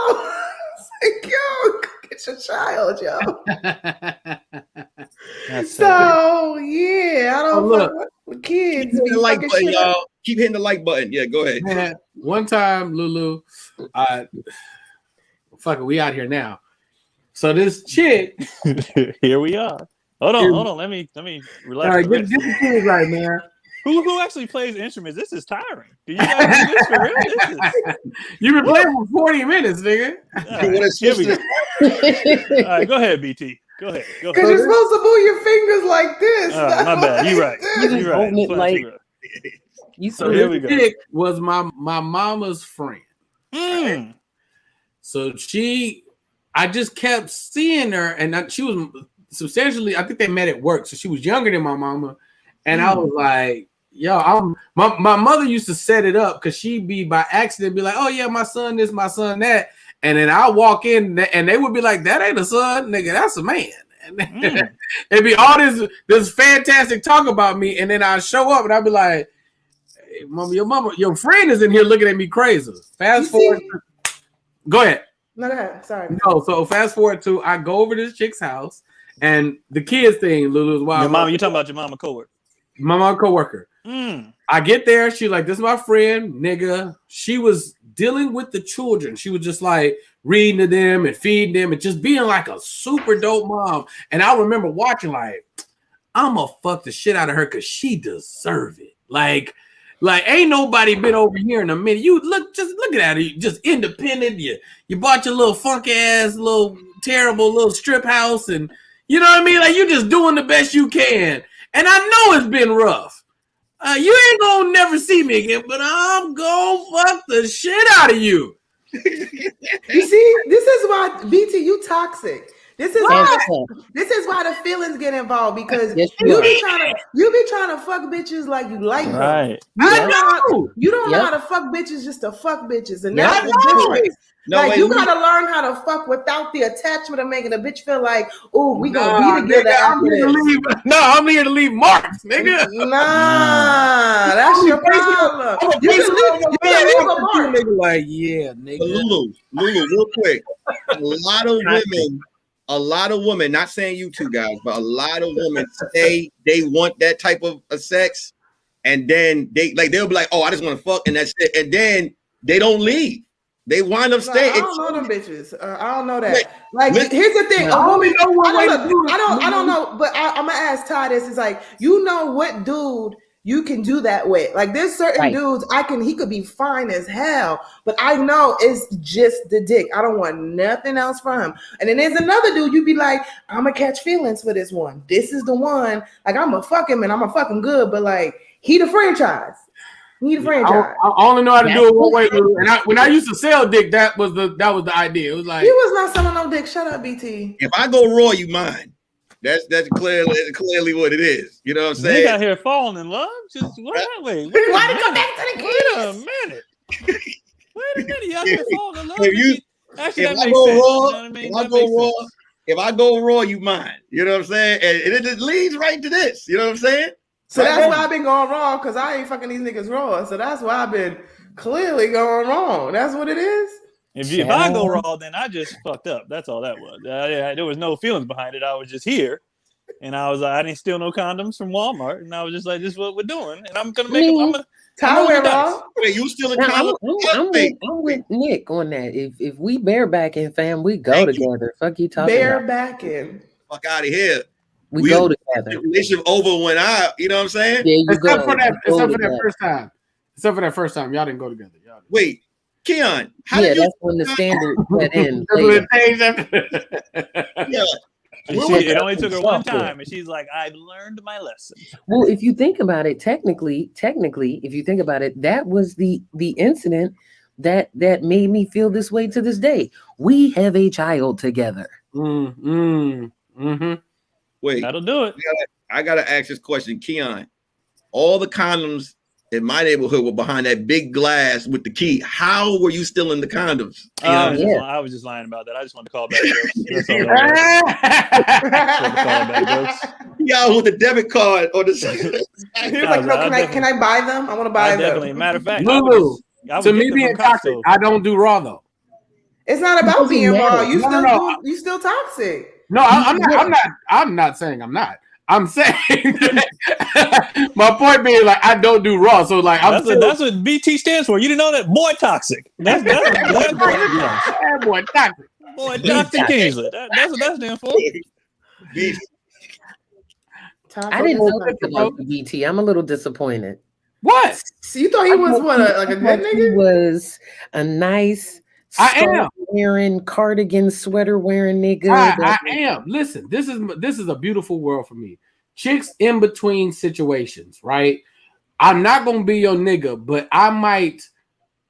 Speaker 5: get your child, yo. So yeah, I don't fuck with kids.
Speaker 2: Keep hitting the like button, y'all. Keep hitting the like button. Yeah, go ahead.
Speaker 6: Man, one time, Lulu, fuck it, we out here now. So this chick,
Speaker 4: here we are. Hold on. Let me relax.
Speaker 6: All right, get the kids right, man.
Speaker 4: Who actually plays instruments? This is tiring. Do you guys do this for real?
Speaker 6: You've been playing for 40 minutes, nigga.
Speaker 4: Here we go. All right, go ahead, BT. Go ahead.
Speaker 5: Because you're supposed to move your fingers like this.
Speaker 4: My bad. You're right. You're right.
Speaker 7: Like,
Speaker 6: so here we go. Chick was my mama's friend.
Speaker 4: Right?
Speaker 6: So I just kept seeing her, and she was substantially, I think they met at work. So she was younger than my mama. And I was like, yo, my mother used to set it up because she'd be by accident be like, oh yeah, my son this, my son that. And then I walk in and they would be like, that ain't a son, nigga, that's a man. And it'd be all this fantastic talk about me. And then I show up and I'd be like, hey, mama, your friend is in here looking at me crazy. Fast forward. Go ahead.
Speaker 5: No, go ahead. Sorry.
Speaker 6: No, so fast forward to I go over to this chick's house and the kids thing, Lulu's wild.
Speaker 4: Your mama, you talking about your mama coworker?
Speaker 6: My mom coworker. I get there. She's like, this is my friend, nigga. She was dealing with the children. She was just like reading to them and feeding them and just being like a super dope mom. And I remember watching like, I'm gonna fuck the shit out of her because she deserve it. Like ain't nobody been over here in a minute. You look at her, just independent. You bought your little funky ass, little terrible little strip house, and you know what I mean? Like you just doing the best you can. And I know it's been rough. You ain't gonna never see me again, but I'm gonna fuck the shit out of you.
Speaker 5: You see, this is why BT, you toxic. This is why the feelings get involved because you be trying to fuck bitches like you like them.
Speaker 4: Right.
Speaker 5: You don't know how to fuck bitches just to fuck bitches, and that's the difference. You gotta learn how to fuck without the attachment of making a bitch feel like, oh, we gonna be together.
Speaker 6: I'm here to leave marks, nigga.
Speaker 5: Nah, that's your problem. You can leave a mark.
Speaker 6: Nigga, like, yeah, nigga.
Speaker 2: Lulu, real quick. A lot of women, not saying you two guys, but a lot of women say they want that type of sex, and then they'll be like, oh, I just want to fuck, and that's it, and then they don't leave. They wind up staying.
Speaker 5: I don't know them bitches. I don't know that. Here's the thing. A woman, I don't know, but I'm gonna ask Ty this. Is like, you know what dude you can do that with? Like, there's certain dudes he could be fine as hell, but I know it's just the dick. I don't want nothing else from him. And then there's another dude you be like, I'm gonna catch feelings for this one. This is the one. Like, I'm gonna fuck him and I'm gonna fuck him good, but like, he the franchise. I
Speaker 6: only know how to do it one way. And when I used to sell dick, that was the idea. It was like,
Speaker 5: he was not selling no dick. Shut up, BT.
Speaker 2: If I go raw, you mine. That's clearly what it is. You know what I'm saying?
Speaker 4: They got here falling in love. Just why did
Speaker 5: you come back to the kids?
Speaker 4: Wait a minute. Y'all here falling in love.
Speaker 2: If I go raw, you mine. You know what I'm saying? And it just leads right to this. You know what I'm saying?
Speaker 5: So that's why I've been going wrong, because I ain't fucking these niggas raw. So that's why I've been clearly going wrong. That's what it is.
Speaker 4: If I go raw, then I just fucked up. That's all that was. There was no feelings behind it. I was just here, and I was like, I didn't steal no condoms from Walmart, and I was just like, this is what we're doing, and I'm gonna make them.
Speaker 2: Wait, you still in
Speaker 7: I'm with Nick on that. If we barebacking, fam, we go together. Fuck you talking
Speaker 5: barebacking.
Speaker 2: Fuck out of here.
Speaker 7: We go together.
Speaker 2: The relationship over when you know what I'm saying?
Speaker 7: Yeah,
Speaker 6: except for that first time. Except for that first time, y'all didn't go together.
Speaker 2: Wait, Keon.
Speaker 7: That's when the standard set in.
Speaker 4: It only took her one time, and she's like, "I've learned my lesson."
Speaker 7: Well, if you think about it, technically, if you think about it, that was the incident that made me feel this way to this day. We have a child together.
Speaker 6: Mm-hmm.
Speaker 2: Wait,
Speaker 4: That'll do it.
Speaker 2: I gotta ask this question, Keon. All the condoms in my neighborhood were behind that big glass with the key. How were you still in the condoms?
Speaker 4: I was just lying about that. I just wanted to call back jokes. That's all that was.
Speaker 2: Y'all with the debit card or the.
Speaker 5: He was like, "No, can I buy them? I want to buy them."
Speaker 4: Definitely. Matter of fact,
Speaker 6: Lulu, to me being toxic, I don't do raw though.
Speaker 5: It's not about being raw. You still toxic.
Speaker 6: No, I'm not saying I'm not. I'm saying my point being like I don't do raw. So like
Speaker 4: that's what BT stands for. You didn't know that? Boy toxic. That's boy
Speaker 6: toxic.
Speaker 4: Boy toxic Kingsley. That's what that stands for.
Speaker 7: I didn't know that about the BT. I'm a little disappointed.
Speaker 6: What?
Speaker 5: So you thought he was like a good nigga?
Speaker 7: He was a nice wearing cardigan sweater wearing nigga.
Speaker 6: I am. Listen, this is a beautiful world for me. Chicks in between situations, right? I'm not gonna be your nigga, but I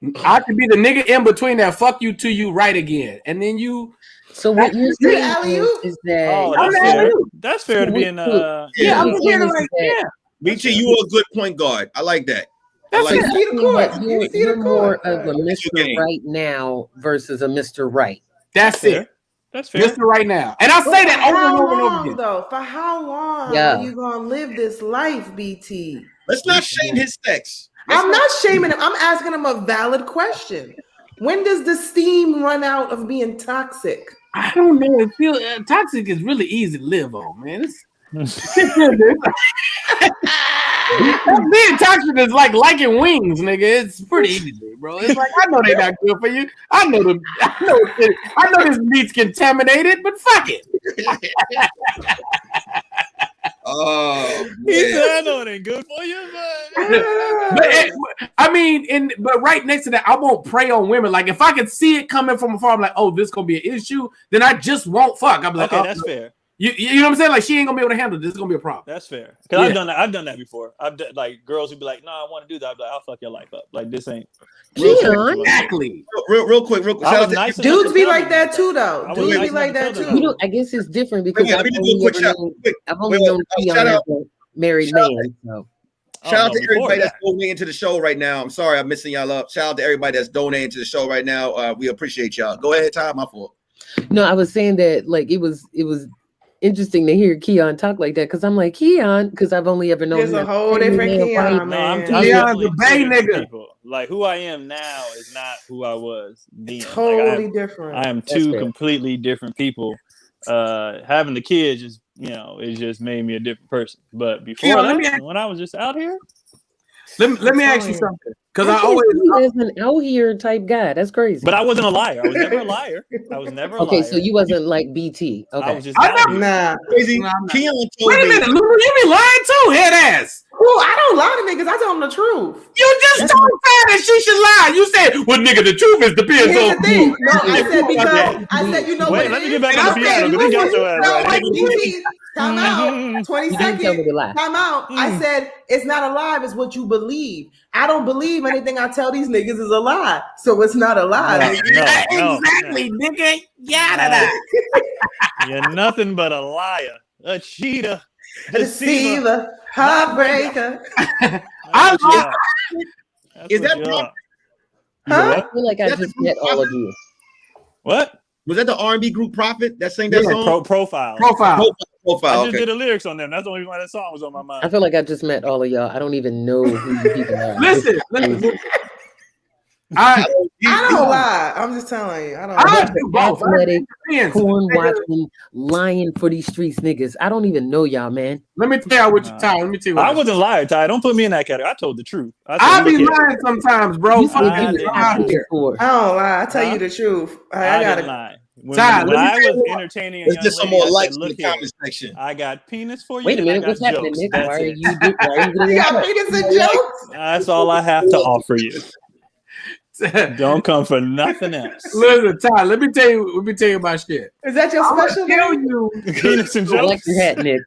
Speaker 6: could be the nigga in between that fuck you to you right again. And then you
Speaker 7: so what you're saying is
Speaker 4: that that's fair to be in
Speaker 6: I'm here like
Speaker 2: BT, you are a good point guard. I like that.
Speaker 7: You're more of a Mr. Right now versus a Mr. Right.
Speaker 6: That's it.
Speaker 4: That's fair.
Speaker 6: Mr. Right now. And I say that over and over again.
Speaker 5: Though, for how long are you gonna live this life, BT?
Speaker 2: Let's not shame his sex.
Speaker 5: I'm not shaming him. I'm asking him a valid question. When does the steam run out of being toxic?
Speaker 6: I don't know. It feels toxic is really easy to live on, man. Being toxic is like liking wings, nigga. It's pretty easy, bro. It's like I know they're not good for you. I know this meat's contaminated, but fuck it.
Speaker 2: Oh,
Speaker 4: he said I know it ain't good for you,
Speaker 6: but right next to that, I won't prey on women. Like if I could see it coming from afar, I'm like, oh, this gonna be an issue. Then I just won't fuck. I'm like,
Speaker 4: okay, that's fair.
Speaker 6: You know what I'm saying? Like she ain't gonna be able to handle this. It's gonna be a problem.
Speaker 4: That's fair. Because I've done that before. I've done like girls who be like, no, I want to do that. I'm like, I'll fuck your life up. Like this ain't
Speaker 6: exactly.
Speaker 2: Real quick.
Speaker 5: Dudes be like that too, though. Dudes be like that too.
Speaker 7: I guess it's different because I've only known Keon as a married man. So.
Speaker 2: Shout out to everybody that's donating to the show right now. I'm sorry I'm missing y'all up. Shout out to everybody that's donating to the show right now. We appreciate y'all. Go ahead, Ty. My fault.
Speaker 7: No, I was saying that like it was interesting to hear Keon talk like that because I'm like Keon because I've only ever known.
Speaker 5: There's a whole different Keon, man.
Speaker 6: Keon's a bay nigga.
Speaker 4: Like who I am now is not who I was then.
Speaker 5: Totally different.
Speaker 4: I am two completely different people. Having the kids just it just made me a different person. But before when I was just out here,
Speaker 6: let me ask you something. Because I
Speaker 7: always as an out here type guy. That's crazy.
Speaker 4: But I wasn't a liar. I was never a liar.
Speaker 7: Okay, so you wasn't like BT. Okay.
Speaker 4: I was just
Speaker 2: crazy.
Speaker 6: Wait a minute, Lulu, you be lying too, head ass.
Speaker 5: Oh, I don't lie to niggas. I tell them the truth.
Speaker 6: You just told her that she should lie. You said, well, nigga, the truth is depends on
Speaker 5: who. No, I said because I said, you know what?
Speaker 4: Let me get back on the piano because he got your ass right.
Speaker 5: Time out. 20 seconds. Time out. I said it's not a lie, it's what you believe. I don't believe anything I tell these niggas is a lie. So it's not a lie.
Speaker 6: Exactly, nigga. Yada.
Speaker 4: You're nothing but a liar, a cheater,
Speaker 5: deceiver, heartbreaker.
Speaker 6: I love.
Speaker 2: Is that
Speaker 7: I feel like I just met all of you.
Speaker 4: What?
Speaker 2: Was that the R&B group Prophet that sang that song?
Speaker 4: Profile.
Speaker 2: Profile.
Speaker 4: I just did the lyrics on them. That's the only reason why that song was on my mind.
Speaker 7: I feel like I just met all of y'all. I don't even know who you people are.
Speaker 6: Listen.
Speaker 5: I don't lie. I'm just telling you. I don't.
Speaker 7: Athletic, corn watching, lying for these streets niggas. I don't even know y'all, man.
Speaker 6: Let me tell you what you Ty. Let me tell you.
Speaker 4: I wasn't lying, Ty. Don't put me in that category. I told the truth.
Speaker 6: I be lying sometimes, bro.
Speaker 5: I don't lie. I tell you the truth. I gotta
Speaker 4: lie. When I was entertaining,
Speaker 2: let's get some more likes in the comment section.
Speaker 4: I got penis for you.
Speaker 7: Wait a minute, what's happening, Nick? Why are you
Speaker 5: got penis and jokes?
Speaker 4: That's all I have to offer you. Don't come for nothing else.
Speaker 6: Listen, Ty, let me tell you about shit.
Speaker 5: Is that your special
Speaker 6: name?
Speaker 4: Penis and jokes.
Speaker 7: I like your hat, Nick.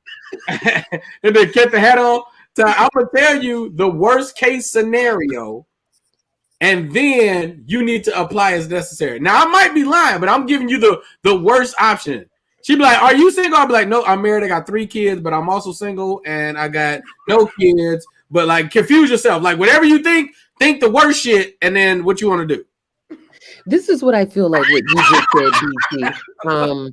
Speaker 6: And then get the hat on. Ty, I'm gonna tell you the worst case scenario, and then you need to apply as necessary. Now I might be lying, but I'm giving you the worst option. She'd be like, "Are you single?" I'd be like, "No, I'm married. I got 3 kids, but I'm also single, and I got no kids." But like, confuse yourself. Like, whatever you think the worst shit, and then what you want to do.
Speaker 7: This is what I feel like what you just said, BC.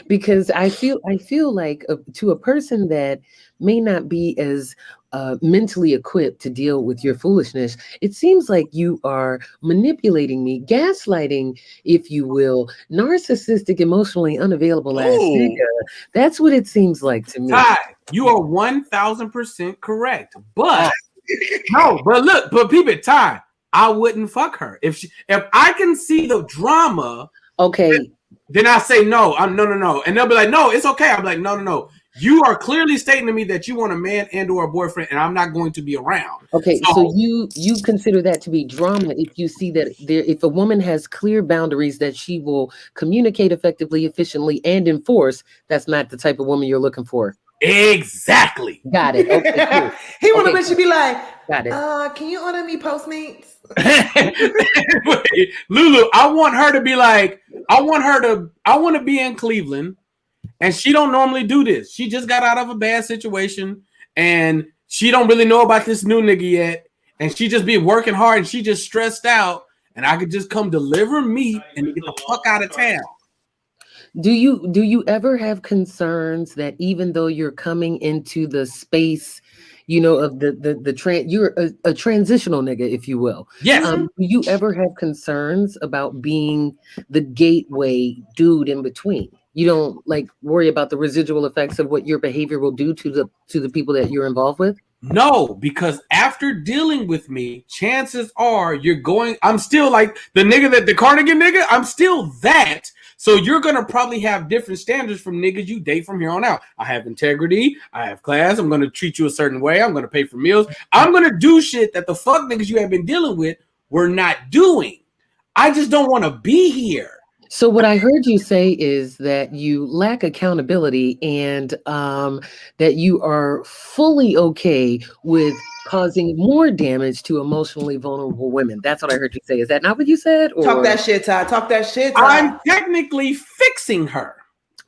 Speaker 7: Because I feel like to a person that may not be as mentally equipped to deal with your foolishness, it seems like you are manipulating me, gaslighting, if you will, narcissistic, emotionally unavailable ass nigga. That's what it seems like to me.
Speaker 6: Ty, you are 1,000% correct. But no, but look, but people, Ty, I wouldn't fuck her if I can see the drama.
Speaker 7: Okay.
Speaker 6: Then I say no. No, and they'll be like, "No, it's okay." I'm like, "No. You are clearly stating to me that you want a man and/or a boyfriend, and I'm not going to be around."
Speaker 7: Okay, so you consider that to be drama if you see that if a woman has clear boundaries that she will communicate effectively, efficiently, and enforce. That's not the type of woman you're looking for.
Speaker 6: Exactly.
Speaker 7: Got it. Okay, cool.
Speaker 5: He want a bitch to be like,
Speaker 7: got it.
Speaker 5: Can you order me Postmates?
Speaker 6: Lulu, I want her to be like, I want to be in Cleveland, and she don't normally do this. She just got out of a bad situation, and she don't really know about this new nigga yet, and she just be working hard, and she just stressed out, and I could just come deliver meat and get the fuck out of town.
Speaker 7: Do you ever have concerns that even though you're coming into the space, you know, of you're a transitional nigga, if you will.
Speaker 6: Yes.
Speaker 7: Do you ever have concerns about being the gateway dude in between? You don't like worry about the residual effects of what your behavior will do to the people that you're involved with?
Speaker 6: No, because after dealing with me, chances are I'm still like the nigga that the cardigan nigga, I'm still that. So you're going to probably have different standards from niggas you date from here on out. I have integrity. I have class. I'm going to treat you a certain way. I'm going to pay for meals. I'm going to do shit that the fuck niggas you have been dealing with were not doing. I just don't want to be here.
Speaker 7: So what I heard you say is that you lack accountability and that you are fully okay with causing more damage to emotionally vulnerable women. That's what I heard you say. Is that not what you said? Or?
Speaker 5: Talk that shit, Ty. Talk that shit, Ty.
Speaker 6: I'm technically fixing her.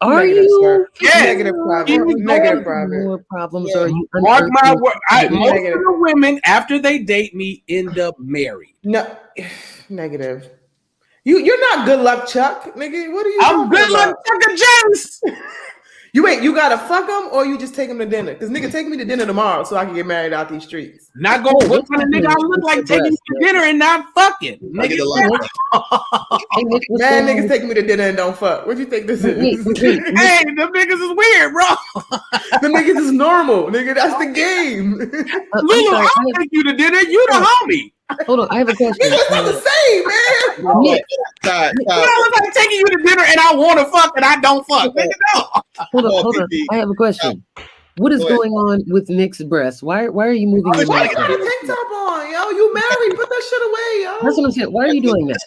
Speaker 7: Are
Speaker 5: Negative,
Speaker 7: you?
Speaker 5: sir.
Speaker 6: Yeah.
Speaker 5: Negative problem. Negative problem.
Speaker 7: More problems are you?
Speaker 6: Mark my word. Most of
Speaker 5: Negative.
Speaker 6: the women, after they date me, end up married.
Speaker 5: No, negative. You're not good luck, Chuck, nigga. What are you?
Speaker 6: I'm good luck, Chuck James.
Speaker 5: You gotta fuck him or you just take him to dinner? Because nigga, take me to dinner tomorrow so I can get married out these streets.
Speaker 6: Not going. What kind of nigga I look like taking you to dinner and not fucking? Nigga,
Speaker 5: Man, niggas taking me to dinner and don't fuck. What you think this is?
Speaker 6: hey, them niggas is weird, bro.
Speaker 5: The niggas is normal, nigga. That's the game.
Speaker 6: Lulu, I'll take you to dinner. You the homie.
Speaker 7: Hold on, I have a question.
Speaker 5: It's not the same, man.
Speaker 7: Nick,
Speaker 6: You know, it's like taking you to dinner and I want to fuck and I don't fuck. Nigga, no.
Speaker 7: hold on. I have a question. What is going on with Nick's breasts? Why are you moving your
Speaker 5: Why
Speaker 7: mouth?
Speaker 5: you got your tank top on, yo? You married? Put that shit away, yo.
Speaker 7: That's what I'm saying. Why are you doing that?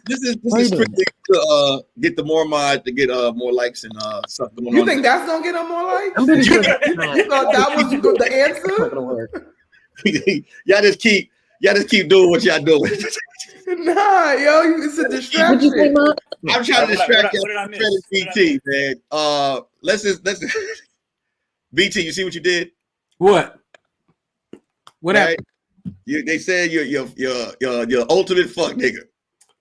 Speaker 2: This is strictly to get the more mod to get more likes and stuff going on.
Speaker 5: You think that's gonna get him more likes?
Speaker 7: I'm pretty sure
Speaker 5: You thought that was the answer?
Speaker 7: not gonna work.
Speaker 2: y'all just keep doing what y'all doing.
Speaker 5: Nah, yo, it's a distraction.
Speaker 7: What'd you say, Mom?
Speaker 2: I'm trying to distract
Speaker 4: What did I
Speaker 2: y'all.
Speaker 4: miss?
Speaker 2: BT, man. Let's BT, you see what you did?
Speaker 6: What? What
Speaker 2: Right?
Speaker 6: happened?
Speaker 2: They said you're ultimate fuck nigga.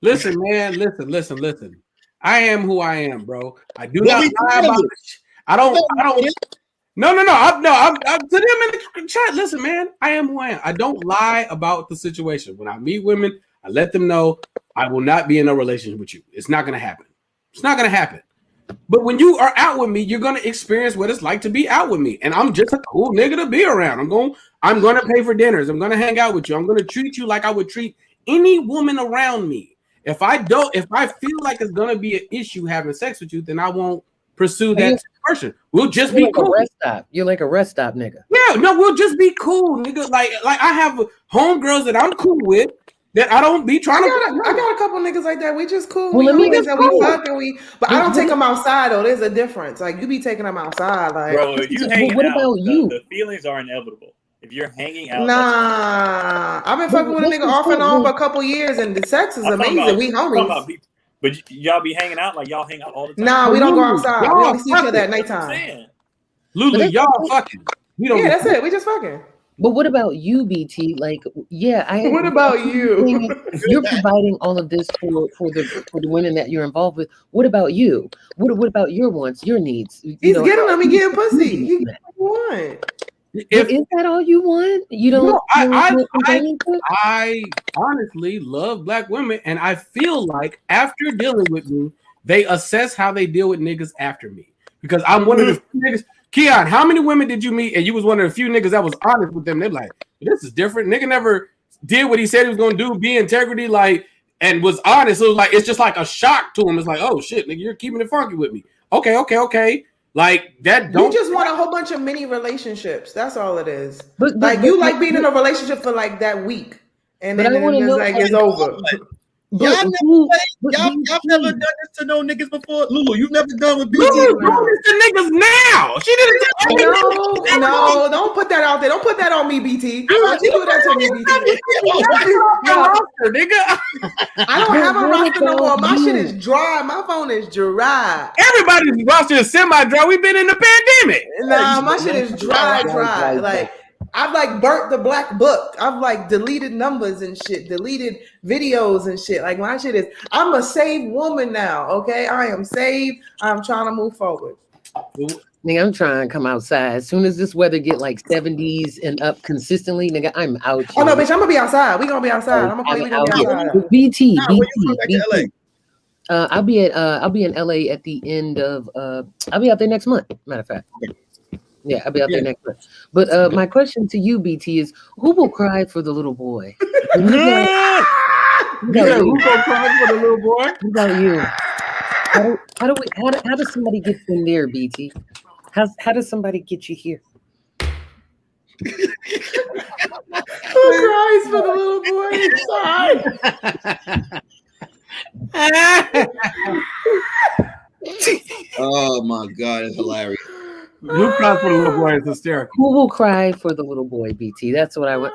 Speaker 6: Listen, man. Listen. I am who I am, bro. I do not lie about it. I don't. No. I'm to them in the chat. Listen, man. I am who I am. I don't lie about the situation. When I meet women, I let them know I will not be in a relationship with you. It's not gonna happen. It's not gonna happen. But when you are out with me, you're gonna experience what it's like to be out with me, and I'm just a cool nigga to be around. I'm gonna pay for dinners. I'm gonna hang out with you. I'm gonna treat you like I would treat any woman around me. If I feel like it's gonna be an issue having sex with you, then I won't pursue that person. We'll just be cool.
Speaker 7: You're like a rest stop nigga.
Speaker 6: Yeah, no, we'll just be cool, nigga. Like I have homegirls that I'm cool with. That I don't be trying
Speaker 5: I got a couple niggas like that. We just cool.
Speaker 7: Well,
Speaker 5: We fuck and but I don't take them outside though. There's a difference. Like you be taking them outside, like.
Speaker 4: Bro, if you hang
Speaker 7: what
Speaker 4: out,
Speaker 7: about you?
Speaker 4: The feelings are inevitable. If you're hanging out,
Speaker 5: Nah, I've been fucking with a nigga off and on for a couple years, and the sex is amazing. We homies.
Speaker 4: But y'all be hanging out like y'all hang out all the time.
Speaker 5: Nah, we don't go outside. We only see each other at nighttime.
Speaker 6: Lulu, y'all fucking. We don't.
Speaker 5: Yeah, that's it. We just fucking.
Speaker 7: But what about you, BT? Like, yeah,
Speaker 5: What about you?
Speaker 7: You're providing all of this for the women that you're involved with. What about you? What about your wants, your needs?
Speaker 5: He's getting them. He getting pussy. He getting what you want.
Speaker 7: Is that all you want? You don't.
Speaker 6: No, I honestly love black women, and I feel like after dealing with me, they assess how they deal with niggas after me. Because I'm one of the few niggas. Keon, how many women did you meet? And you was one of the few niggas that was honest with them. They're like, this is different. Nigga never did what he said he was gonna do, be integrity, like, and was honest. It was like, it's just like a shock to him. It's like, oh shit, nigga, you're keeping it funky with me. Okay. Like that.
Speaker 5: You just want a whole bunch of mini relationships. That's all it is. But you like being in a relationship for like that week, and then it's like it's over.
Speaker 2: Y'all never done this to no niggas before. Lulu, you've never done with BT.
Speaker 6: Lulu, do this to niggas now. She didn't.
Speaker 5: No, don't put that out there. Don't put that on me, BT. Why'd you do that to me, BT? I don't have a roster no more. My shit is dry. My phone is dry.
Speaker 6: Everybody's roster is semi-dry. We've been in the pandemic.
Speaker 5: Nah, my shit is dry. Like, I've like burnt the black book. I've like deleted numbers and shit, deleted videos and shit. Like my shit is, I'm a saved woman now. Okay, I am saved. I'm trying to move forward.
Speaker 7: Nigga, I'm trying to come outside. As soon as this weather get like 70s and up consistently, nigga, I'm out.
Speaker 5: Oh no, bitch, I'm gonna be outside. We gonna be outside. I'm gonna be outside.
Speaker 7: BT. I'll be in LA at the end of I'll be out there next month. Matter of fact. Yeah, I'll be out there next month. But my question to you, BT, is who will cry for the little boy?
Speaker 6: Who will cry for the little boy?
Speaker 7: What about you? How does somebody get in there, BT? How does somebody get you here?
Speaker 5: Who cries for the little boy?
Speaker 2: Oh my god, it's hilarious.
Speaker 6: Who cries for the little boy is hysterical.
Speaker 7: Who will cry for the little boy, BT? That's what I want.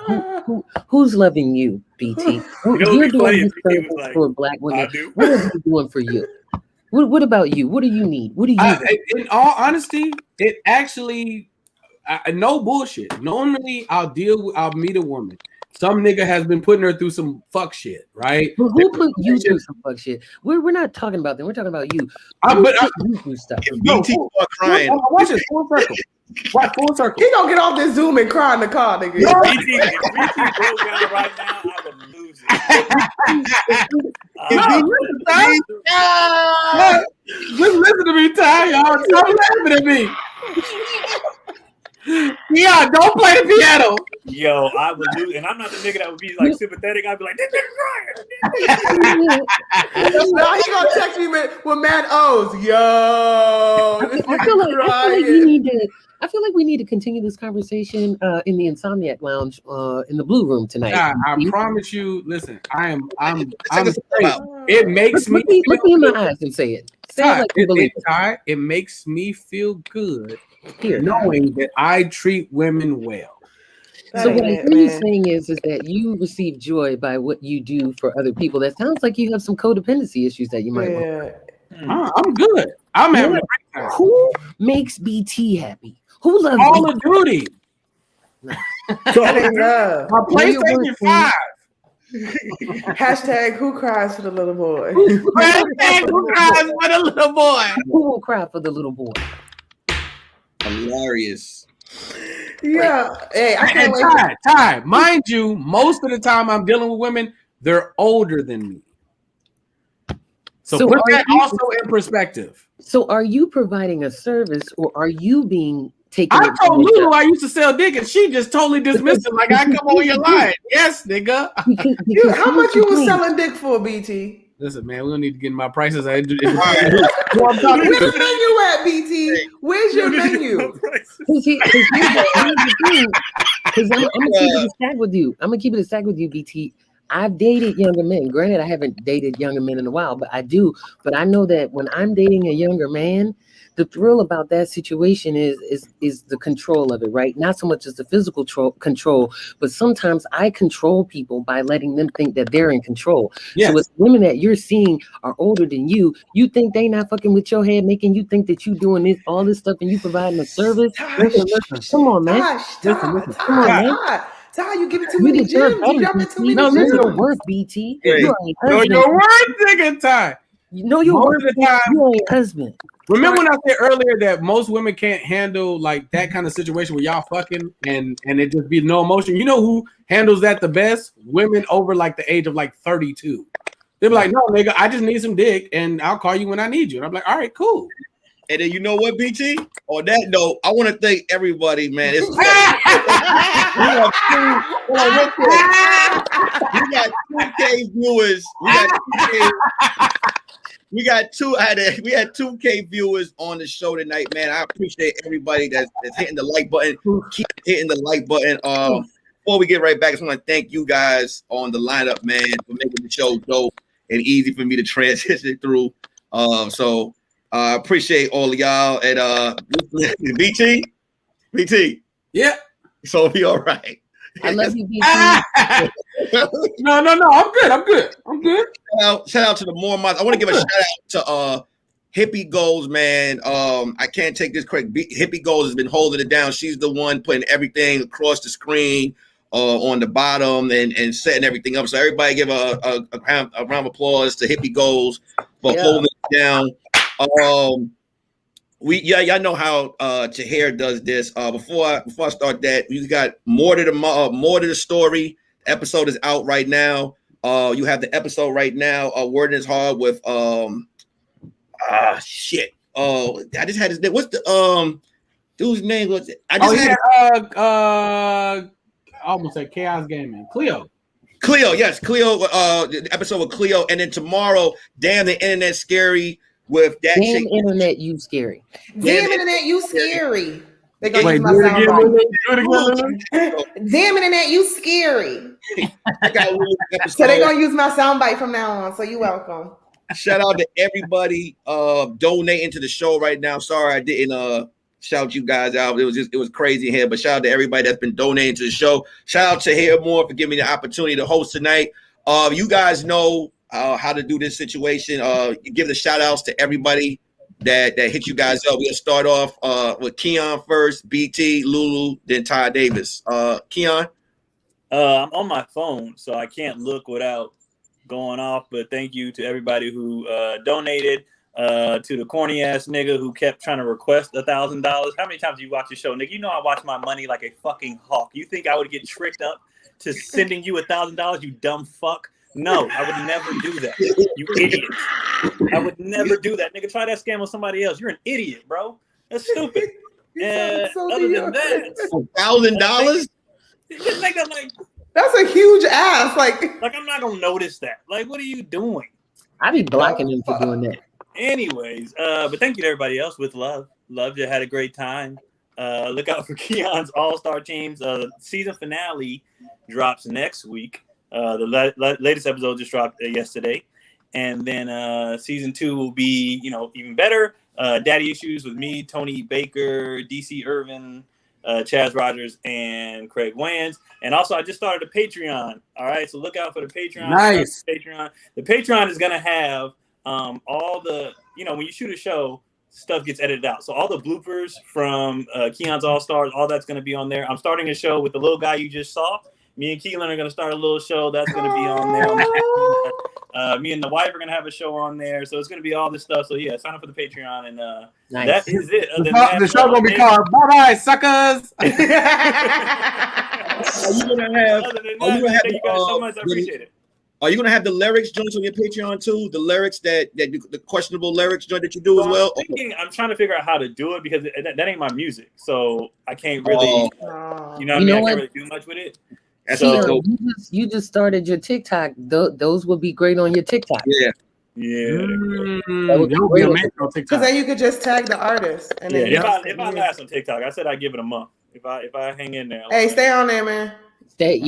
Speaker 7: Who's loving you, BT? You're doing this for black women. What are you doing for you? What about you? What do you need? What do you want?
Speaker 6: In all honesty, it actually no bullshit. Normally I'll meet a woman. Some nigga has been putting her through some fuck shit, right?
Speaker 7: Well, who put you through some fuck shit? We're not talking about them. We're talking about you. You do stuff.
Speaker 2: If BT start crying,
Speaker 6: watch it full circle. Watch full circle.
Speaker 5: He gonna get off this Zoom and cry in the car, nigga.
Speaker 4: If BT broke down right now, I would lose it.
Speaker 6: Just listen to me, Ty, y'all. Stop laughing at me. Yeah, don't play the piano.
Speaker 4: Yo, I would lose, and I'm not the nigga that would be like sympathetic. I'd be like, this nigga crying.
Speaker 5: Now he gonna text me with mad O's. Yo,
Speaker 7: I feel like we need to continue this conversation in the Insomniac Lounge in the Blue Room tonight.
Speaker 6: Nah, I promise you. Listen, I'm it makes me
Speaker 7: look me in my eyes and say it. Say it like you believe
Speaker 6: it. It makes me feel good knowing that I treat women well.
Speaker 7: So what I'm really saying is that you receive joy by what you do for other people. That sounds like you have some codependency issues that you might want.
Speaker 6: I'm good. I'm having a great time.
Speaker 7: Who makes BT happy? Who loves
Speaker 6: Call of Duty?
Speaker 5: My PlayStation 5. Hashtag who cries for the little boy?
Speaker 6: Hashtag who cries for the little boy?
Speaker 7: Who will cry for the little boy?
Speaker 2: Hilarious.
Speaker 5: Yeah. Hey, I can't wait.
Speaker 6: Ty, mind you, most of the time I'm dealing with women, they're older than me. So put that also in perspective.
Speaker 7: So are you providing a service or are you being taken?
Speaker 6: I told Lulu I used to sell dick and she just totally dismissed it like I come on your line. Yes, nigga.
Speaker 5: How much you was selling dick for, BT?
Speaker 6: Listen, man, we don't need to get in my prices. Where's
Speaker 5: the menu at, BT? Where's your menu?
Speaker 7: Because I'm gonna keep it a stack with you. I'm gonna keep it a stack with you, BT. I've dated younger men. Granted, I haven't dated younger men in a while, but I do. But I know that when I'm dating a younger man, the thrill about that situation is the control of it, right? Not so much as the physical control, but sometimes I control people by letting them think that they're in control.
Speaker 6: Yes.
Speaker 7: So it's women that you're seeing are older than you. You think they not fucking with your head, making you think that you doing this, all this stuff, and you providing a service. Listen, come on, man. Listen, come on, man.
Speaker 5: Ty, you give it too
Speaker 7: You
Speaker 5: many
Speaker 7: deserve
Speaker 5: gems.
Speaker 7: better,
Speaker 5: You dropping
Speaker 7: BT.
Speaker 5: too many
Speaker 6: No,
Speaker 7: Know
Speaker 5: gems.
Speaker 7: your worth, BT.
Speaker 2: Great.
Speaker 7: You ain't
Speaker 6: Know
Speaker 7: husband.
Speaker 6: your worth, nigga, Ty.
Speaker 7: You know your
Speaker 6: Most
Speaker 7: worth.
Speaker 6: of the time-
Speaker 7: You ain't husband.
Speaker 6: Remember when I said earlier that most women can't handle like that kind of situation where y'all fucking and it just be no emotion? You know who handles that the best? Women over like the age of like 32. They're like, no, nigga, I just need some dick and I'll call you when I need you. And I'm like, all right, cool.
Speaker 2: And then you know what, BT? On that note, I want to thank everybody, man. We got 2K viewers. We had 2K viewers on the show tonight, man. I appreciate everybody that's hitting the like button. Keep hitting the like button. Before we get right back, I just want to thank you guys on the lineup, man, for making the show dope and easy for me to transition through. So I appreciate all of y'all. And BT. Yeah. So be all right.
Speaker 7: I love you, BT.
Speaker 6: No. I'm good.
Speaker 2: Shout out to the Mormons. I want to give a shout out to Hippie Goals, man. I can't take this credit. Hippie Goals has been holding it down. She's the one putting everything across the screen on the bottom and setting everything up. So everybody give a round of applause to Hippie Goals for holding it down. Y'all know how Tahir does this. Before I start that, you got more to the story. The episode is out right now. You have the episode right now. Word is hard with shit. I just had his name. What's the dude's name? Was it?
Speaker 6: I almost said Chaos Gaming. Cleo,
Speaker 2: yes, Cleo. The episode with Cleo, and then tomorrow, Damn the Internet Scary with that.
Speaker 7: Damn Internet, you scary.
Speaker 5: Damn Internet, you scary. They're gonna
Speaker 6: wait,
Speaker 5: use my
Speaker 6: do it
Speaker 5: soundbite.
Speaker 6: again.
Speaker 5: Damn Internet, you scary.
Speaker 2: I got
Speaker 5: So they're gonna use my soundbite from now on. So you're welcome.
Speaker 2: Shout out to everybody donating to the show right now. Sorry I didn't shout you guys out. It was crazy here, but shout out to everybody that's been donating to the show. Shout out to Tahir Moore for giving me the opportunity to host tonight. You guys know how to do this situation. You give the shout outs to everybody that hit you guys up. We'll start off with Keon first, BT, Lulu, then Ty Davis. Keon?
Speaker 4: I'm on my phone, so I can't look without going off, but thank you to everybody who donated, to the corny ass nigga who kept trying to request $1,000. How many times do you watch the show, nigga? You know I watch my money like a fucking hawk. You think I would get tricked up to sending you $1,000, you dumb fuck? No, I would never do that, you idiot. I would never do that, nigga. Try that scam on somebody else. You're an idiot, bro. That's stupid. And other than that,
Speaker 2: $1,000?
Speaker 4: Nigga, like,
Speaker 5: that's a huge ass. Like
Speaker 4: I'm not gonna notice that. Like, what are you doing?
Speaker 7: I be blocking him for doing that.
Speaker 4: Anyways, but thank you to everybody else with love. Loved it, had a great time. Look out for Keon's All-Star Teams. Season finale drops next week. The latest episode just dropped yesterday. And then season 2 will be, even better. Daddy Issues with me, Tony Baker, DC Irvin, Chaz Rogers, and Craig Wayans. And also, I just started a Patreon. All right, so look out for the Patreon.
Speaker 6: Nice.
Speaker 4: Patreon. The Patreon is going to have all the, when you shoot a show, stuff gets edited out. So all the bloopers from Keon's All-Stars, all that's going to be on there. I'm starting a show with the little guy you just saw. Me and Keelan are going to start a little show. That's going to be on there. Me and the wife are going to have a show on there. So it's going to be all this stuff. So, yeah, sign up for the Patreon. And
Speaker 7: nice.
Speaker 4: that is it.
Speaker 6: The show going to be called Bye-Bye, Suckers.
Speaker 2: Are you going to have...
Speaker 4: Other than that, thank you guys so much. I appreciate it.
Speaker 2: Are you going to have the lyrics joints on your Patreon, too? The lyrics the questionable lyrics joint that you do as well?
Speaker 4: I'm trying to figure out how to do it because that ain't my music. So I can't really, I can't really do much with it.
Speaker 2: So
Speaker 7: you just started your TikTok. Those would be great on your TikTok.
Speaker 2: Yeah.
Speaker 6: That would be amazing on TikTok.
Speaker 5: Because then you could just tag the artist. And then
Speaker 4: if I last on TikTok, I said I'd give it a month. If I hang in there.
Speaker 5: Hey, stay on there, man.
Speaker 7: Stay.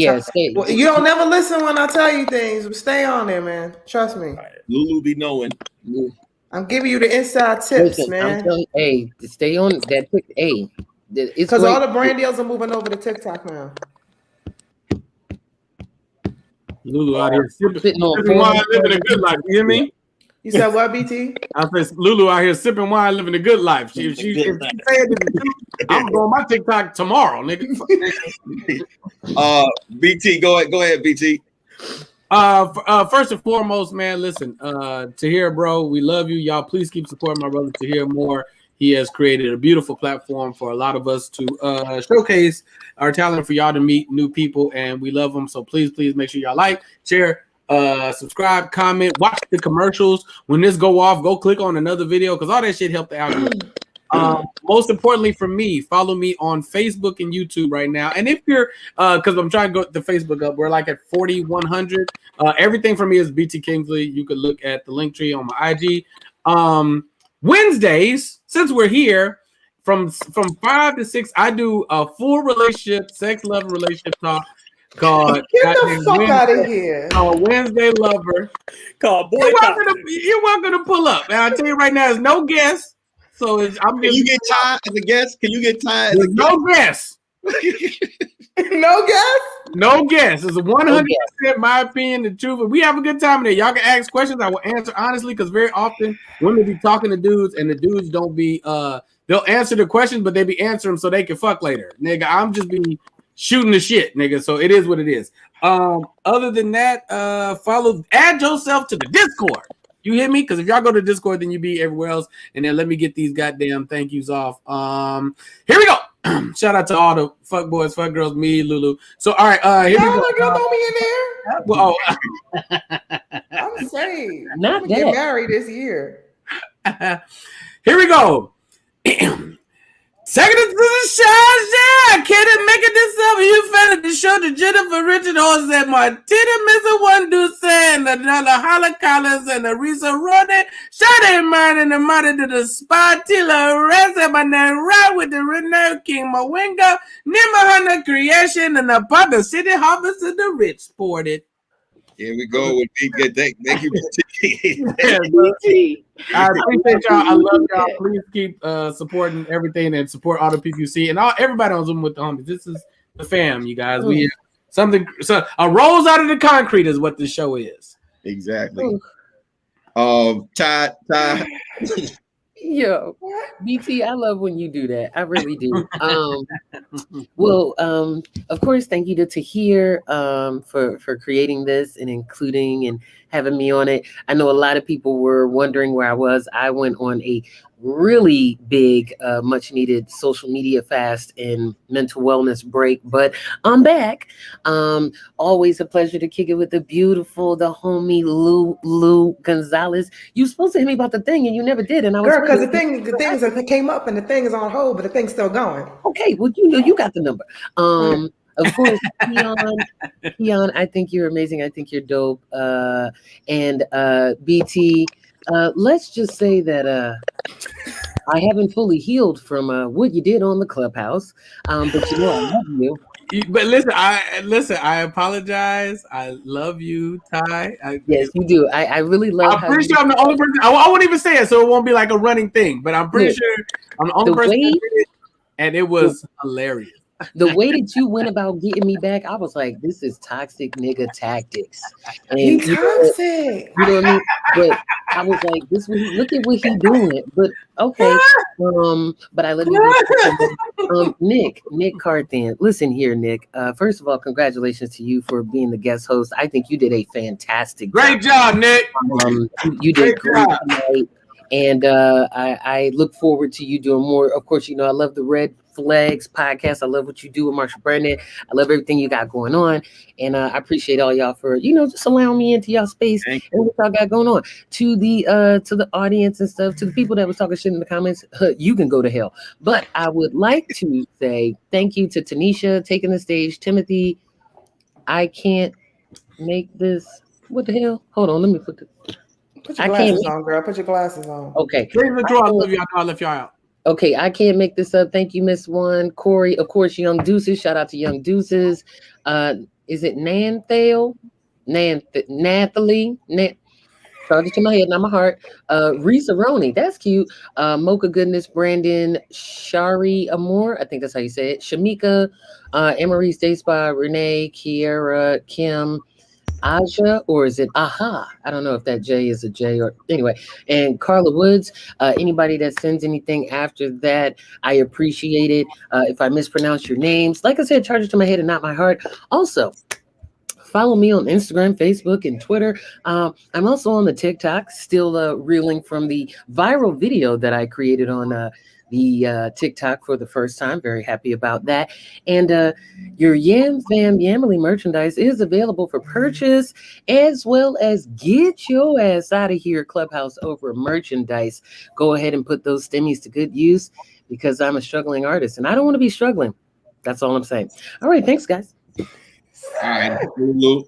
Speaker 5: Well, you don't never listen when I tell you things. But stay on there, man. Trust me.
Speaker 2: Lulu be knowing.
Speaker 5: I'm giving you the inside tips,
Speaker 7: Listen, I'm
Speaker 5: man.
Speaker 7: telling you, hey, stay on that. Hey, it's
Speaker 5: Because
Speaker 7: great.
Speaker 5: all the brand deals are moving over to TikTok now.
Speaker 6: Lulu out here
Speaker 7: Sitting on
Speaker 6: sipping wine, living a good life. You hear me?
Speaker 5: You said what, BT?
Speaker 6: I said Lulu out here sipping wine, living a good life. If she said it, I'm gonna go on my TikTok tomorrow, nigga.
Speaker 2: BT, go ahead, BT.
Speaker 6: First and foremost, man, listen, Tahir, bro, we love you. Y'all, please keep supporting my brother Tahir more. He has created a beautiful platform for a lot of us to showcase our talent, for y'all to meet new people, and we love them. So please make sure y'all like, share, subscribe, comment, watch the commercials. When this go off, go click on another video, because all that shit help the algorithm. Most importantly for me, follow me on Facebook and YouTube right now. And if you're because I'm trying to go the Facebook up, we're like at 4,100. Everything for me is BT Kingsley. You could look at the link tree on my IG. Wednesdays, since we're here, from 5 to 6, I do a full relationship, sex, love, relationship talk called
Speaker 5: Get the fuck out of here.
Speaker 6: Wednesday Lover.
Speaker 4: Called Boy
Speaker 6: You're welcome to pull up. And I tell you right now, there's no guest. So I'm
Speaker 2: Can you get tied as a guest? Can you get tied as a
Speaker 6: no guest?
Speaker 5: No guess?
Speaker 6: No guess. It's 100% my opinion, the truth. We have a good time in there. Y'all can ask questions. I will answer honestly, because very often women be talking to dudes, and the dudes don't be they'll answer the questions, but they be answering them so they can fuck later. Nigga, I'm just be shooting the shit, nigga. So it is what it is. Other than that, add yourself to the Discord. You hear me? Because if y'all go to Discord, then you be everywhere else. And then let me get these goddamn thank yous off. Here we go. Shout out to all the fuck boys, fuck girls, me, Lulu. So all right, here we go.
Speaker 5: Girl, throw me in there.
Speaker 6: Well,
Speaker 5: I'm saying,
Speaker 7: Not
Speaker 5: I'm
Speaker 7: that.
Speaker 5: gonna get married this year.
Speaker 6: here we go. Second to the shot, yeah. Can't make it this up. You fed the show to Jennifer Richard Horse and Martina Mr. One Do and another Holla Collins and the Risa Rodney. Shot in mine and the mother to the spot till I rest and my name right with the Renee King Mawinga, Nimahana Creation and the Papa City Harvest of the Rich sported.
Speaker 2: Here we go with BT. Thank you,
Speaker 6: BT. I appreciate y'all. I love y'all. Please keep supporting everything and support all the people you see and everybody on Zoom with the homies. This is the fam, you guys. We have something. So a rose out of the concrete is what this show is.
Speaker 2: Exactly. Ty.
Speaker 7: Yo, BT, I love when you do that. I really do. Well, of course, thank you to Tahir for creating this and including and having me on it. I know a lot of people were wondering where I was. I went on a really big, much needed social media fast and mental wellness break, but I'm back. Always a pleasure to kick it with the beautiful, the homie Lou Gonzalez. You were supposed to hit me about the thing and you never did. And I was
Speaker 5: because the things that came up and the thing is on hold, but the thing's still going.
Speaker 7: Okay, well, you got the number. Of course, Keon, I think you're amazing. I think you're dope. And BT, let's just say that I haven't fully healed from what you did on the Clubhouse. But you know I love you.
Speaker 6: But listen, I apologize. I love you, Ty.
Speaker 7: Yes, you do. I really love.
Speaker 6: I'm pretty sure I'm the only person. I won't even say it, so it won't be like a running thing. But I'm pretty sure I'm the only person that did it, and it was hilarious.
Speaker 7: The way that you went about getting me back, I was like, this is toxic nigga tactics. And
Speaker 5: He toxic.
Speaker 7: You know what I mean? But I was like, look at what he doing. But okay. But I let you Nick Carthan. Listen here, Nick. First of all, congratulations to you for being the guest host. I think you did a fantastic
Speaker 6: Great job, Nick.
Speaker 7: You did great tonight. And I look forward to you doing more. Of course, you know, I love the Red Flags podcast. I love what you do with Marshall Brandon. I love everything you got going on. And I appreciate all y'all for, you know, just allowing me into y'all space and what y'all got going on. To the audience and stuff, to the people that was talking shit in the comments, you can go to hell. But I would like to say thank you to Tanisha taking the stage. Timothy, I can't make this. What the hell? Hold on, let me put
Speaker 5: your glasses on, girl. Put your glasses on.
Speaker 7: Okay.
Speaker 6: I love y'all. I left y'all out.
Speaker 7: Okay, I can't make this up. Thank you, Miss One. Corey, of course, Young Deuces. Shout out to Young Deuces. Is it Nanthale? Nathalie? Charge it to my head, not my heart. Risa Roney, that's cute. Mocha Goodness, Brandon, Shari Amore, I think that's how you say it. Shamika, Emery's Day Spa, Renee, Kiera, Kim, Aja, or is it Aha? I don't know if that J is a J or anyway. And Carla Woods, anybody that sends anything after that, I appreciate it. If I mispronounce your names, like I said, charge it to my head and not my heart. Also, follow me on Instagram, Facebook, and Twitter. I'm also on the TikTok, still reeling from the viral video that I created on the TikTok for the first time. Very happy about that. And your Yam Fam Yamily merchandise is available for purchase, as well as get your ass out of here, Clubhouse over merchandise. Go ahead and put those stimmies to good use, because I'm a struggling artist and I don't want to be struggling. That's all I'm saying. All right, thanks, guys.
Speaker 2: All right, Lulu.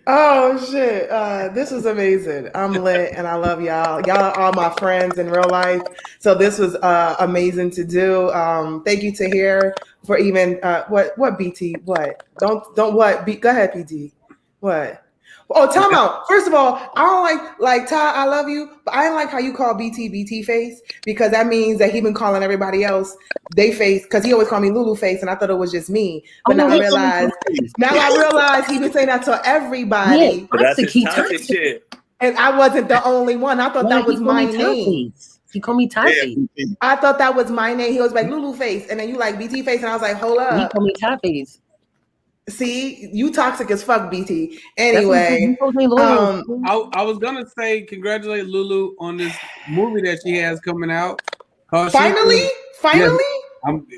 Speaker 5: Oh shit. This was amazing. I'm lit and I love y'all. Y'all are all my friends in real life. So this was amazing to do. Thank you to hear for even what BT? What? Don't what? Go ahead, BT. What? Oh, time out. First of all, I don't like Ty, I love you, but I didn't like how you call BT face, because that means that he been calling everybody else they face, because he always called me Lulu face, and I thought it was just me. But now I realize he been saying that to everybody.
Speaker 7: Yeah, that's the key toxic
Speaker 4: shit.
Speaker 5: And I wasn't the only one. I thought that was my name.
Speaker 7: He called me Ty.
Speaker 5: I thought that was my name. He was like Lulu face, and then you like BT face, and I was like, hold up.
Speaker 7: He called me Ty.
Speaker 5: See, you toxic as fuck, BT. Anyway,
Speaker 6: I was gonna say congratulate Lulu on this movie that she has coming out.
Speaker 5: Finally.
Speaker 6: Yes,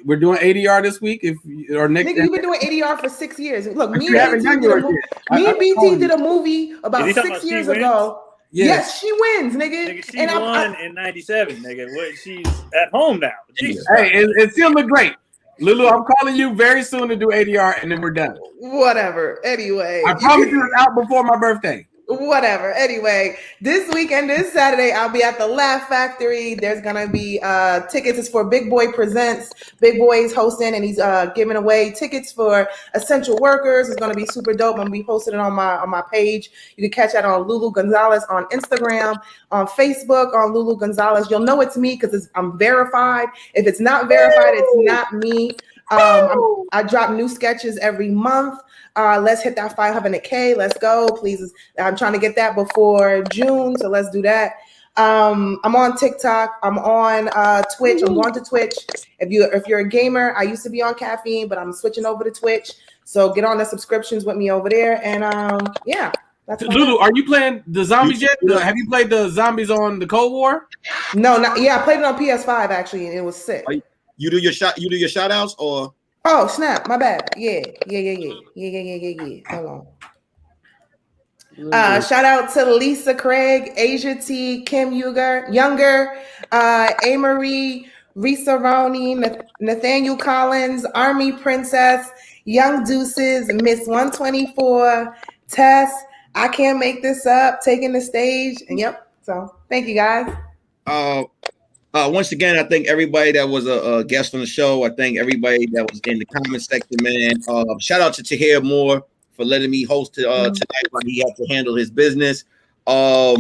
Speaker 6: we're doing ADR this week. If or next,
Speaker 5: nigga, you've been doing ADR for 6 years. Look, me and BT did a movie about 6 years ago. Yes, she wins, nigga.
Speaker 4: She won in '97, nigga. She's at home now. Jesus.
Speaker 6: Hey, it still look great. Lulu, I'm calling you very soon to do ADR, and then we're done.
Speaker 5: Whatever. Anyway,
Speaker 6: I promise you it's out before my birthday.
Speaker 5: Whatever. Anyway, this weekend, this Saturday, I'll be at the Laugh Factory. There's gonna be tickets. It's for Big Boy Presents. Big Boy is hosting, and he's giving away tickets for essential workers. It's gonna be super dope. I'm gonna be posting it on my page. You can catch that on Lulu Gonzalez on Instagram, on Facebook, on Lulu Gonzalez. You'll know it's me because I'm verified. If it's not verified, it's not me. I drop new sketches every month. Let's hit that 500K. Let's go, please. I'm trying to get that before June, so let's do that. I'm on TikTok. I'm on Twitch. I'm going to Twitch. If you're a gamer, I used to be on Caffeine, but I'm switching over to Twitch. So get on the subscriptions with me over there. And yeah. That's
Speaker 6: Lulu, are you playing the zombies yet? Have you played the zombies on the Cold War?
Speaker 5: No, not yeah. I played it on PS5 actually, and it was sick.
Speaker 2: You do your shout outs or?
Speaker 5: Oh snap! My bad. Yeah. Hold on. Shout out to Lisa Craig, Asia T, Kim Younger, Amory, Risa Roney, Nathaniel Collins, Army Princess, Young Deuces, Miss 124, Tess. I can't make this up. Taking the stage, and yep. So thank you guys.
Speaker 2: Once again, I thank everybody that was a guest on the show. I thank everybody that was in the comment section, man. Shout out to Tahir Moore for letting me host tonight while he had to handle his business. I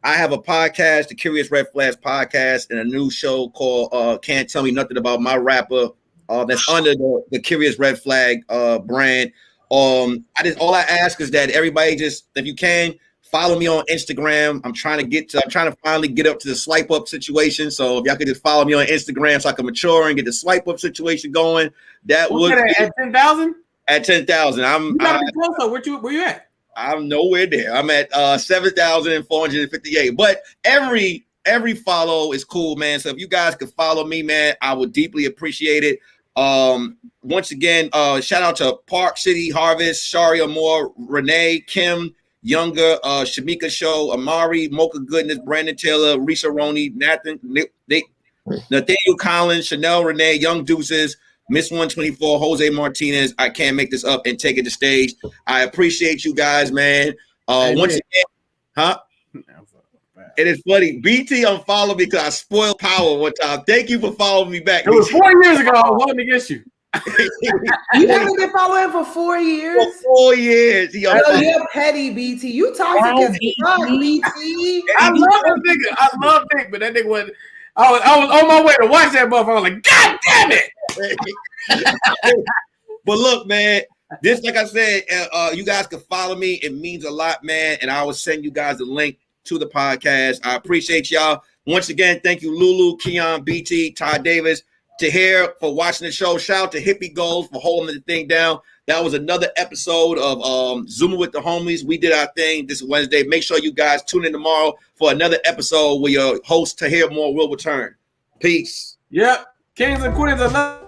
Speaker 2: have a podcast, the Curious Red Flags podcast, and a new show called Can't Tell Me Nothing About My Rapper. That's under the Curious Red Flag brand. All I ask is that everybody just, if you can, follow me on Instagram. I'm trying to finally get up to the swipe up situation. So if y'all could just follow me on Instagram so I can mature and get the swipe up situation going, that would be
Speaker 6: at 10,000.
Speaker 2: At 10,000,
Speaker 6: you gotta be closer. Where you at?
Speaker 2: I'm nowhere there. I'm at 7,458. But every follow is cool, man. So if you guys could follow me, man, I would deeply appreciate it. Once again, shout out to Park City Harvest, Shari Amore, Renee, Kim Younger, Shamika Show, Amari, Mocha Goodness, Brandon Taylor, Risa Roney, Nathaniel Collins, Chanel Renee, Young Deuces, Miss 124, Jose Martinez. I can't make this up and take it to stage. I appreciate you guys, man. Once again, huh? It is funny. BT unfollowed me because I spoiled power one time. Thank you for following me back.
Speaker 6: It was 4 years ago. I was holding against you.
Speaker 5: You haven't been following for 4 years?
Speaker 2: For 4 years. Yo,
Speaker 5: you're petty, BT. You toxic as fuck, BT.
Speaker 6: I love that nigga. I love Nick, but that nigga was. I was on my way to watch that motherfucker. I was like, God damn it!
Speaker 2: But look, man, this, like I said, you guys can follow me. It means a lot, man. And I will send you guys a link to the podcast. I appreciate y'all. Once again, thank you, Lulu, Keon, BT, Todd Davis, Tahir for watching the show. Shout out to Hippie Goals for holding the thing down. That was another episode of Zooming with the Homies. We did our thing this Wednesday. Make sure you guys tune in tomorrow for another episode where your host Tahir Moore will return. Peace.
Speaker 6: Yep. Kings and Queens are